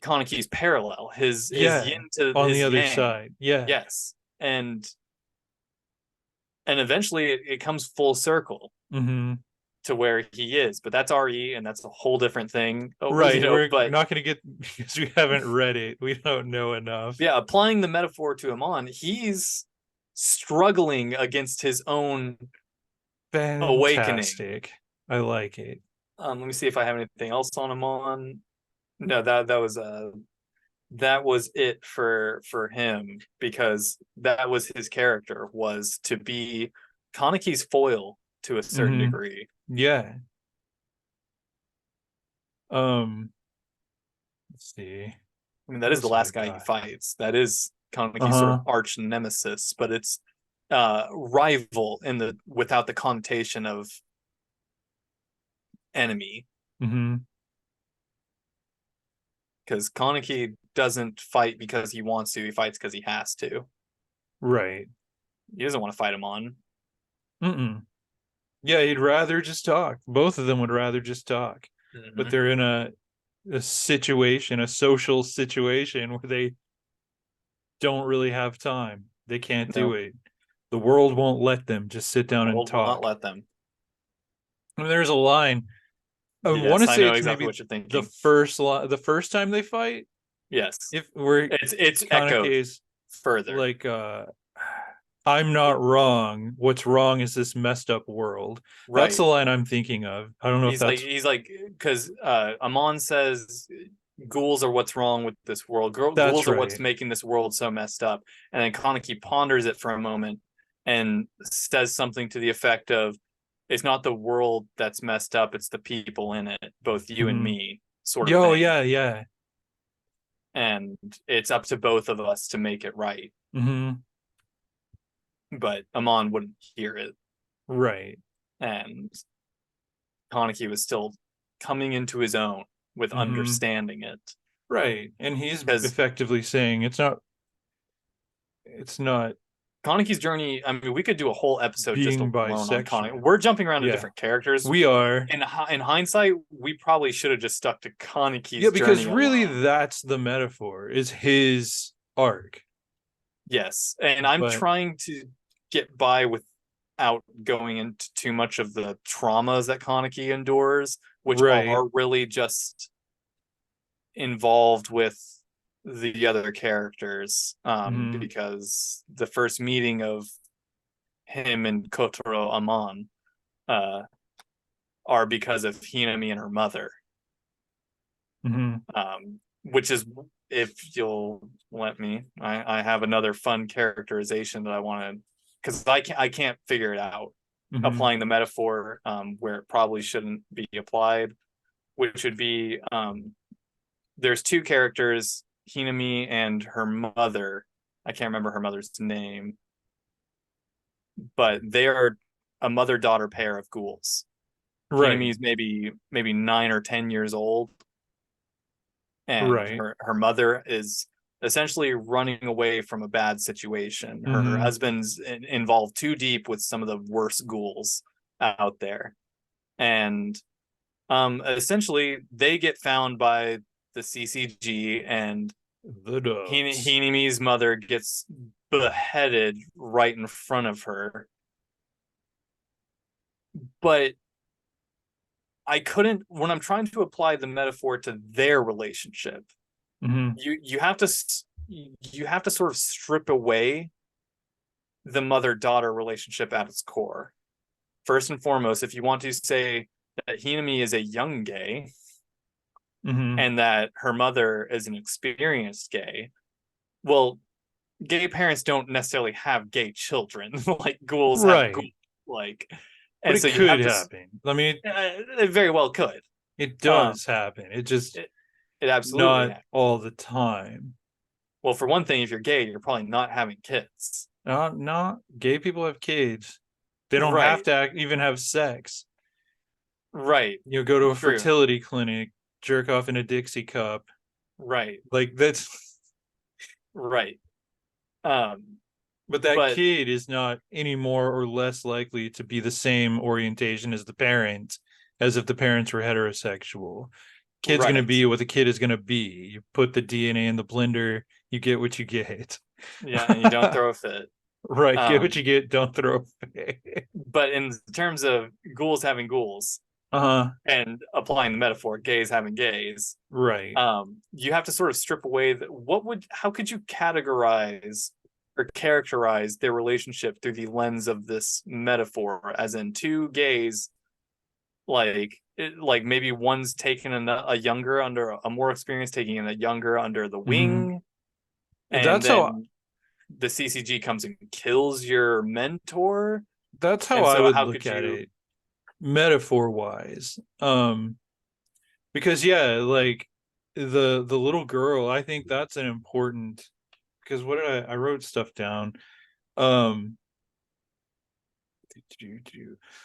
Kaneki's parallel, his Yeah, yin to on the his other yang. side. Yeah. Yes. And eventually it comes full circle Mm-hmm. to where he is, but that's RE and that's a whole different thing. Oh, you Right. know, We're but not going to get because we haven't read it. We don't know enough. yeah, applying the metaphor to Amon, he's struggling against his own awakening. Fantastic. I like it. Let me see if I have anything else on Amon. No, that was it for him, because that was his character, was to be Kaneki's foil to a certain Mm-hmm. degree. Yeah. Um, let's see. I mean, that What is the else have I last guy he got? fights. That is Kaneki's sort of Uh-huh. arch nemesis, but it's rival in the without the connotation of enemy, Mm-hmm. because Kaneki doesn't fight because he wants to. He fights because he has to. Right. He doesn't want to fight him on. Mm-mm. Yeah, he'd rather just talk. Both of them would rather just talk. But Mm-hmm. they're in a situation, a social situation where they don't really have time. They can't do No, it. The world won't let them just sit down the and world will not talk. let them. I mean, there's a line. I want to Yes, I say know it's exactly maybe what you're thinking. the first time they fight. Yes, If where it's echoed Kaneke's further. like I'm not wrong. What's wrong is this messed up world. That's the Right. line I'm thinking of. I don't know if that's He's like, because Amon says ghouls are what's wrong with this world. that's Ghouls are what's right. making this world so messed up. And then Kaneki ponders it for a moment and says something to the effect of, "It's not the world that's messed up; it's the people in it, both you and Mm-hmm. me," sort of Yo, thing. yeah, yeah. And it's up to both of us to make it right. Mm-hmm. But Amon wouldn't hear it, Right. and Kaneki was still coming into his own with Mm-hmm. understanding it. Right. And he's Because effectively saying it's not Kaneki's journey, I mean, we could do a whole episode just being alone on Kaneki. bisexual. We're jumping around to Yeah, different characters. we are. In hindsight, we probably should have just stuck to Yeah, Kaneki's because journey really alone. that's the metaphor is his arc. Yes, and I'm But trying to get by without going into too much of the traumas that Kaneki endures, which right. are really just involved with the other characters. Mm-hmm. Because the first meeting of him and Kotaro Amon uh, are because of Hinami and her mother. Mm-hmm. Which is, if you'll let me, I have another fun characterization that I want to, because I can't figure it out. Mm-hmm. Applying the metaphor where it probably shouldn't be applied, which would be there's two characters, Hinami and her mother. I can't remember her mother's name, but they are a mother-daughter pair of ghouls. Right. Hinami's maybe 9 or 10 years old, and Right. her mother is essentially running away from a bad situation. Her Mm-hmm. husband's involved too deep with some of the worst ghouls out there, and essentially they get found by the CCG, and The dogs. Hinami's mother gets beheaded right in front of her. But I couldn't, when I'm trying to apply the metaphor to their relationship, Mm-hmm. you have to sort of strip away the mother-daughter relationship at its core. First and foremost, if you want to say that Hinami is a young gay Mm-hmm. and that her mother is an experienced gay, well, gay parents don't necessarily have gay children like ghouls have ghouls, Right. like, But and so it you have could to, happen. I mean, it very well could. it um does happen. It just it, it absolutely not happens. all the time. Well, for one thing, if you're gay, you're probably not having kids. Not gay people have kids. They don't have Right, to even have sex. right, Go to a true, fertility clinic, jerk off in a Dixie cup. right, Like that's right. um but that but kid is not any more or less likely to be the same orientation as the parent as if the parents were heterosexual. kid's going to Right. be what the kid is going to be. You put the DNA in the blender, you get what you get. Yeah, and you don't throw a fit. Right, get what Um, you get, don't throw away. but in terms of ghouls having ghouls Uh-huh. and applying the metaphor, gays having gays, Right. you have to sort of strip away how could you categorize or characterize their relationship through the lens of this metaphor, as in two gays, like maybe one's taking a younger under a more experienced, taking in a younger under the Mm-hmm. wing, and That's how then the CCG comes and kills your mentor. that's how And I so would how look could at you? it, metaphor wise. Because yeah, like the little girl, I think that's an important, because what did I wrote stuff down. Um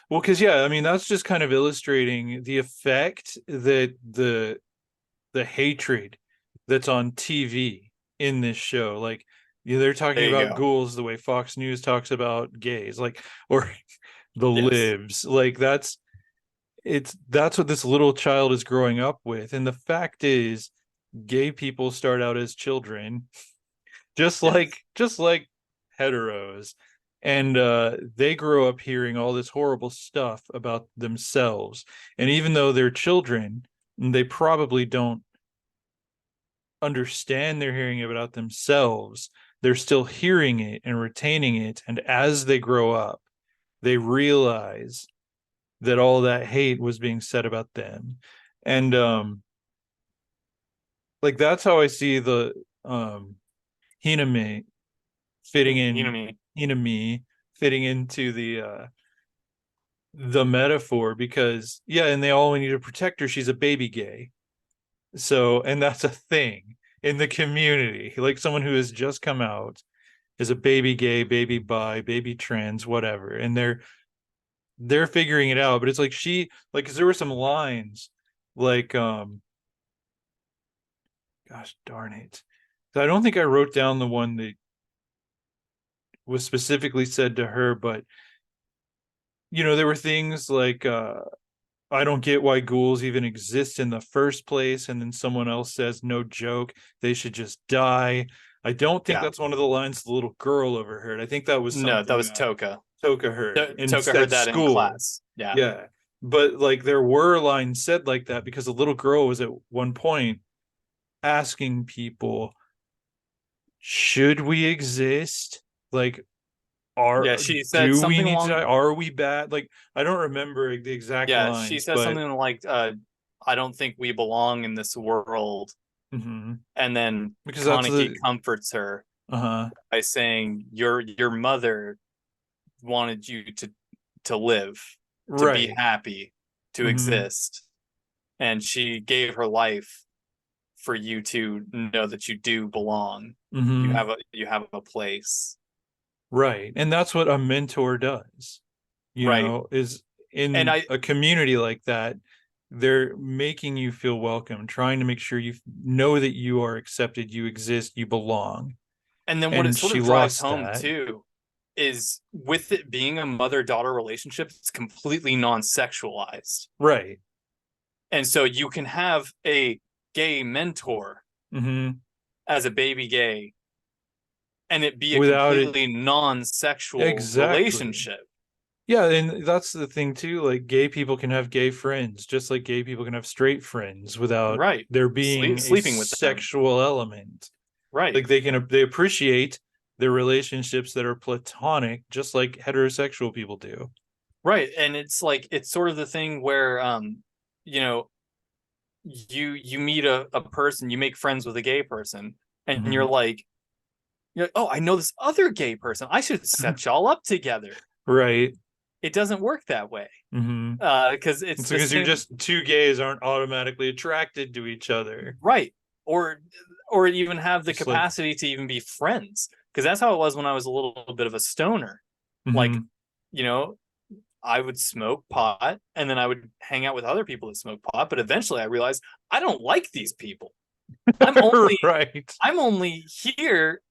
well, because yeah, I mean that's just kind of illustrating the effect that the hatred that's on TV in this show. Like, they're talking There you about go. ghouls the way Fox News talks about gays, like, or the Yes. libs. Like, that's what this little child is growing up with. And the fact is, gay people start out as children, Yes. just like heteros. And they grow up hearing all this horrible stuff about themselves. And even though they're children, they probably don't understand they're hearing it about themselves. They're still hearing it and retaining it. And as they grow up, they realize that all that hate was being said about them. And like, that's how I see the Hiname fitting You know in, me. Hiname fitting into the metaphor, because yeah, and they all need to protect her. She's a baby gay. So, and that's a thing in the community. Like, someone who has just come out is a baby gay, baby bi, baby trans, whatever. And they're figuring it out. But it's like, cause there were some lines like, gosh darn it. I don't think I wrote down the one that was specifically said to her, but there were things like, I don't get why ghouls even exist in the first place. And then someone else says, no joke, they should just die. I don't think Yeah. that's one of the lines the little girl overheard. I think that was No, that something was Toka. Toka heard Toka at heard that in school. class. Yeah. Yeah. But like, there were lines said like that because the little girl was at one point asking people, should we exist? Like, Yeah, are she said do we something need to die? along. Are we bad? Like, I don't remember the exact Yeah, she lines, said but something like, "I don't think we belong in this world." mhm. And then Because that's Kaneki the comforts her uh-huh. by saying, "Your mother wanted you to live, to be Right. happy, to Hmm. exist, and she gave her life for you to know that you do belong. Hmm. You have a place." Right. And that's what a mentor does, Right. is And in I a community like that, they're making you feel welcome, trying to make sure you know that you are accepted, you exist, you belong. and then what it And sort she of drives lost home that. too is, with it being a mother-daughter relationship, it's completely non-sexualized. Right. And so you can have a gay mentor Hmm. as a baby gay and it be a Without it. completely non-sexual Exactly. relationship. Yeah, and that's the thing too. Like, gay people can have gay friends, just like gay people can have straight friends without Right. there being a Sleeping with them. sexual element. Right. Like, they appreciate their relationships that are platonic, just like heterosexual people do. Right. And it's like, it's sort of the thing where you know, you meet a person, you make friends with a gay person, and Hmm. you're like, oh, I know this other gay person. I should set y'all up together. Right. It doesn't work that way. Hmm. Because it's It's the because you're same. just two gays aren't automatically attracted to each other. Right. Or even have the Just like, capacity to even be friends. Because that's how it was when I was a little bit of a stoner. Like, hmm. you know, I would smoke pot and then I would hang out with other people that smoke pot. But eventually I realized I don't like these people. I'm only Right. I'm only here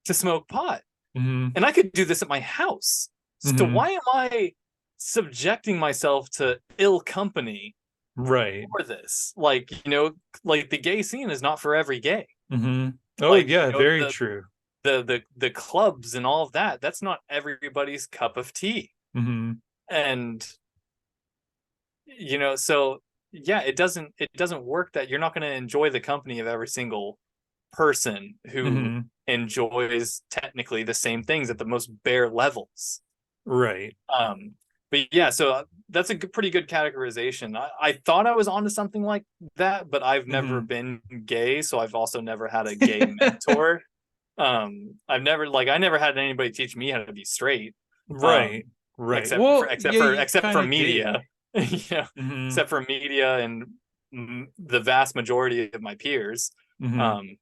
to smoke pot. Hmm. And I could do this at my house. So Hmm. why am I subjecting myself to ill company Right. for this. Like, like the gay scene is not for every gay. Mm-hmm. Oh Like, yeah, very true. the clubs and all of that, that's not everybody's cup of tea. Mm-hmm. And so yeah, it doesn't work that you're not going to enjoy the company of every single person who Mm-hmm. enjoys technically the same things at the most bare levels. Right. um but yeah, so that's a pretty good categorization. I thought I was onto something like that, but I've never Mm-hmm. been gay, so I've also never had a gay mentor. I never had anybody teach me how to be straight. um Right. Right. except for Well, yeah, you except kind for of did. media. Yeah, Mm-hmm. except for media and the vast majority of my peers. Mm-hmm. um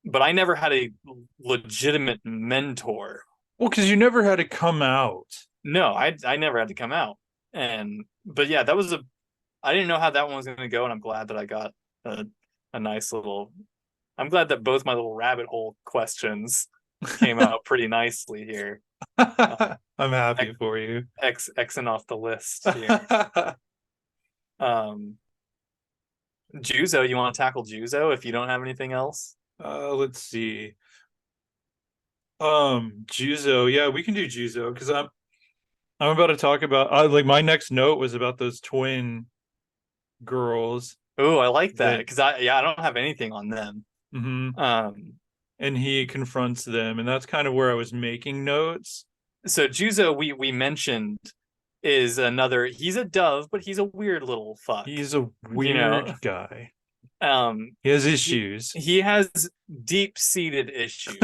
but I never had a legitimate mentor. Well, because you never had to come out. No, I never had to come out. And but yeah, that was a I didn't know how that one was going to go, and I'm glad that I got a, a nice little. I'm glad that both my little rabbit hole questions came out pretty nicely here. Uh, I'm happy for you. Xing off the list here. Um, Juzo, you want to tackle Juzo if you don't have anything else? Let's see. Juzo. Yeah, we can do Juzo because I'm about to talk about like my next note was about those twin girls Oh, I like that that because I don't have anything on them. mhm, Um, and he confronts them, and that's kind of where I was making notes. so Juzo, we mentioned, is another. He's a dove, but he's a weird little fuck. He's a You know, weird guy. um, He has he issues. he has deep seated issues.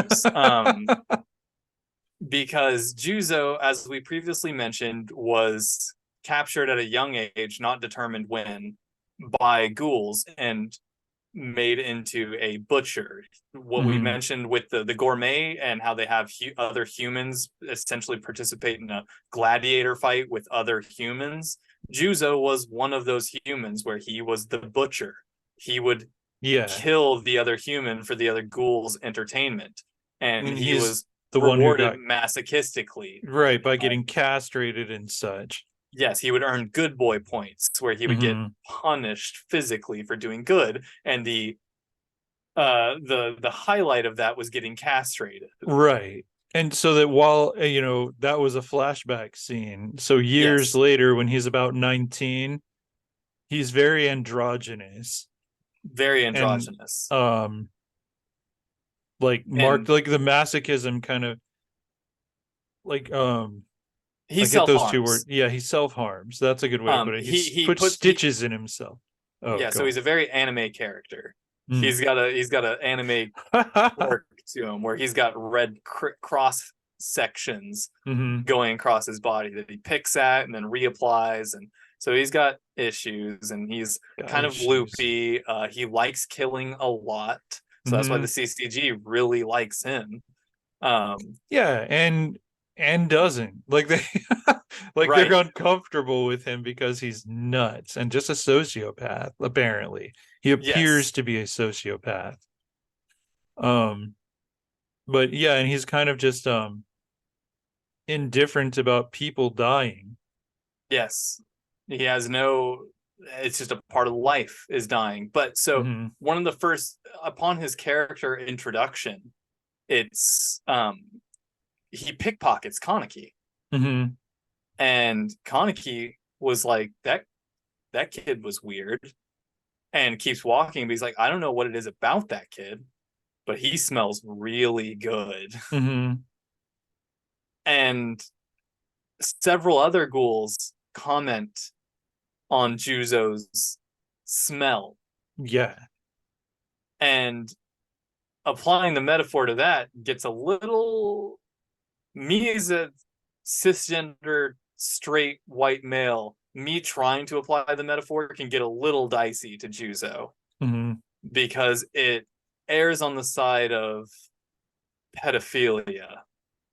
Because Juzo, as we previously mentioned, was captured at a young age, not determined when, by ghouls and made into a butcher. What we Mhm. mentioned with the gourmet and how they have other humans essentially participate in a gladiator fight with other humans. Juzo was one of those humans where he was the butcher. He would Yeah, kill the other human for the other ghoul's entertainment. And and he he's was the one who rewarded got masochistically. right by getting castrated and such. Yes, he would earn good boy points where he would get Hmm. punished physically for doing good. And the highlight of that was getting castrated. Right. And so that while, that was a flashback scene. So years Yes, later, when he's about 19, he's very androgynous very and, androgynous. um, like marked, And like the masochism kind of like, he I get those two words. self-harms. Yeah, he self harms. That's a good way to put it. He He's he put puts he stitches in himself. Oh, Yeah, so go he's a very anime character. on. He's got an anime Mm. quirk to him where he's got red cross sections Hmm. going across his body that he picks at and then reapplies. And so he's got issues, and he's Got kind of issues. loopy. He likes killing a lot, so that's why the Hmm. CCG really likes him. um Yeah, and doesn't like they like they're right. uncomfortable with him because he's nuts and just a sociopath. Apparently, he appears Yes. to be a sociopath. Um, but yeah, and he's kind of just indifferent about people dying. Yes, he has no. It's just a part of life is dying. But so Hmm. one of the first, upon his character introduction, it's he pickpockets Kaneki, Hmm. and Kaneki was like, that kid was weird, and keeps walking, but he's like, I don't know what it is about that kid, but he smells really good. Hmm. And several other ghouls comment on Juzo's smell. Yeah. And applying the metaphor to that gets a little, me as a cisgender straight white male, me trying to apply the metaphor can get a little dicey to Juzo Hmm. because it errs on the side of pedophilia,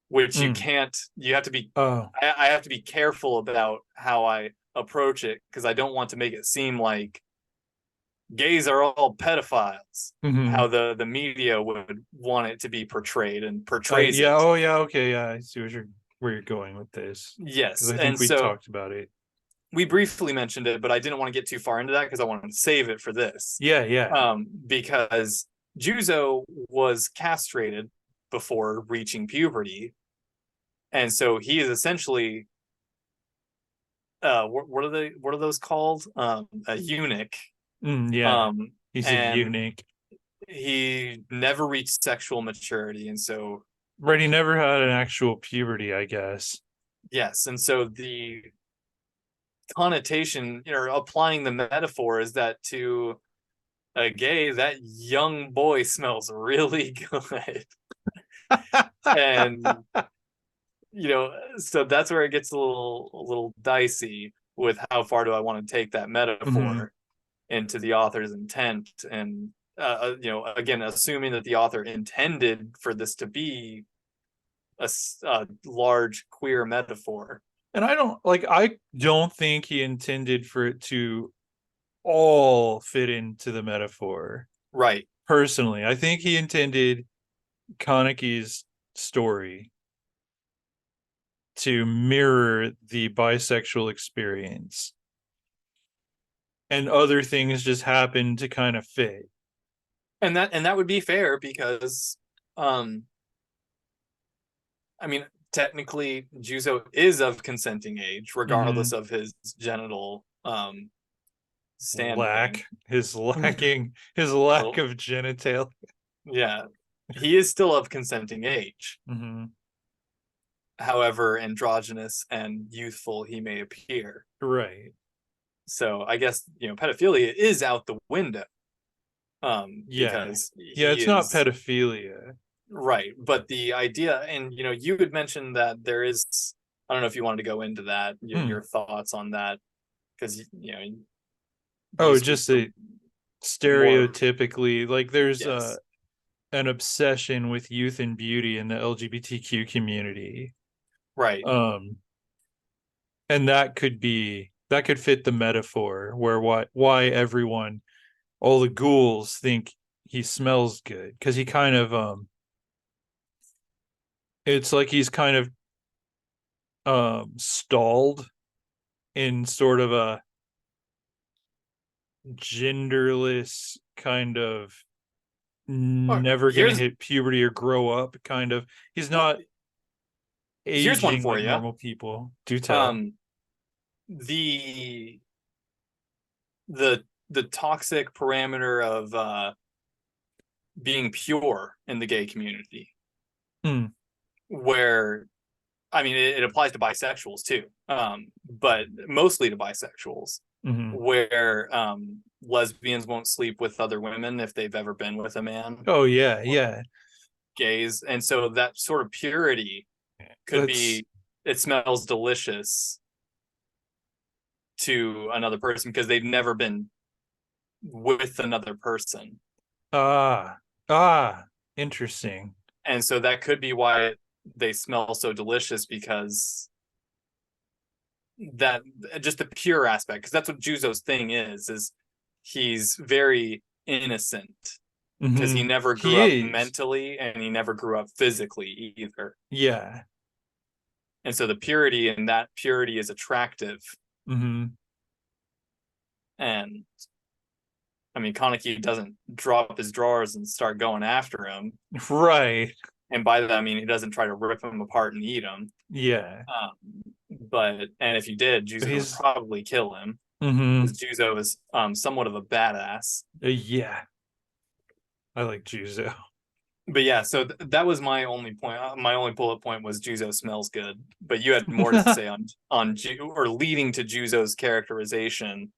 which Mm. you have to be, Oh. I have to be careful about how I approach it because I don't want to make it seem like gays are all pedophiles, how Hmm. the media would want it to be portrayed and portrays Yeah. it. Oh, yeah. Okay. Yeah. I see where you're going with this because Yes. I think And we so talked about it. we briefly mentioned it, but I didn't want to get too far into that because I wanted to save it for this. Yeah, yeah. Because Juzo was castrated before reaching puberty, and so he is essentially what are those called? A eunuch. Yeah. He's a And eunuch. he never reached sexual maturity, and so Right, he never had an actual puberty, I guess. yes, and so the connotation, applying the metaphor is that to a gay, that young boy smells really good. And so that's where it gets a little dicey with how far do I want to take that Hmm. metaphor into the author's intent. And again, assuming that the author intended for this to be a large queer metaphor. And I don't think he intended for it to all fit into the metaphor. Right. Personally, I think he intended Kaneki's story to mirror the bisexual experience, and other things just happen to kind of fit. And that would be fair because um I mean, technically Juzo is of consenting age regardless Mm-hmm. of his genital standing. Lack his lacking his lack Well, of genitalia. yeah, he is still of consenting age, Mm-hmm. however androgynous and youthful he may appear. Right. So I guess pedophilia is out the window, Yeah. because Yeah, he it's not is pedophilia. right. But the idea, and you had mentioned that there is, I don't know if you wanted to go into that, Hmm. your thoughts on that, because you Oh, speak just from a more. stereotypically, like there's Yes. an obsession with youth and beauty in the LGBTQ community. Right. Um and that could fit the metaphor where why everyone, all the ghouls think he smells good, because he kind of it's like he's kind of stalled in sort of a genderless kind of Or never gonna here's hit puberty or grow up kind of. He's well, not here's one aging for like you. normal people. Do tell. Um, the the the toxic parameter of being pure in the gay community, Hmm. where I mean it applies to bisexuals too, but mostly to bisexuals, Hmm. where lesbians won't sleep with other women if they've ever been with a man, Oh yeah, or yeah. gays, and so that sort of purity could That's be it smells delicious to another person because they've never been with another person. ah ah interesting. And so that could be why they smell so delicious, because that just the pure aspect, because that's what Juzo's thing is he's very innocent because he Hmm. never grew up He is. mentally and he never grew up physically either. Yeah. And so the purity in that purity is attractive. Hmm. And I mean, Kaneki doesn't drop his drawers and start going after him. Right. And by that, I mean, he doesn't try to rip him apart and eat him. Yeah. And if you did, Juzo would He's probably kill him hmm because Juzo is somewhat of a badass. yeah. I like Juzo. But yeah, so that was my only point. My only bullet point was Juzo smells good. But you had more to say on or leading to Juzo's characterization.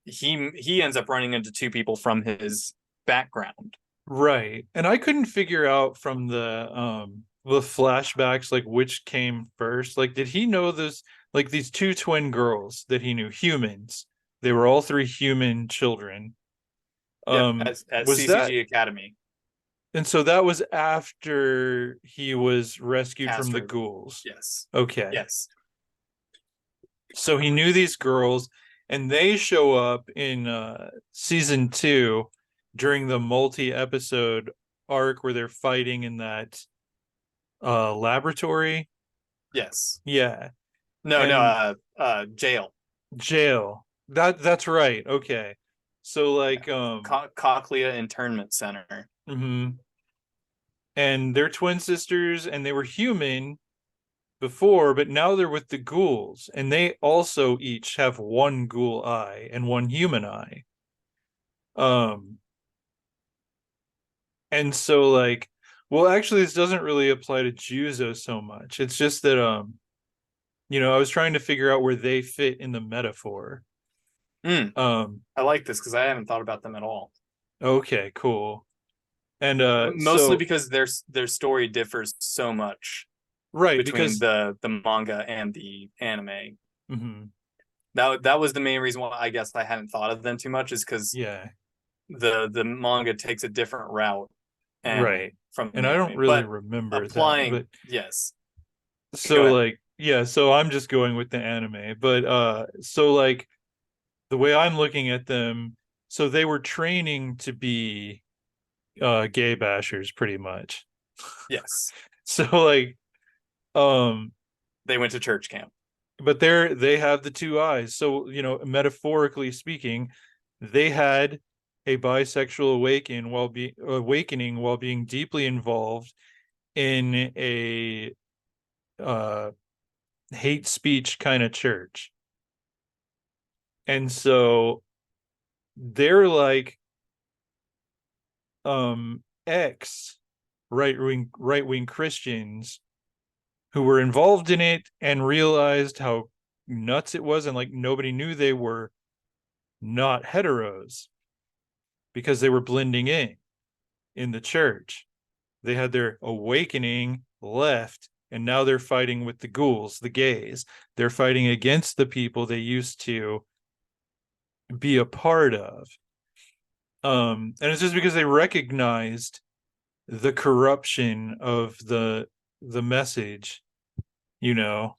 He ends up running into two people from his background. Right. And I couldn't figure out from the flashbacks like which came first. Like did he know this, like these two twin girls that he knew, humans. They were all three human children. Yep, at Was that, CCG Academy, and so that was after he was rescued from the castrated. ghouls. Yes, Okay. yes, So he knew these girls, and they show up in season 2 during the multi-episode arc where they're fighting in that laboratory. yes. Yeah. No, no, and jail. jail. That's right. Okay. So like Cochlea Internment Center. mhm. And they're twin sisters and they were human before, but now they're with the ghouls, and they also each have one ghoul eye and one human eye. Um, and so like, well, actually, this doesn't really apply to Juzo so much. It's just that I was trying to figure out where they fit in the metaphor. Mm, Um, I like this because I haven't thought about them at all. okay, cool. And Mostly because their story differs so much right, between because the manga and the anime. mhm, That was the main reason why I guess I hadn't thought of them too much, is because yeah, the manga takes a different route and right. from And the I don't anime. really But remember that, applying, but yes. Go so ahead. like, yeah, so I'm just going with the anime, but so like the way I'm looking at them, so they were training to be gay bashers pretty much. Yes. So like um They went to church camp. but they have the two eyes. So, metaphorically speaking, they had a bisexual awakening while being deeply involved in a uh hate speech kind of church. And so they're like ex right wing Christians who were involved in it and realized how nuts it was, and like nobody knew they were not heteros because they were blending in the church. They had their awakening, left, and now they're fighting with the ghouls, the gays. They're fighting against the people they used to be a part of. And it's just because they recognized the corruption of the message, you know,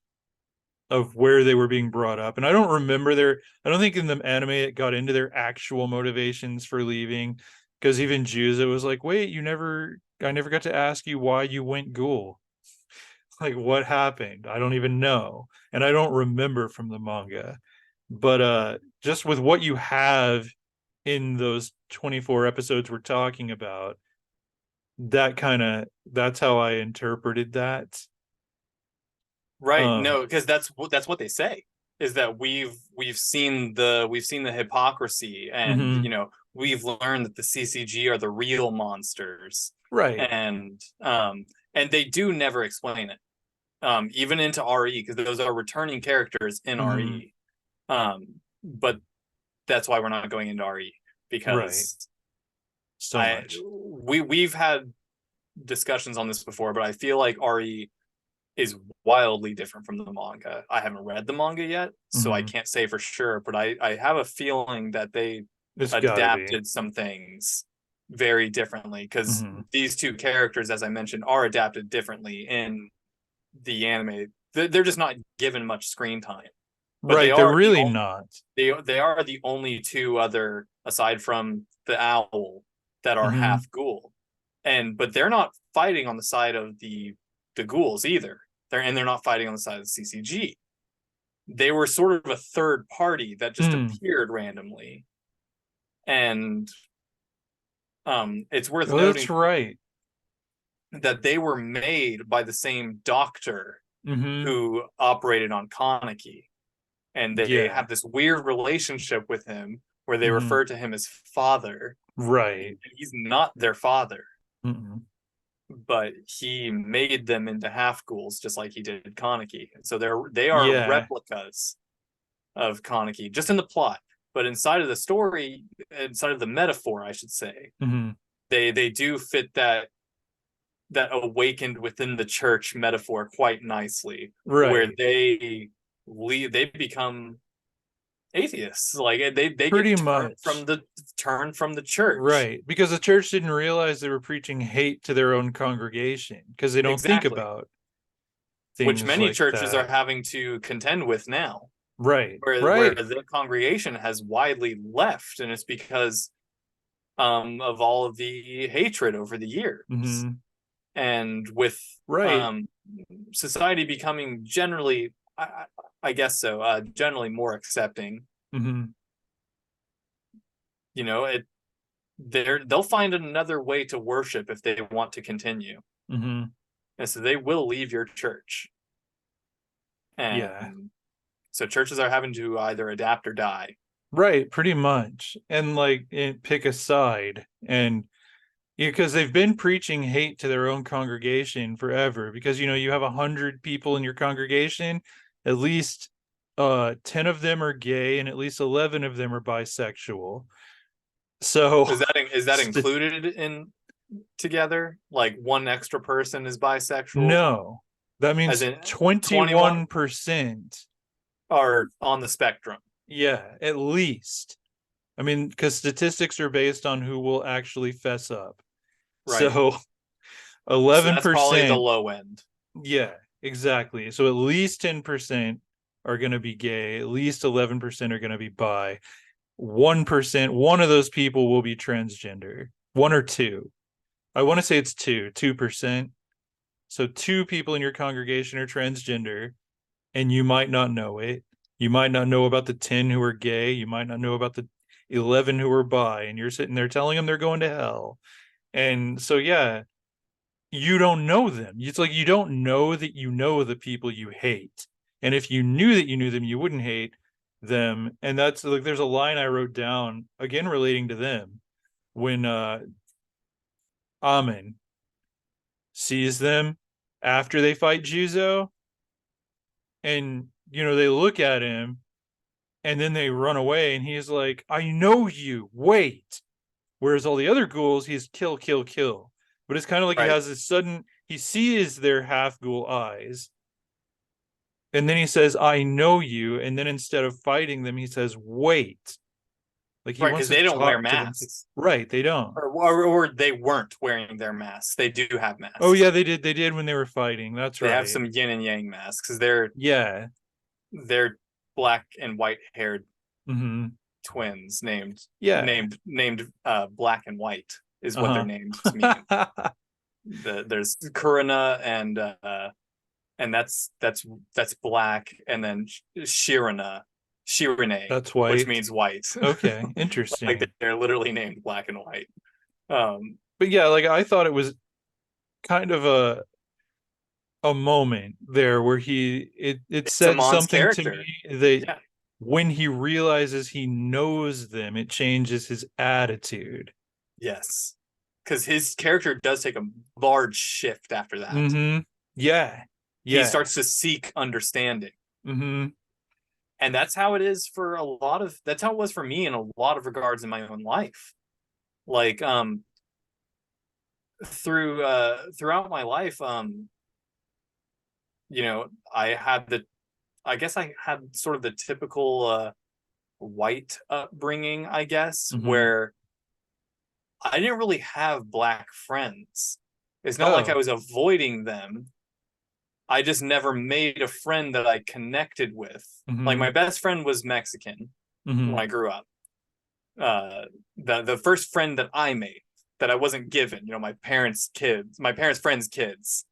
of where they were being brought up. And I don't think in the anime it got into their actual motivations for leaving. Because even Jews, it was like, wait, I never got to ask you why you went ghoul. Like, what happened? I don't even know. And I don't remember from the manga. But just with what you have in those 24 episodes we're talking about, that's how I interpreted that. Right. Um, No, because that's what they say, is that we've seen the hypocrisy, and mhm. we've learned that the CCG are the real monsters. Right. And they do never explain it. Even into RE, because those are returning characters in Mhm. RE. But that's why we're not going into RE, Right. because So I much. we've had discussions on this before, but I feel like RE is wildly different from the manga. I haven't read the manga yet, so I Mhm. can't say for sure, but I have a feeling that they It's gotta be. adapted some things very differently, because Mhm. these two characters, as I mentioned, are adapted differently in the anime. They're just not given much screen time, but Right. They're really not. they are the only two other, aside from the owl, that are Mhm. half ghoul. But they're not fighting on the side of the ghouls either. They're not fighting on the side of the CCG. They were sort of a third party that just Mm. appeared randomly. And it's worth Oh, that's noting right. that they were made by the same doctor Mhm. who operated on Kaneki. And they Yeah. have this weird relationship with him where they Mhm. refer to him as father. Right. And he's not their father, Mhm. but he made them into half ghouls just like he did Kaneki. So they are Yeah. replicas of Kaneki, just in the plot. But inside of the story, inside of the metaphor, I should say, Mhm. they do fit that awakened within the church metaphor quite nicely, where Right. they become atheists. Like they Pretty get turned much. from the church. Right. Because the church didn't realize they were preaching hate to their own congregation because they don't think Exactly. about Which things many like churches are that. having to contend with now, Right. where Right. the congregation has widely left, and it's because of all of the hatred over the years, Mhm. and with Right. society becoming generally, I guess so. Generally more accepting. Hmm. You know, they'll find another way to worship if they want to continue, Hmm. and so they will leave your church. Yeah. And so churches are having to either adapt or die. Right, pretty much. And like pick a side. And because they've been preaching hate to their own congregation forever, because you have 100 people in your congregation, at least 10 of them are gay and at least 11 of them are bisexual. So Is that included in together? Like one extra person is bisexual, no, that as means in 21 21%. are on the spectrum, Yeah, at least. I mean, because statistics are based on who will actually fess up. right? So So that's probably the 11%. low end, Yeah, exactly. So at least 10% are going to be gay, at least 11% are going to be bi. 1%, one of those people will be transgender. One or two. I want to say it's 2%. So two people in your congregation are transgender, and you might not know it. You might not know about the 10 who are gay. You might not know about the 11 who are bi, and you're sitting there telling them they're going to hell. And so, yeah, you don't know them. It's like you don't know that you know the people you hate. And if you knew that you knew them, you wouldn't hate them. And that's like there's a line I wrote down again relating to them when Amen sees them after they fight Juzo, and they look at him and then they run away, and he's like, I know you, wait. Whereas all the other ghouls, he's kill, kill, kill. But it's kind of like he right? has this sudden, he sees their half ghoul eyes, and then he says, I know you. And then instead of fighting them, he says, wait. Like he Right, wants because to they don't wear talk to them. masks, Right. They don't. or they weren't wearing their masks. They do have Oh, masks. yeah, they did. They did when they were fighting. That's They have right. some yin and yang masks because Yeah. they're black and white haired Hmm. twins Yeah. named Black and White is what their Uh names mean. huh. There's Kurina and that's black, and then Shirine, That's which white. means white. Okay. Like Interesting. they're literally named Black and White. Um, But yeah, like I thought it was kind of a moment there where it it's said Amon's something to me character. that Yeah. when he realizes he knows them, it changes his attitude. Yes. Because his character does take a large shift after that. Mm-hmm. Yeah. He Yeah. starts to seek understanding. Mm-hmm. And that's how it is for that's how it was for me in a lot of regards in my own life. Like throughout my life, I had I guess I had sort of the typical white upbringing, I guess, Mm-hmm. where I didn't really have black friends. It's not like I Oh. was avoiding them. I just never made a friend that I connected with. Like Mm-hmm. my best friend was Mexican when Mm-hmm. I grew up. Uh, the first friend that I made that I wasn't given, my parents' friends' kids,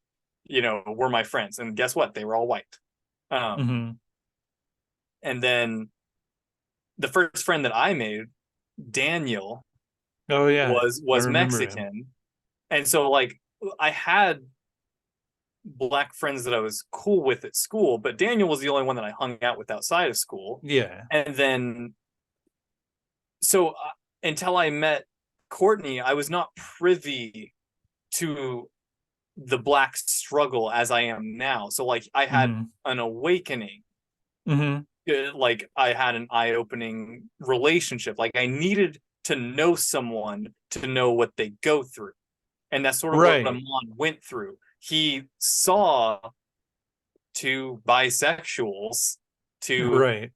were my friends, and guess what? They were all white. Um, Mm-hmm. and then the first friend that I made, Daniel, Oh yeah. I was remember him. Mexican, and so like I had black friends that I was cool with at school, but Daniel was the only one that I hung out with outside of school. Yeah. And then, so until I met Courtney, I was not privy to the black struggle as I am now. So, like, I had Mm-hmm. an awakening. Mm-hmm. Like, I had an eye opening relationship. Like, I needed to know someone to know what they go through. And that's sort of what Right. Amon went through. He saw two bisexuals, to Right.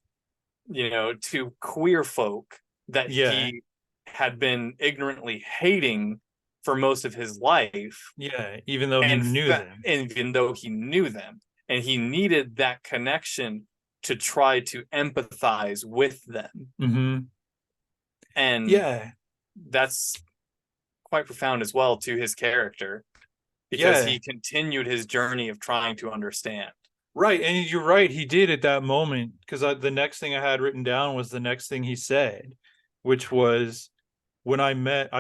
to queer folk that Yeah. he had been ignorantly hating for most of his life, Yeah. Even though he knew them. even though he knew them, and he needed that connection to try to empathize with them. Mm-hmm. And Yeah. that's quite profound as well to his character, because Yeah. he continued his journey of trying to understand. Right, and you're right, he did at that moment, because the next thing I had written down was the next thing he said, which was when I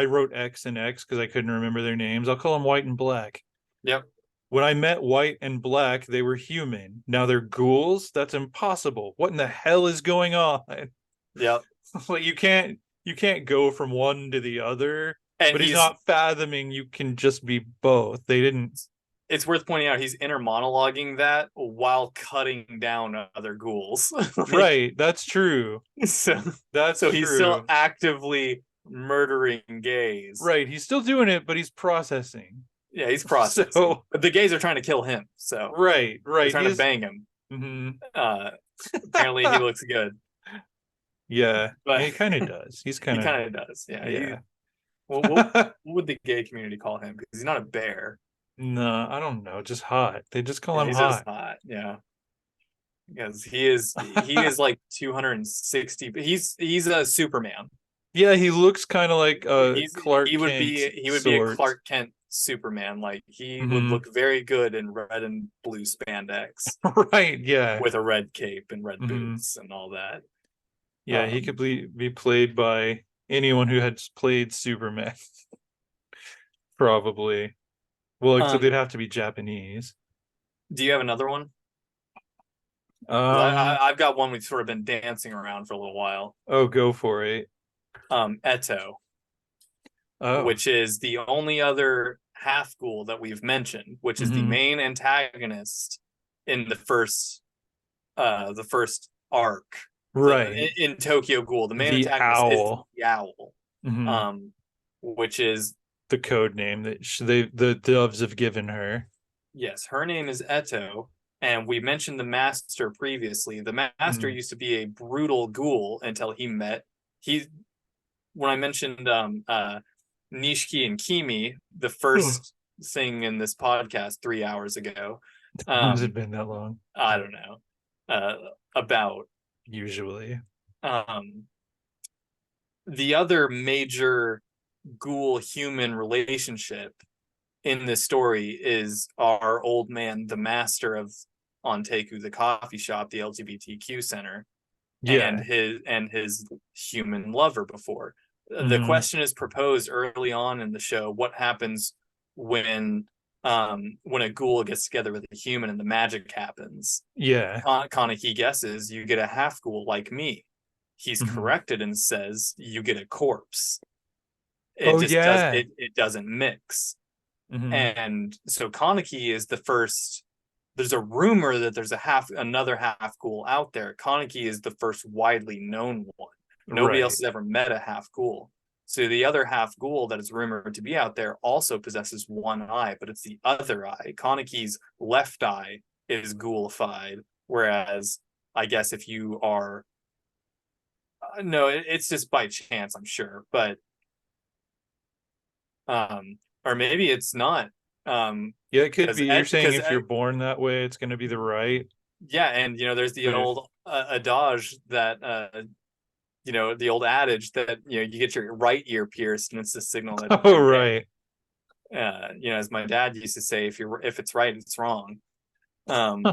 wrote X and X because I couldn't remember their names. I'll call them White and Black. Yep. When I met White and Black, they were human. Now they're ghouls. That's impossible. What in the hell is going on? Yep. Like you can't go from one to the other. And But he's not fathoming you can just be both. They didn't. it's worth pointing out he's inner monologuing that while cutting down other ghouls. Like, Right. That's true. so That's so he's still true. actively murdering gays. Right. He's still doing it, but he's processing. Yeah, he's processing. So But the gays are trying to kill him, so right, they're right. trying to He's bang him. mhm. Apparently he looks good. Yeah. But He kind of does. He's he kind of kind of does. Yeah. yeah. What would the gay community call him? Because he's not a bear. No, I don't know. Just hot. They just call Yeah, him he's just hot. hot. Yeah. Because he is like 260. He's a Superman. Yeah, he looks kind of like He's Clark he would Kent be he would be a sort. Clark Kent Superman. Like he would Hmm. look very good in red and blue spandex Right, yeah. with a red cape and red Hmm. boots and all that. Yeah, he could Um, be played by anyone who had played Superman, probably. Well, except they'd um, have to be Japanese. do you have another one? 'Cause Um, I've got one we've sort of been dancing around for a little while. oh, go for it. Eto, Oh. which is the only other half ghoul that we've mentioned, which is the Hmm. main antagonist in the first arc. Right. In Tokyo Ghoul, the main The antagonist is owl. the owl, Hmm. um, which is, The code name that the doves have given her. yes, her name is Eto, and we mentioned the master previously. The master Mhm. used to be a brutal ghoul until he met he when I mentioned Nishiki and Kimi, the first thing in this podcast 3 hours ago. Has it Um, been that long? I don't know uh, about Usually. um, the other major ghoul human relationship in this story is our old man, the master of Onteku, the coffee shop, the LGBTQ center, and Yeah. his human lover before. The Hmm. question is proposed early on in the show: what happens when when a ghoul gets together with a human and the magic happens? Yeah. Kaneki guesses you get a half ghoul like me. He's Hmm. corrected and says you get a corpse. It Oh just does yeah. it doesn't mix. Hmm. And so Kaneki is the first. There's a rumor that there's another half ghoul out there. Kaneki is the first widely known one. Nobody else Right. has ever met a half ghoul. So the other half ghoul that is rumored to be out there also possesses one eye, but it's the other eye. Kaneki's left eye is ghoulified, whereas I guess if you are no, it's just by chance, I'm sure, but or maybe it's not. Yeah, it could Because be. You're saying because if you're born that way, it's going to be the right. yeah, and there's the But if old adage that the old adage that you get your right ear pierced and it's a signal that oh you're gay. right. As my dad used to say, if it's right, it's wrong. Um,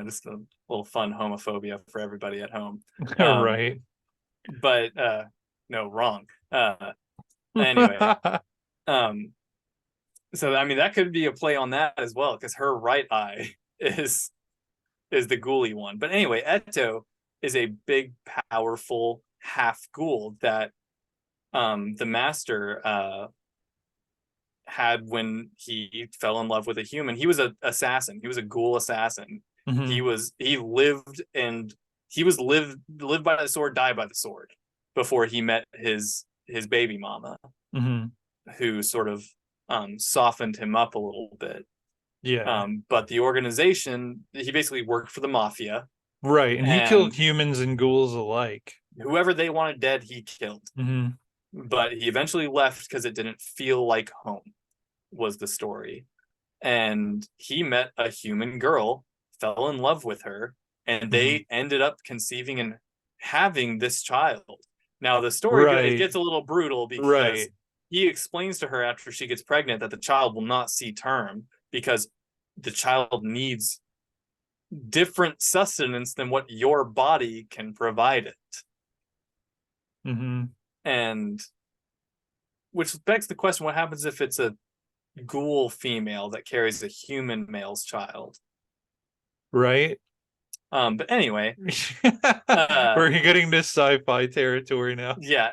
just a little fun homophobia for everybody at home. Right. But no, wrong. Anyway, um, so I mean that could be a play on that as well because her right eye is the ghouly one. But anyway, Eto is a big, powerful half ghoul that the master had when he fell in love with a human. He was an assassin. He was a ghoul assassin. Hmm. He lived and he was lived by the sword, died by the sword before he met his baby mama, Hmm. who sort of softened him up a little bit. Yeah. But the organization, he basically worked for the mafia, Right. And he killed and humans and ghouls alike. whoever they wanted dead, he killed. Hmm. But he eventually left because it didn't feel like home, was the story. And he met a human girl, fell in love with her, and Hmm. they ended up conceiving and having this child. Now the story it Right. gets a little brutal because Right. he explains to her after she gets pregnant that the child will not see term because the child needs different sustenance than what your body can provide it. Mm-hmm. And which begs the question, what happens if it's a ghoul female that carries a human male's child? Right. But anyway, uh We're getting to sci-fi territory now. yeah,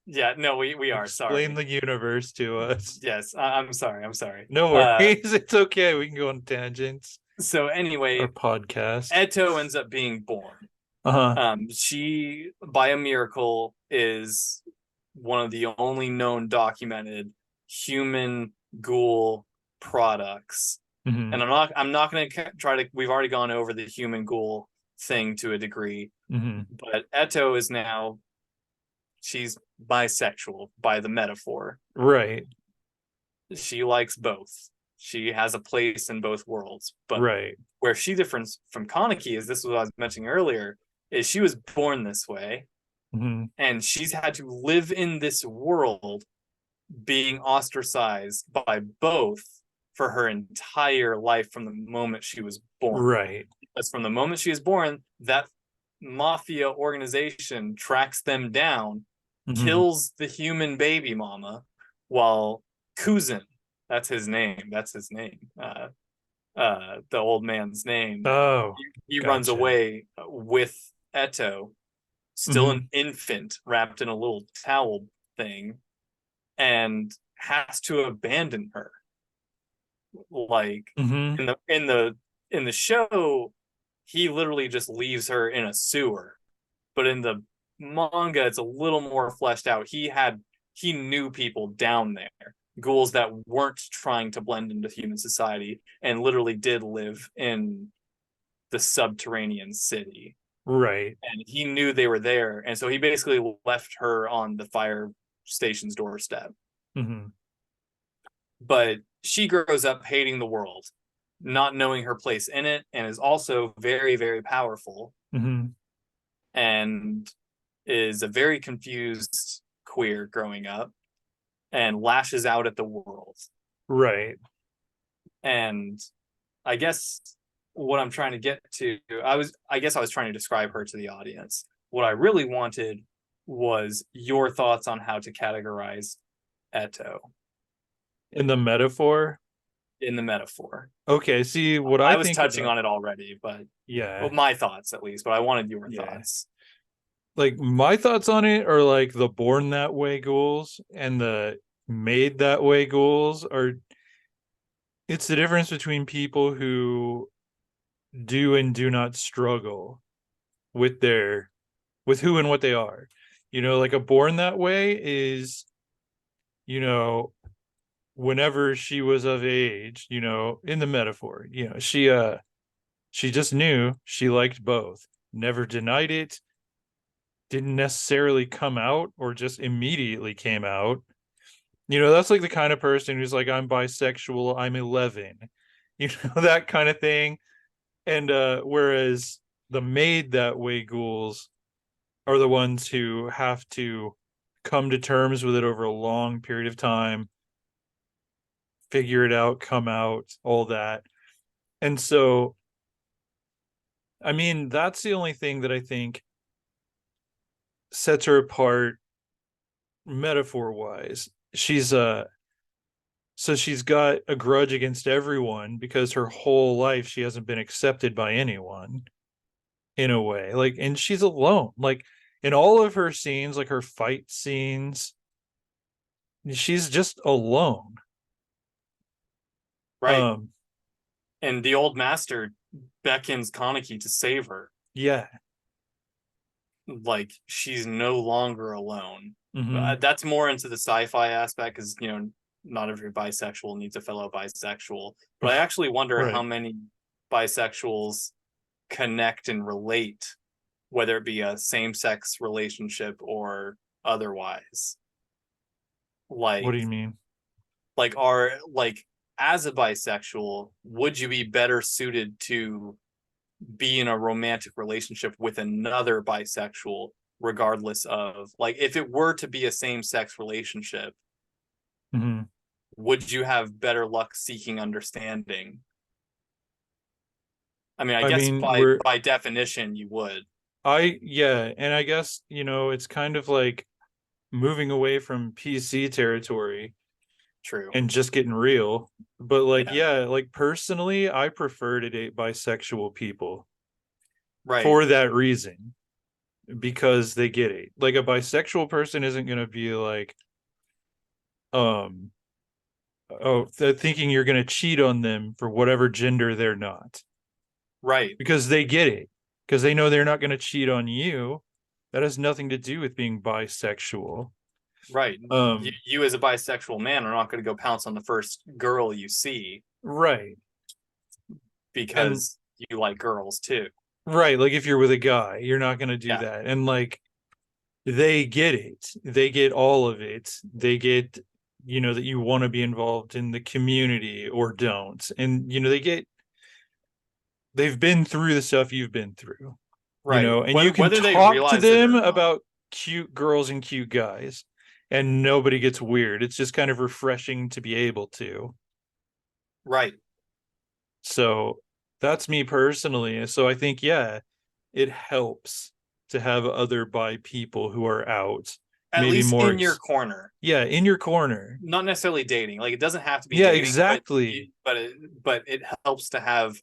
yeah, no, we are Explain sorry. the universe to us. Yes, I'm sorry, I'm sorry. No worries. It's okay. We can go on tangents. So Our anyway, podcast. Eto ends up being born. Uh-huh. She, by a miracle, is one of the only known documented human ghoul products. Mm-hmm. And I'm not going to try to. We've already gone over the human ghoul thing to a degree, Mm-hmm. but Eto is now, she's bisexual by the metaphor. Right. She likes both. She has a place in both worlds. But Right. where she differs from Kaneki is, this is what I was mentioning earlier, is she was born this way, Mm-hmm. and she's had to live in this world being ostracized by both for her entire life from the moment she was born. Right. Because from the moment she was born, that mafia organization tracks them down, Mm-hmm. kills the human baby mama, while Kuzin, that's his name, the old man's name, Oh, he runs gotcha. away with Eto, still an Mm-hmm. infant wrapped in a little towel thing, and has to abandon her. Like Mm-hmm. in the show, he literally just leaves her in a sewer. But in the manga, it's a little more fleshed out. He knew people down there, ghouls that weren't trying to blend into human society and literally did live in the subterranean city. Right. And he knew they were there. And so he basically left her on the fire station's doorstep. Mm-hmm. But she grows up hating the world, not knowing her place in it, and is also very, very powerful, Mm-hmm. and is a very confused queer growing up, and lashes out at the world. Right. And I guess what I'm trying to get to, I guess I was trying to describe her to the audience. What I really wanted was your thoughts on how to categorize Eto In the metaphor. in the metaphor. Okay, see what I I was think touching about. on it already, but well, Yeah. my thoughts at least, but I wanted your Yeah. thoughts. Like my thoughts on it are like the born that way ghouls and the made that way ghouls are, it's the difference between people who do and do not struggle with their, with who and what they are. Like a born that way is, you know, whenever she was of age, in the metaphor, she just knew she liked both, never denied it, didn't necessarily come out or just immediately came out. That's like the kind of person who's like, I'm bisexual, I'm 11, that kind of thing. And whereas the made that way ghouls are the ones who have to come to terms with it over a long period of time, figure it out, come out, all that. And so, I mean, that's the only thing that I think sets her apart metaphor wise. So she's got a grudge against everyone because her whole life she hasn't been accepted by anyone in a way. Like, and she's alone. Like in all of her scenes, like her fight scenes, she's just alone. Right. Um, And the old master beckons Kaneki to save her. yeah. Like she's no longer alone. Mm-hmm. That's more into the sci-fi aspect, because not every bisexual needs a fellow bisexual. But I actually wonder how Right. many bisexuals connect and relate, whether it be a same-sex relationship or otherwise. What Like do you mean? like as a bisexual, would you be better suited to be in a romantic relationship with another bisexual, regardless of, like, if it were to be a same-sex relationship, Mm-hmm. would you have better luck seeking understanding I mean, I I guess mean, we're by definition you would. yeah, and I guess, it's kind of like moving away from PC territory True. and just getting real. But like, Yeah. yeah, like personally, I prefer to date bisexual people Right. for that reason, because they get it. Like a bisexual person isn't going to be like, um, oh, thinking you're going to cheat on them for whatever gender they're not, Right. because they get it, because they know they're not going to cheat on you. That has nothing to do with being bisexual. Right. Um, You as a bisexual man are not going to go pounce on the first girl you see right. And because you like girls too. right, like if you're with a guy, you're not going to do Yeah. that. And like they get it. They get all of it. They get, that you want to be involved in the community or don't. And they've been through the stuff you've been through, Right. and you can Whether they talk to realize it them or not. about cute girls and cute guys and nobody gets weird. It's just kind of refreshing to be able to. Right. So that's me personally. So I think, yeah, it helps to have other bi people who are out, At maybe least more, in your corner. yeah, in your corner. Not necessarily dating. Like it doesn't have to be Yeah, dating, exactly. but it helps to have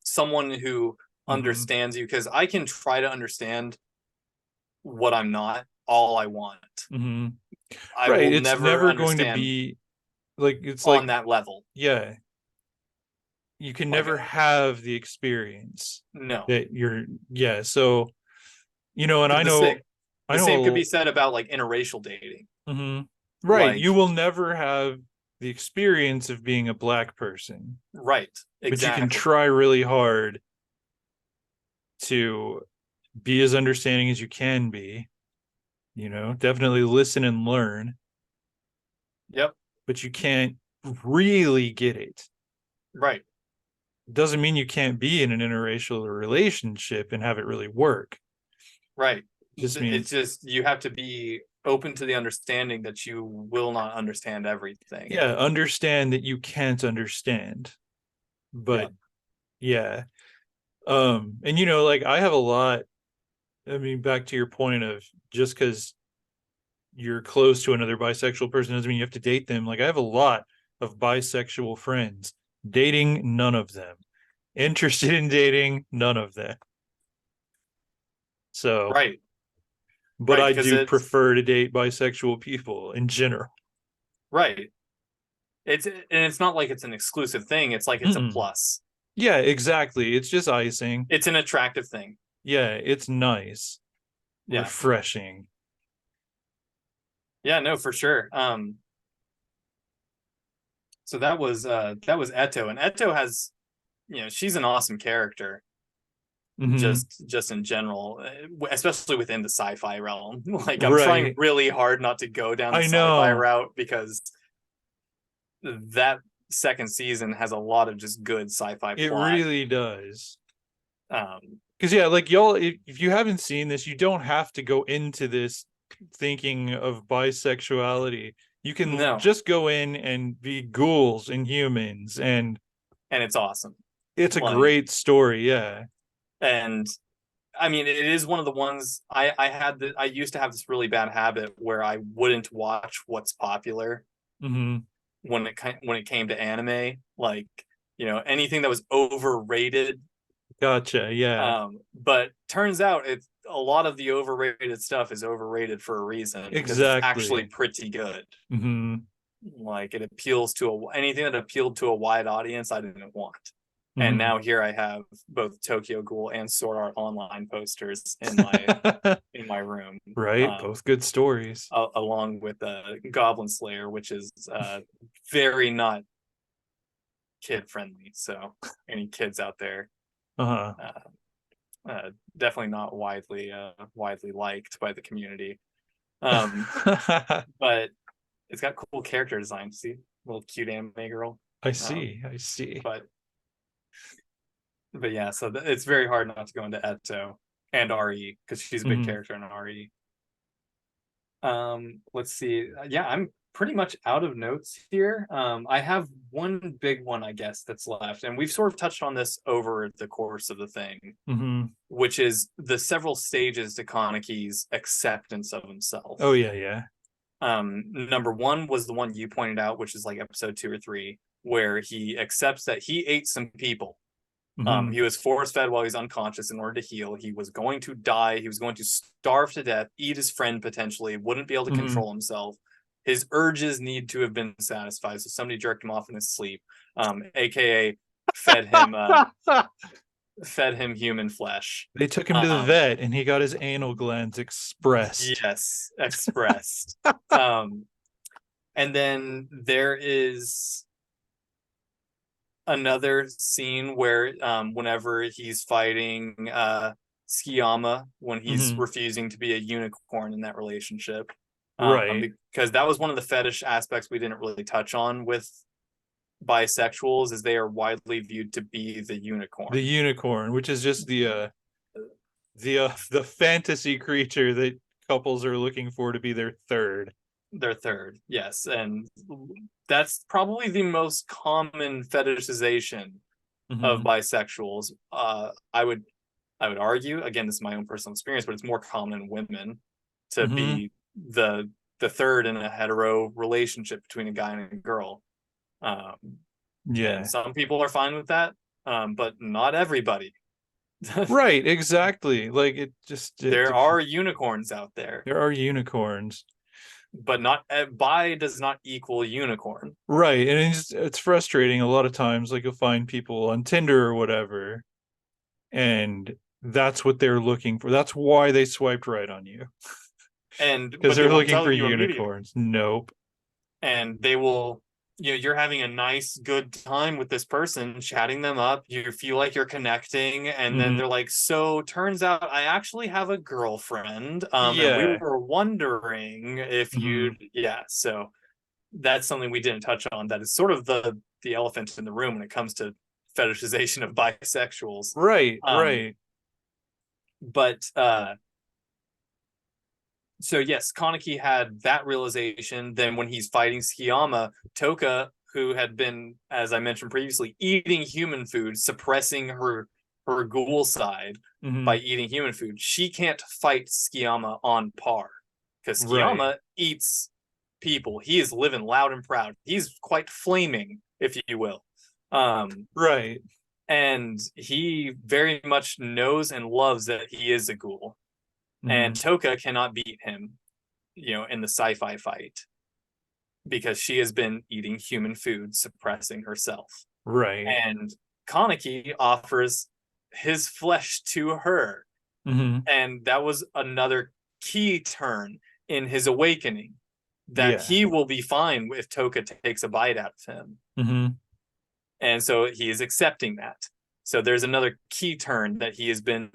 someone who Hmm. understands you, because I can try to understand what I'm not all I want. Hmm. I Right. will It's never never going to understand be like, it's on like, that level. yeah, you can Like never have the experience no. that you're, yeah. So, and The, I the same know, the same could be said about like interracial dating. right. Like You will never have the experience of being a black person, right, but you can exactly. try really hard to be as understanding as you can be, definitely listen and learn, Yep. but you can't really get it. Right. Doesn't mean you can't be in an interracial relationship and have it really work. Right. Just It's means, just you have to be open to the understanding that you will not understand everything. yeah, understand that you can't understand. Yeah. But yeah. And like I have a lot, I mean, back to your point of just because you're close to another bisexual person doesn't mean you have to date them. Like I have a lot of bisexual friends. Dating, none of them. Interested in dating, none of them. So, Right. but Right. I Because do it's prefer to date bisexual people in general. right. It's not like it's an exclusive thing. It's like it's a Mm-mm. plus. Yeah, exactly. It's just icing. It's an attractive thing. Yeah, it's nice, Yeah. refreshing. Yeah, no, for sure. So that was Eto, and Eto has, she's an awesome character, Hmm. just in general, especially within the sci-fi realm. Like I'm trying Right. really hard not to go down the I sci-fi know. route, because that second season has a lot of just good sci-fi It plot. really does. Um, Because yeah, like y'all, if you haven't seen this, you don't have to go into this thinking of bisexuality. You can no, just go in and be ghouls and humans, and and it's awesome. it's a Like, great story. Yeah. and I mean, it is one of the ones I used to have this really bad habit where I wouldn't watch what's popular Hmm. when it came to anime, like, anything that was overrated. Gotcha. Yeah. But turns out it's a lot of the overrated stuff is overrated for a reason, because it's actually Exactly. pretty good. Hmm. Like it appeals to anything that appealed to a wide audience I didn't want. And Hmm. now here I have both Tokyo Ghoul and Sword Art Online posters in my room, Right. Both good stories. along with Goblin Slayer, which is very not kid friendly. So any kids out there, Uh-huh. definitely not widely liked by the community. Um, but it's got cool character design. See, little cute anime girl. I Um, see. I see. but yeah, so it's very hard not to go into Eto and RE, because she's a big Hmm. character in RE. Let's see. Yeah, I'm pretty much out of notes here. I have one big one, I guess, that's left, and we've sort of touched on this over the course of the thing, which is the several stages to Kaneki's acceptance of himself. Oh yeah. Number one was the one you pointed out, which is like episode 2 or 3, where he accepts that he ate some people. He was force fed while he was unconscious in order to heal. He was going to die. He was going to starve to death, eat his friend potentially, wouldn't be able to control himself. His urges need to have been satisfied. So somebody jerked him off in his sleep, aka fed him fed him human flesh. They took him to the vet and he got his anal glands expressed. Yes, expressed. And then there is another scene where whenever he's fighting Tsukiyama, when he's refusing to be a unicorn in that relationship. Right. Because that was one of the fetish aspects we didn't really touch on with bisexuals, is they are widely viewed to be the unicorn. The unicorn, which is just the fantasy creature that couples are looking for to be their third. Their third, yes. And that's probably the most common fetishization of bisexuals. I would argue, again, this is my own personal experience, but it's more common in women to be the third in a hetero relationship between a guy and a girl. And some people are fine with that, but not everybody. Right, exactly. Like there are unicorns out there. There are unicorns, but not bi does not equal unicorn. Right, and it's frustrating a lot of times. Like you'll find people on Tinder or whatever, and that's what they're looking for. That's why they swiped right on you. And because they're looking for unicorns. Nope. And they will, you're having a nice, good time with this person, chatting them up. You feel like you're connecting, and then they're like, "So turns out I actually have a girlfriend. And we were wondering if you'd." Yeah. So that's something we didn't touch on. That is sort of the elephant in the room when it comes to fetishization of bisexuals. Right. Right. But so yes, Kaneki had that realization. Then when he's fighting Tsukiyama, Toka, who had been, as I mentioned previously, eating human food, suppressing her ghoul side by eating human food, she can't fight Tsukiyama on par, because Tsukiyama eats people. He is living loud and proud. He's quite flaming, if you will. Right. And he very much knows and loves that he is a ghoul. And Toka cannot beat him, in the sci-fi fight, because she has been eating human food, suppressing herself. Right. And Kaneki offers his flesh to her. And that was another key turn in his awakening, that he will be fine if Toka takes a bite out of him. And so he is accepting that. So there's another key turn, that he has been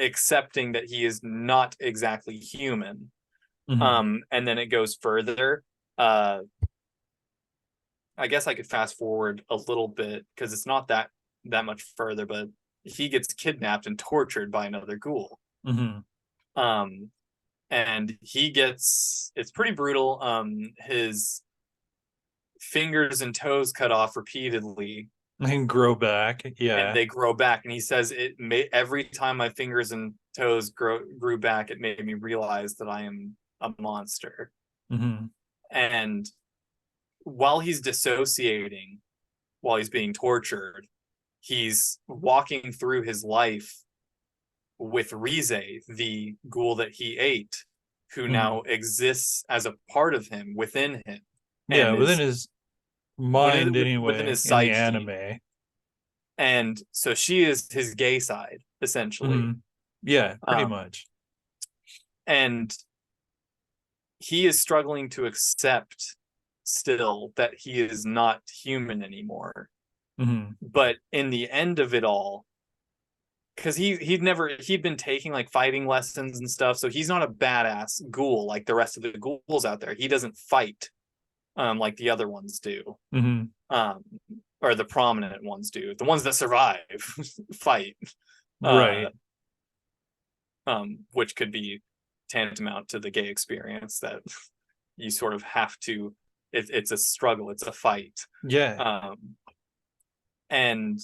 accepting that he is not exactly human. And then it goes further. I guess I could fast forward a little bit, because it's not that much further, but he gets kidnapped and tortured by another ghoul. And he gets, it's pretty brutal, his fingers and toes cut off repeatedly. And grow back. And they grow back. And he says, every time my fingers and toes grew back, it made me realize that I am a monster. And while he's dissociating, while he's being tortured, he's walking through his life with Rize, the ghoul that he ate, who now exists as a part of him, within him. Within his mind, anyway, within his in the anime. And so she is his gay side, essentially. Pretty much. And he is struggling to accept still that he is not human anymore. But in the end of it all, because he'd been taking like fighting lessons and stuff, so he's not a badass ghoul like the rest of the ghouls out there. He doesn't fight like the other ones do, or the prominent ones do. The ones that survive fight, which could be tantamount to the gay experience, that you sort of have to, it's a struggle, it's a fight. Yeah. And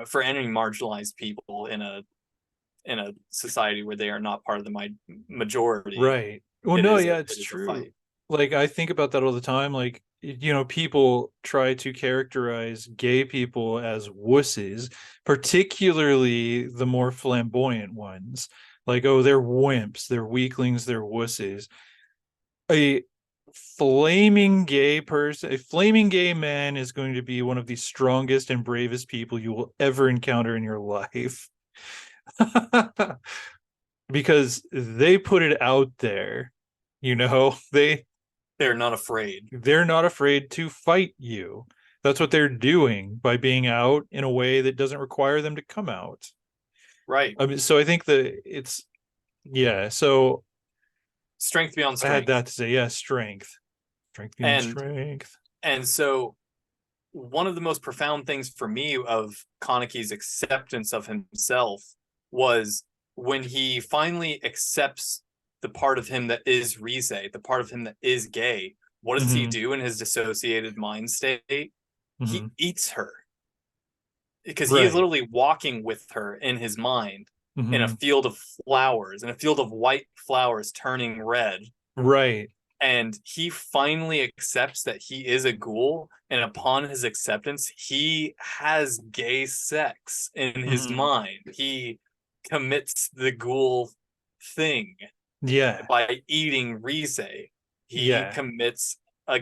for any marginalized people in a society where they are not part of the majority, Right. Well, it no, is yeah, it it's is a true. fight. Like I think about that all the time. Like, people try to characterize gay people as wusses, particularly the more flamboyant ones. Like, oh, they're wimps, they're weaklings, they're wusses. A a flaming gay man is going to be one of the strongest and bravest people you will ever encounter in your life. Because they put it out there. They're not afraid. They're not afraid to fight you. That's what they're doing by being out in a way that doesn't require them to come out. Right. I mean, so I think that it's, yeah, so Strength beyond I had strength. that to say. Yeah, strength beyond and strength. and so one of the most profound things for me of Kaneki's acceptance of himself was when he finally accepts the part of him that is Rise, the part of him that is gay. What does he Mm-hmm. do in his dissociated mind state? Mm-hmm. He eats her, because he is Right. literally walking with her in his mind in a Mm-hmm. field of flowers, in a field of white flowers turning red. Right. And he finally accepts that he is a ghoul, and upon his acceptance he has gay sex in his Mm-hmm. mind. He commits the ghoul thing Yeah. by eating Rise. He Yeah. commits a,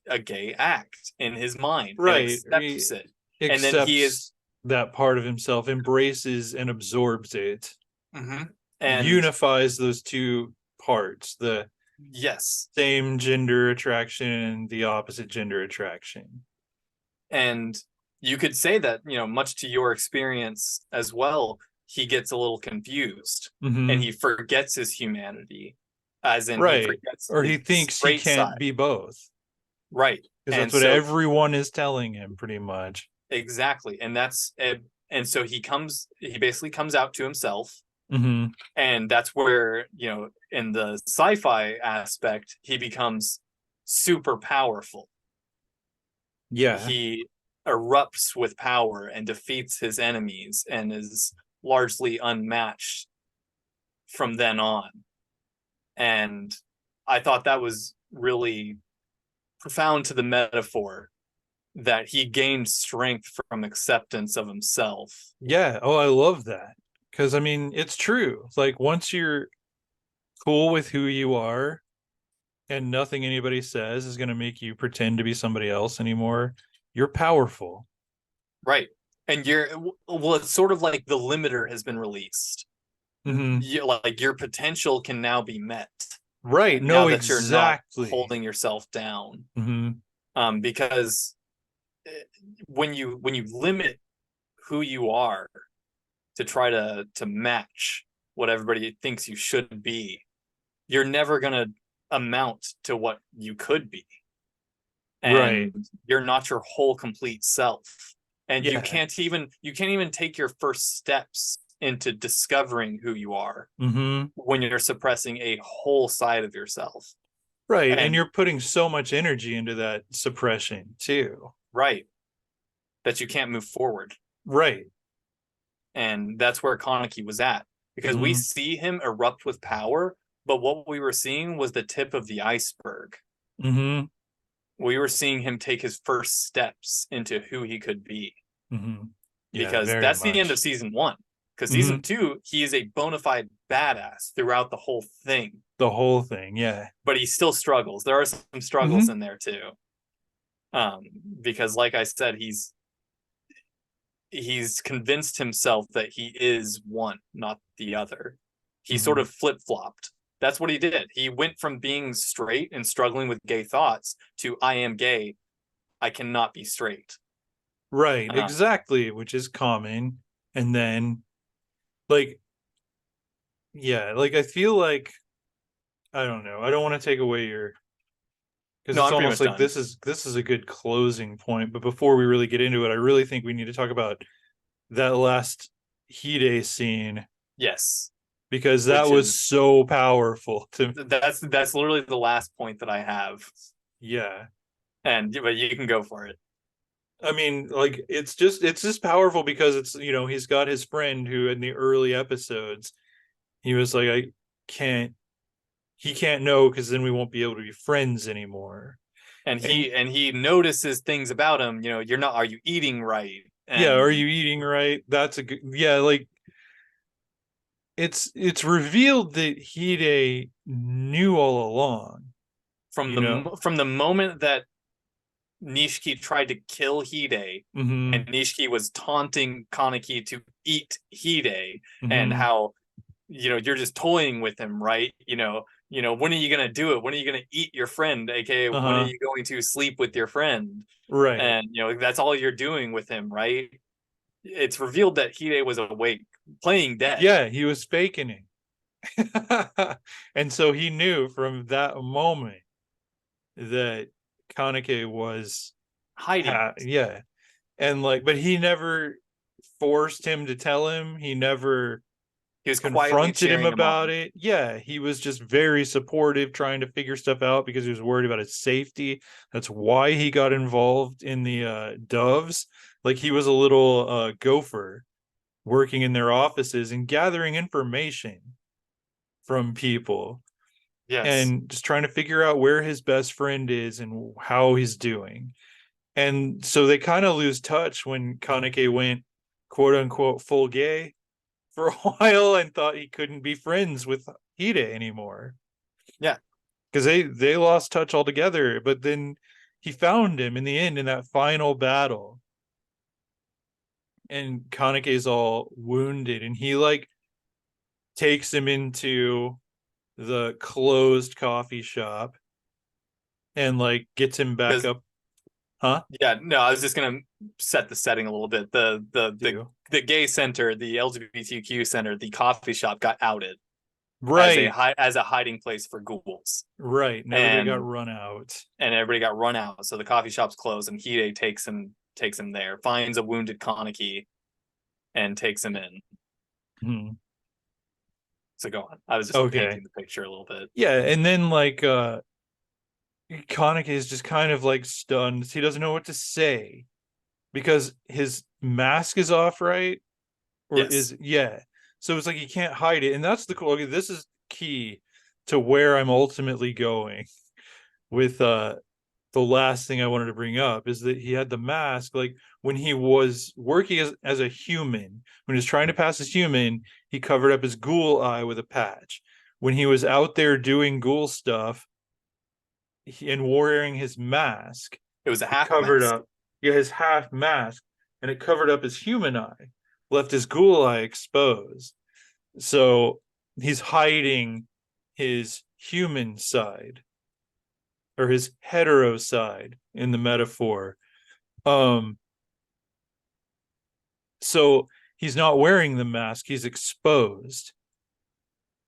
a gay act in his mind and Right. He accepts it. And then he is accepts that part of himself, embraces and absorbs it, and unifies those two parts, the yes, same gender attraction and the opposite gender attraction. and you could say that, much to your experience as well, he gets a little confused and Mm-hmm. he forgets his humanity, as in he Right. forgets Or his he thinks he straight can't side. be both, Right. because And that's what so everyone is telling him, pretty much. exactly. And so he basically comes out to himself. Mm-hmm. And that's where, in the sci-fi aspect, he becomes super powerful. Yeah. He erupts with power and defeats his enemies and is largely unmatched from then on. And I thought that was really profound to the metaphor that he gained strength from acceptance of himself. Yeah. Oh, I love that. Because, I mean, it's true. Like, once you're cool with who you are and nothing anybody says is going to make you pretend to be somebody else anymore, you're powerful. Right. And well, it's sort of like the limiter has been released. Mm-hmm. Like your potential can now be met Right. now No, that you're not exactly. holding yourself down. Mm-hmm. Because when you limit who you are to try to match what everybody thinks you should be, you're never going to amount to what you could be. Right. And you're not your whole complete self. And Yeah. you can't even take your first steps into discovering who you are Mm-hmm. when you're suppressing a whole side of yourself. Right. And And you're putting so much energy into that suppression too. right, that you can't move forward. Right. And that's where Kaneki was at, because we Mm-hmm. see him erupt with power, but what we were seeing was the tip of the iceberg. Mm-hmm. We were seeing him take his first steps into who he could be, Mm-hmm. Yeah, because very that's the end of much. season one. Because Mm-hmm. season two, he is a bona fide badass throughout the whole thing, The whole thing. Yeah. but he still struggles. There are some struggles Mm-hmm. in there too, because like I said, he's convinced himself that he is one, not the other. He sort Mm-hmm. of flip-flopped. That's what he did. He went from being straight and struggling with gay thoughts to I am gay, I cannot be straight. Right. Uh, Exactly. Which is common. And then, like, yeah, like I feel like, I don't know. I don't want to take away your, because no, it's I'm pretty almost much like done. this is a good closing point. But before we really get into it, I really think we need to talk about that last Hide scene. Yes. because that which was is so powerful to. that's literally the last point that I have. Yeah. And but you can go for it. I mean, like it's just powerful because it's, he's got his friend who in the early episodes he was like, can't he can't know because then we won't be able to be friends anymore. And And he notices things about him. You're not. Are you eating right? yeah, are And you eating right? That's a good, yeah, like it's revealed that Hide knew all along, from you know. the moment that Nishiki tried to kill Hide, Mm-hmm. and Nishiki was taunting Kaneki to eat Hide, and Mm-hmm. how you're just toying with him, right? When are you gonna do it? When are you gonna eat your friend? AKA, when are Uh-huh. you going to sleep with your friend? Right. And that's all you're doing with him, right? It's revealed that Hide was awake, playing dead, Yeah, he was faking it. And so he knew from that moment that Kaneki was hiding it. yeah. And like, but he never forced him to tell him. He never He was quietly confronted him cheering him about on. it. Yeah, he was just very supportive, trying to figure stuff out because he was worried about his safety. That's why he got involved in the doves. Like he was a little gopher working in their offices and gathering information from people Yes, and just trying to figure out where his best friend is and how he's doing. And so they kind of lose touch when Kaneki went quote unquote full gay for a while and thought he couldn't be friends with Hide anymore yeah, because they lost touch altogether. But then he found him in the end in that final battle, and Kaneke's all wounded, and he like takes him into the closed coffee shop and like gets him back because up. Huh? yeah, no, I was just gonna set the setting a little bit. Do The gay center, the LGBTQ center, the coffee shop got outed right, as a hiding place for ghouls, right, and everybody got and run out. everybody got run out. So the coffee shop's closed, and Hide takes him there, finds a wounded Kaneki, and takes him in. Hmm. So go on. I was just Okay, painting the picture a little bit. yeah, and then like Kaneki is just kind of like stunned. He doesn't know what to say because his mask is off, right? Or Yes. is yeah. So it's like he can't hide it. And that's the cool. Okay, this is key to where I'm ultimately going with the last thing I wanted to bring up is that he had the mask like when he was working as a human, when he was trying to pass as human, he covered up his ghoul eye with a patch. When he was out there doing ghoul stuff, and wearing his mask, It was a it half covered mask. up, yeah, his half mask, and it covered up his human eye, left his ghoul eye exposed. So he's hiding his human side or his hetero side in the metaphor. Um, so he's not wearing the mask, he's exposed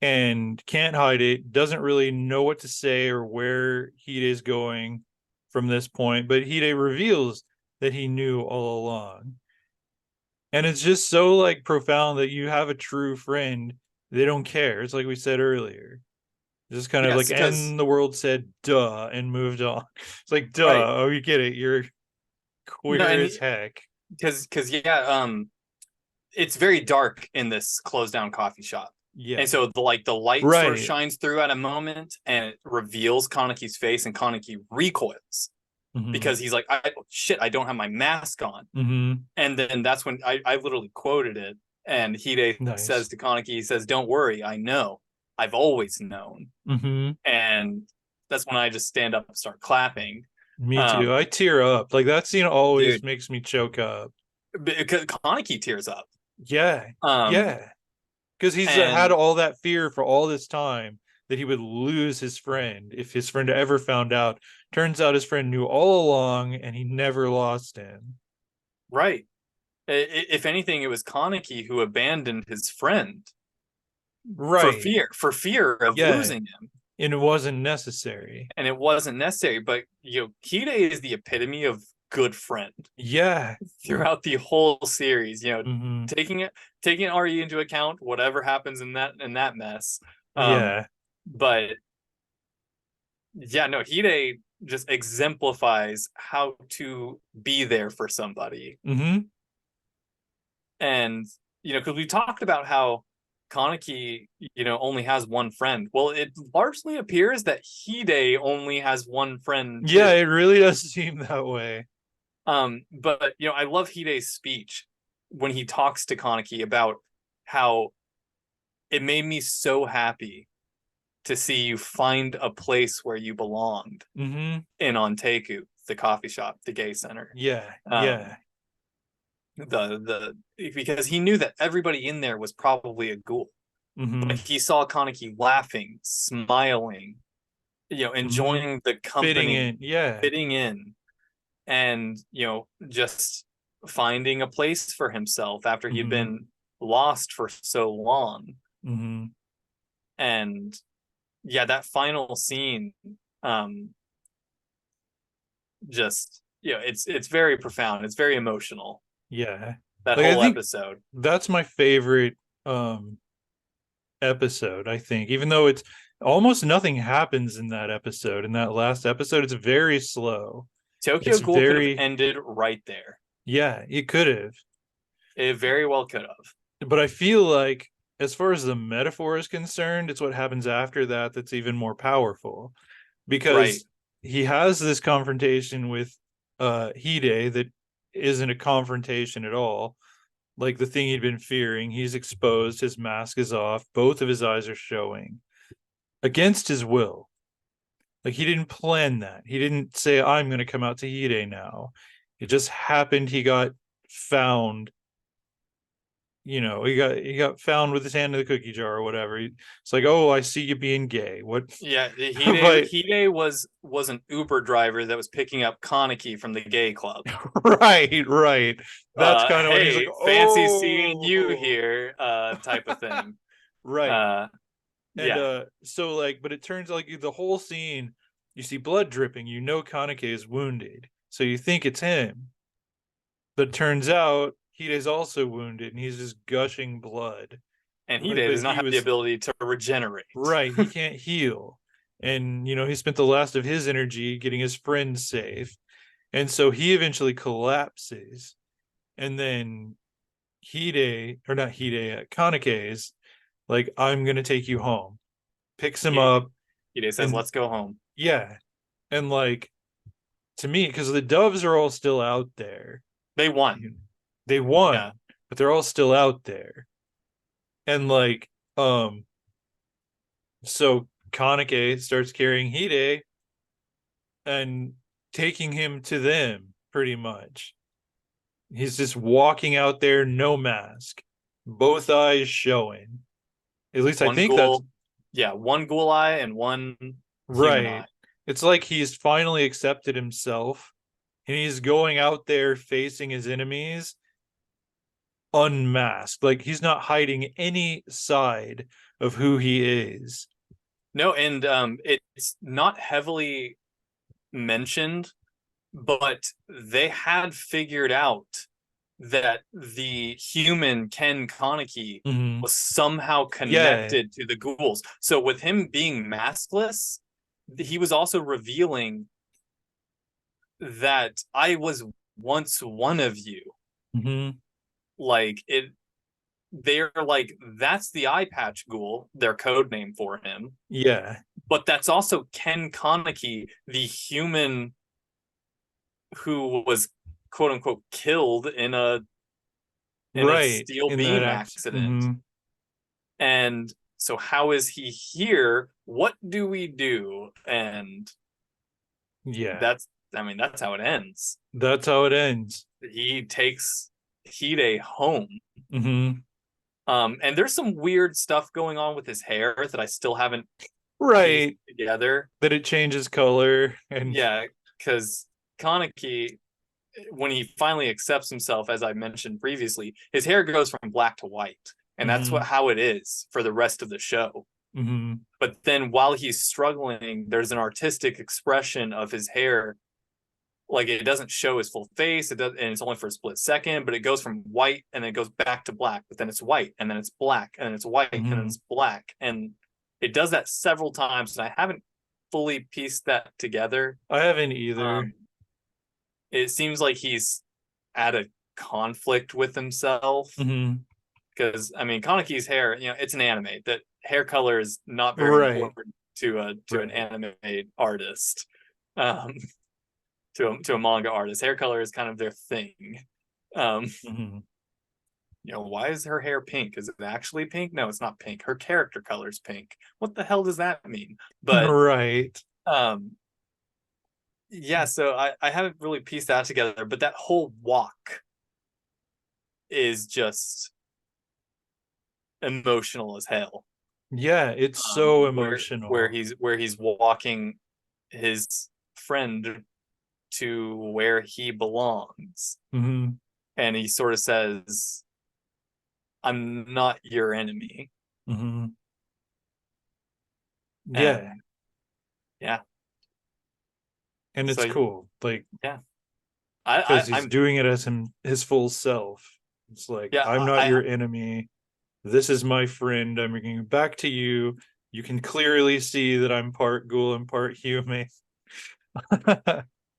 and can't hide it, doesn't really know what to say or where Hide is going from this point, but Hide reveals that he knew all along. And it's just so like profound that you have a true friend. They don't care. It's like we said earlier. Just kind of Yes, like, because and the world said duh and moved on. It's like, right. duh. Oh, you get it. You're No, queer and as heck. because yeah, it's very dark in this closed down coffee shop. And Yeah. so the light sort of Right. shines through at a moment and it reveals Kaneki's face, and Kaneki recoils Mm-hmm. because he's like, shit, I don't have my mask on. Mm-hmm. And then that's when I literally quoted it. And Hide says Nice. to Kaneki, he says, "Don't worry, I know. I've always known." Mm-hmm. And that's when I just stand up and start clapping. Me too. Um, I tear up. Like that scene always dude, makes me choke up. because Kaneki tears up. Yeah. Um, Yeah. Because he's had and all that fear for all this time that he would lose his friend if his friend ever found out. Turns out his friend knew all along and he never lost him. right, if anything, it was Kaneki who abandoned his friend Right. for fear of Yeah. losing him, And it wasn't necessary. and it wasn't necessary. But Hide is the epitome of good friend Yeah. throughout the whole series. Hmm. Taking RE into account, whatever happens in that mess. Um, Yeah. but yeah, no, Hide just exemplifies how to be there for somebody. Hmm. And because we talked about how Kaneki, only has one friend. Well, it largely appears that Hide only has one friend Yeah, too. it really does seem that way. But I love Hide's speech when he talks to Kaneki about how it made me so happy to see you find a place where you belonged Hmm. in Onteku, the coffee shop, the gay center. Yeah. Um, Yeah. the because he knew that everybody in there was probably a ghoul, but Hmm. he saw Kaneki laughing, smiling, Hmm. enjoying the Fitting company, in. Yeah. fitting in, and just finding a place for himself after he'd Hmm. been lost for so long. Hmm. And yeah, that final scene, um just it's very profound, it's very emotional, Yeah. that Like I whole think episode. that's my favorite um episode, I think. Even though it's almost nothing happens in that episode, in that last episode, it's very slow. Tokyo It's Ghoul could have very, ended right there. yeah, it could have. It very well could have. But I feel like as far as the metaphor is concerned, it's what happens after that that's even more powerful Right. because he has this confrontation with Hide that isn't a confrontation at all. Like the thing he'd been fearing, he's exposed, his mask is off, both of his eyes are showing against his will. Like he didn't plan that. He didn't say, I'm going to come out to Hide now. It just happened. He got found. He got found with his hand in the cookie jar or whatever. It's like, oh, I see you being gay. What? Yeah, But Hide was an Uber driver that was picking up Kaneki from the gay club. right, right. That's kind of when he's like, Hey, fancy seeing you oh, here, type of thing. right. uh And yeah. so like, but it turns like the whole scene, you see blood dripping. Kaneki is wounded, so you think it's him. But it turns out he is also wounded and he's just gushing blood. And Hide But does not he have the was ability to regenerate. right, he can't heal. And he spent the last of his energy getting his friend safe. And so he eventually collapses. And then Hide, or not Hide, Kaneki is like, I'm gonna take you home. Picks him Hide up says, and "Let's go home." yeah. And like to me, because the doves are all still out there. They won. They won, Yeah. but they're all still out there. And like so Kaneki starts carrying Hide and taking him to them pretty much. He's just walking out there, no mask, both eyes showing. At least I One think that's ghoul, yeah, one ghoul eye and one human right. eye. It's like he's finally accepted himself and he's going out there facing his enemies unmasked. Like he's not hiding any side of who he is. No, and it's not heavily mentioned, but they had figured out that the human Ken Kaneki Mm-hmm. was somehow Yeah. connected to the ghouls. So with him being maskless, he was also revealing that I was once one of you. Mm-hmm. Like it, they're like, that's the eye patch ghoul, their code name for him. Yeah. But that's also Ken Kaneki, the human who was quote unquote killed in a Right. steel In that beam act. accident. Mm-hmm. And so how is he here? What do we do? And Yeah. that's how it ends. That's how it ends. He takes Hide home. Mm-hmm. And there's some weird stuff going on with his hair that I still haven't pieced Right. together. That it changes color and Yeah, because Kaneki, when he finally accepts himself, as I mentioned previously, his hair goes from black to white, and that's mm-hmm. how it is for the rest of the show. Mm-hmm. But then while he's struggling, there's an artistic expression of his hair like it doesn't show his full face. It does, and it's only for a split second, but it goes from white and then it goes back to black, but then it's white and then it's black and then it's white and then it's black. And it does that several times, and I haven't fully pieced that together. I haven't either. It seems like he's at a conflict with himself. Because I mean, Kaneki's hair, it's an anime. That hair color is not very important to an anime artist. To a manga artist, hair color is kind of their thing. Why is her hair pink? Is it actually pink? No, it's not pink. Her character color is pink. What the hell does that mean? But yeah, so I haven't really pieced that together, but that whole walk is just emotional as hell. Yeah, it's so emotional. Where he's walking his friend to where he belongs. And he sort of says, I'm not your enemy. Yeah. Yeah. And it's cool. Like, yeah. Because he's doing it as his full self. It's like, I'm not your enemy. This is my friend. I'm bringing it back to you. You can clearly see that I'm part ghoul and part human.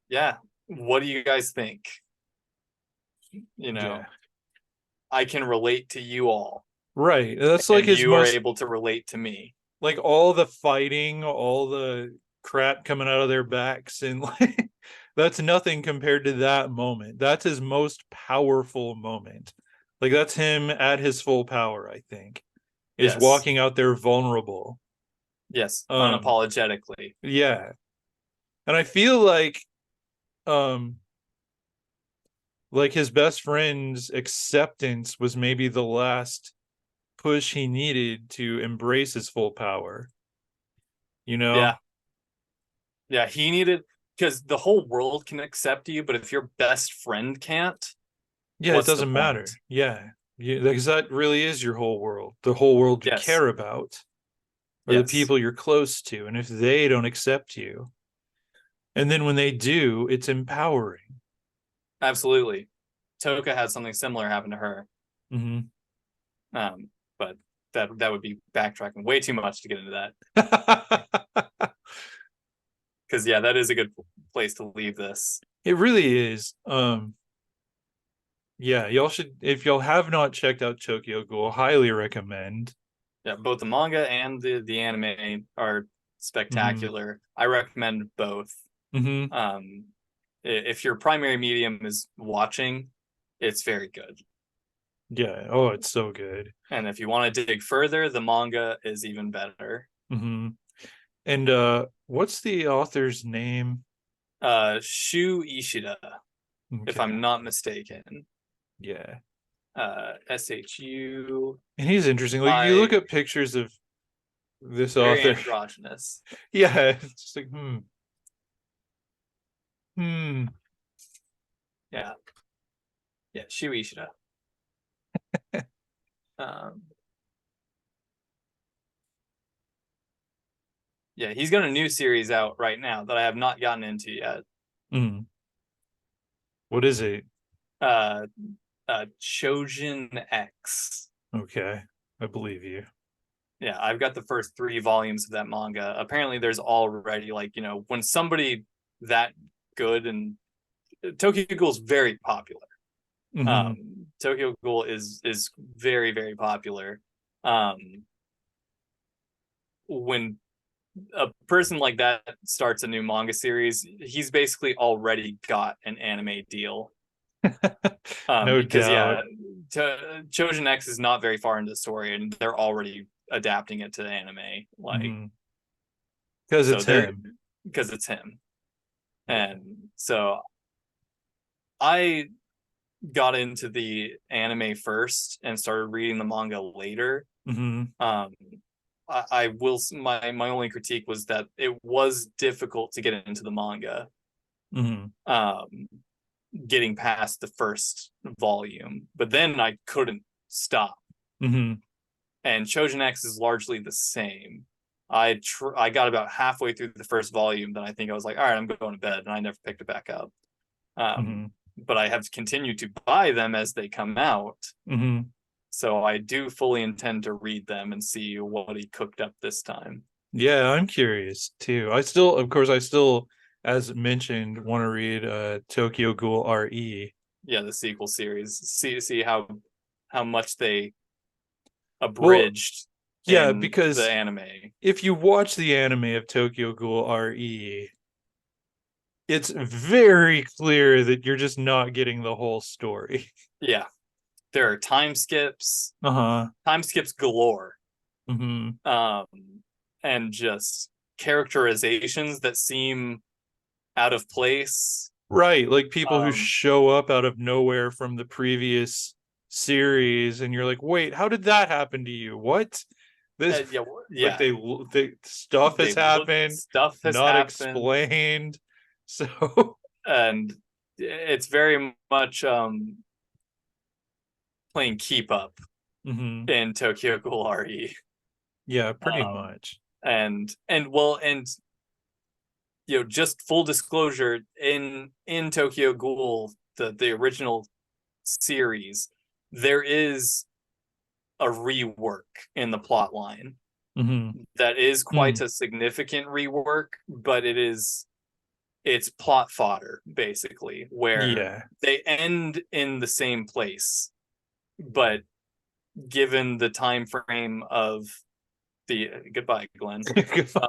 Yeah. What do you guys think? I can relate to you all. Right. That's like his you are able to relate to me. Like all the fighting, all the crap coming out of their backs, and like that's nothing compared to that moment. That's his most powerful moment. Like that's him at his full power, I think. Is walking out there vulnerable. Yes, unapologetically. Yeah. And I feel like his best friend's acceptance was maybe the last push he needed to embrace his full power. Yeah, he needed, because the whole world can accept you, but if your best friend can't, it doesn't matter. Because that really is your whole world. The whole world you care about are the people you're close to, and if they don't accept you, and then when they do, it's empowering. Absolutely. Toka had something similar happen to her. But that would be backtracking way too much to get into that. Because that is a good place to leave this. It really is. Y'all should, if y'all have not checked out Tokyo Ghoul, highly recommend. Yeah, both the manga and the anime are spectacular. I recommend both. If your primary medium is watching, it's very good. Yeah. Oh, it's so good. And if you want to dig further, the manga is even better. And what's the author's name? Shu Ishida, if I'm not mistaken. Yeah. SHU. And he's interesting. Like you look at pictures of this very author. Androgynous. Yeah. It's just like, Yeah. Yeah, Shu Ishida. Yeah, he's got a new series out right now that I have not gotten into yet. What is it? Chojin X. Okay, I believe you. Yeah, I've got the first 3 volumes of that manga. Apparently there's already, like, when somebody that good, and Tokyo Ghoul is very popular. Tokyo Ghoul is very, very popular. When a person like that starts a new manga series, he's basically already got an anime deal. No doubt. Chojin X is not very far into the story, and they're already adapting it to anime, like because it's him. Because it's him. And so I got into the anime first and started reading the manga later. I will, my only critique was that it was difficult to get into the manga. Getting past the first volume, but then I couldn't stop. And Chojin X is largely the same. I got about halfway through the first volume, then I think I was like, all right, I'm going to bed, and I never picked it back up. Um, but I have continued to buy them as they come out. So I do fully intend to read them and see what he cooked up this time. Yeah, I'm curious too. I still, as mentioned, want to read Tokyo Ghoul RE. Yeah, the sequel series. See how much they Well, abridged yeah, in the because anime. if you watch the anime of Tokyo Ghoul RE, it's very clear that you're just not getting the whole story. Yeah, there are Uh-huh. time skips galore, Mm-hmm. um, and just characterizations that seem out of place. Right, like people who Um, show up out of nowhere from the previous series, and you're like, wait, how did that happen to you? What? This yeah, like yeah. they stuff has They look happened, stuff has not happened, explained. So, and it's very much playing keep up mhm. in Tokyo Ghoul RE. Yeah, pretty Um, much. and just full disclosure, in Tokyo Ghoul, the original series, there is a rework in the plot line Hmm. that is Mm. quite a significant rework, but it's plot fodder basically, where Yeah. they end in the same place, but given the time frame of the goodbye, Glenn. Uh,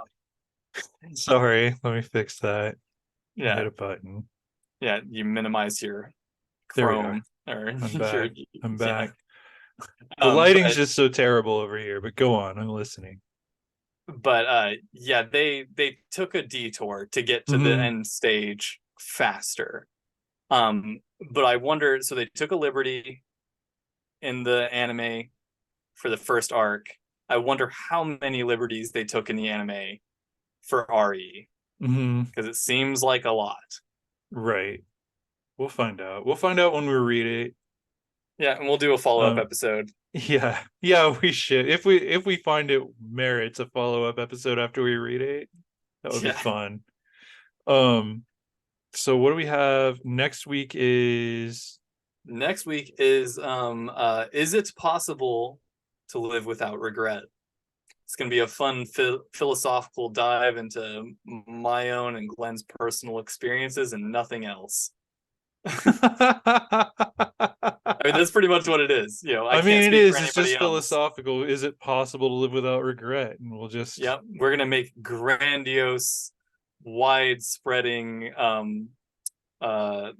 Sorry, let me fix that. I yeah, hit a button. yeah, you minimize your There we are. Chrome or I'm your back. I'm yeah. back. The lighting's But just so terrible over here, but go on. I'm listening. yeah, they took a detour to get to the Hmm. end stage faster. Um, but I wonder, so they took a liberty in the anime for the first arc. I wonder how many liberties they took in the anime for RE, Hmm. because it seems like a lot. Right. We'll find out. We'll find out when we read it. Yeah, and we'll do a follow-up Um, episode. yeah, yeah, we should. If we find it merits a follow-up episode after we read it, that would be Yeah. fun. Um, so what do we have next week is Next week is it possible to live without regret? It's going to be a fun philosophical dive into my own and Glenn's personal experiences and nothing else. I mean, that's pretty much what it is. I I mean can't it speak for is, it's anybody just else. philosophical. Is it possible to live without regret? And we'll just Yep, we're going to make grandiose, wide-spreading uh,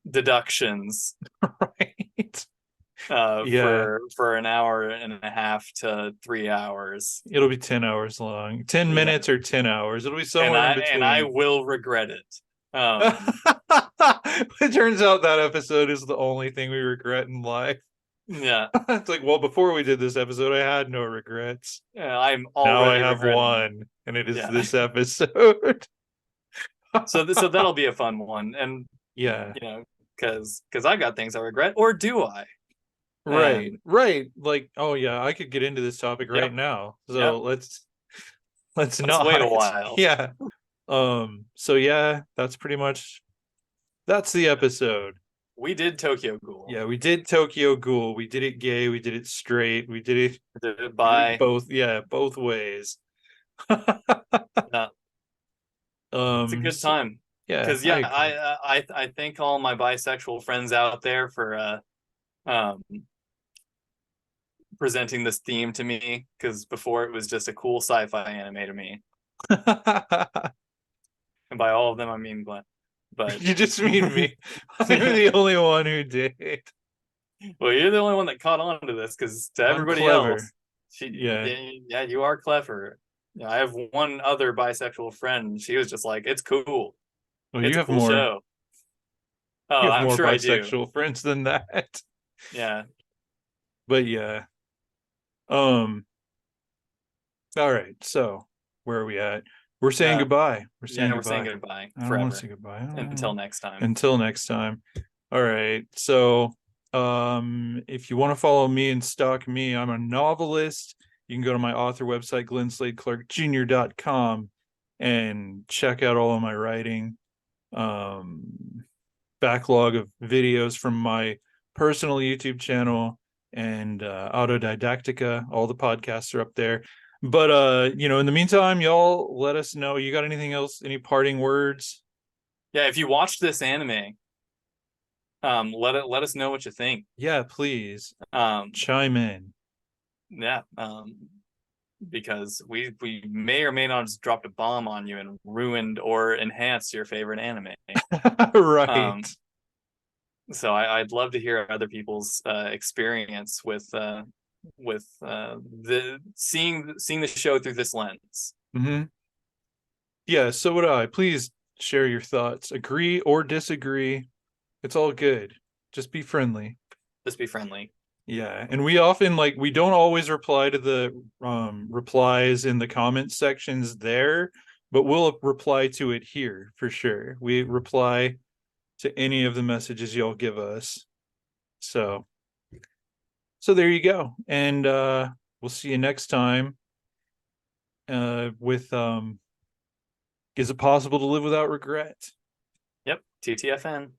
deductions right. Yeah. for an hour and a half to 3 hours. It'll be 10 hours long. 10 Yeah, minutes or 10 hours. It'll be and somewhere in I between. will regret it. It turns out that episode is the only thing we regret in life. Yeah, It's like, well, before we did this episode, I had no regrets. I'm Now I already have regretting. one, and it is Yeah, this episode. so that'll be a fun one, and Yeah. because I got things I regret, or do I? Right. And Right. Like, oh yeah, I could get into this topic right yep, now. yep. So let's Let's wait a not. while. Yeah. So yeah, that's the episode. We did Tokyo Ghoul. Yeah, we did Tokyo Ghoul. We did it gay, we did it straight, Did it we did it by both, yeah, both ways. it's a good time. Yeah, Because I yeah, agree. I thank all my bisexual friends out there for um presenting this theme to me. Because before it was just a cool sci-fi anime to me, and by all of them I mean Glenn. But You just mean me. I'm the only one who did. well, you're the only one that caught on to this. Because to I'm everybody else, clever. Yeah. yeah, you are clever. I have one other bisexual friend. She was just like, "It's cool. Well, It's a cool show." you Oh, have I'm more sure I do. bisexual friends than that. Yeah. But yeah. Um, all right. So where are we at? We're saying Uh, goodbye. We're saying yeah, we're saying goodbye. goodbye I don't want to forever say goodbye. I don't until know. next time. Until next time. All right. So if you want to follow me and stalk me, I'm a novelist. You can go to my author website, glensladeclarkjr.com, and check out all of my writing. backlog of videos from my personal YouTube channel and Autodidactica. All the podcasts are up there. But in the meantime, y'all let us know. You got anything else? Any parting words? Yeah, if you watched this anime, let us know what you think. Yeah, please Um, chime in. yeah, because we may or may not have just dropped a bomb on you and ruined or enhanced your favorite anime. Right. Um, so I'd love to hear other people's experience with the seeing the show through this lens. Mm-hmm. Yeah, so would I. Please share your thoughts. Agree or disagree. It's all good. Just be friendly. Just be friendly. Yeah, and we often we don't always reply to the replies in the comment sections there, but we'll reply to it here for sure. We reply to any of the messages y'all give us. So there you go. And we'll see you next time with is it possible to live without regret? Yep, TTFN.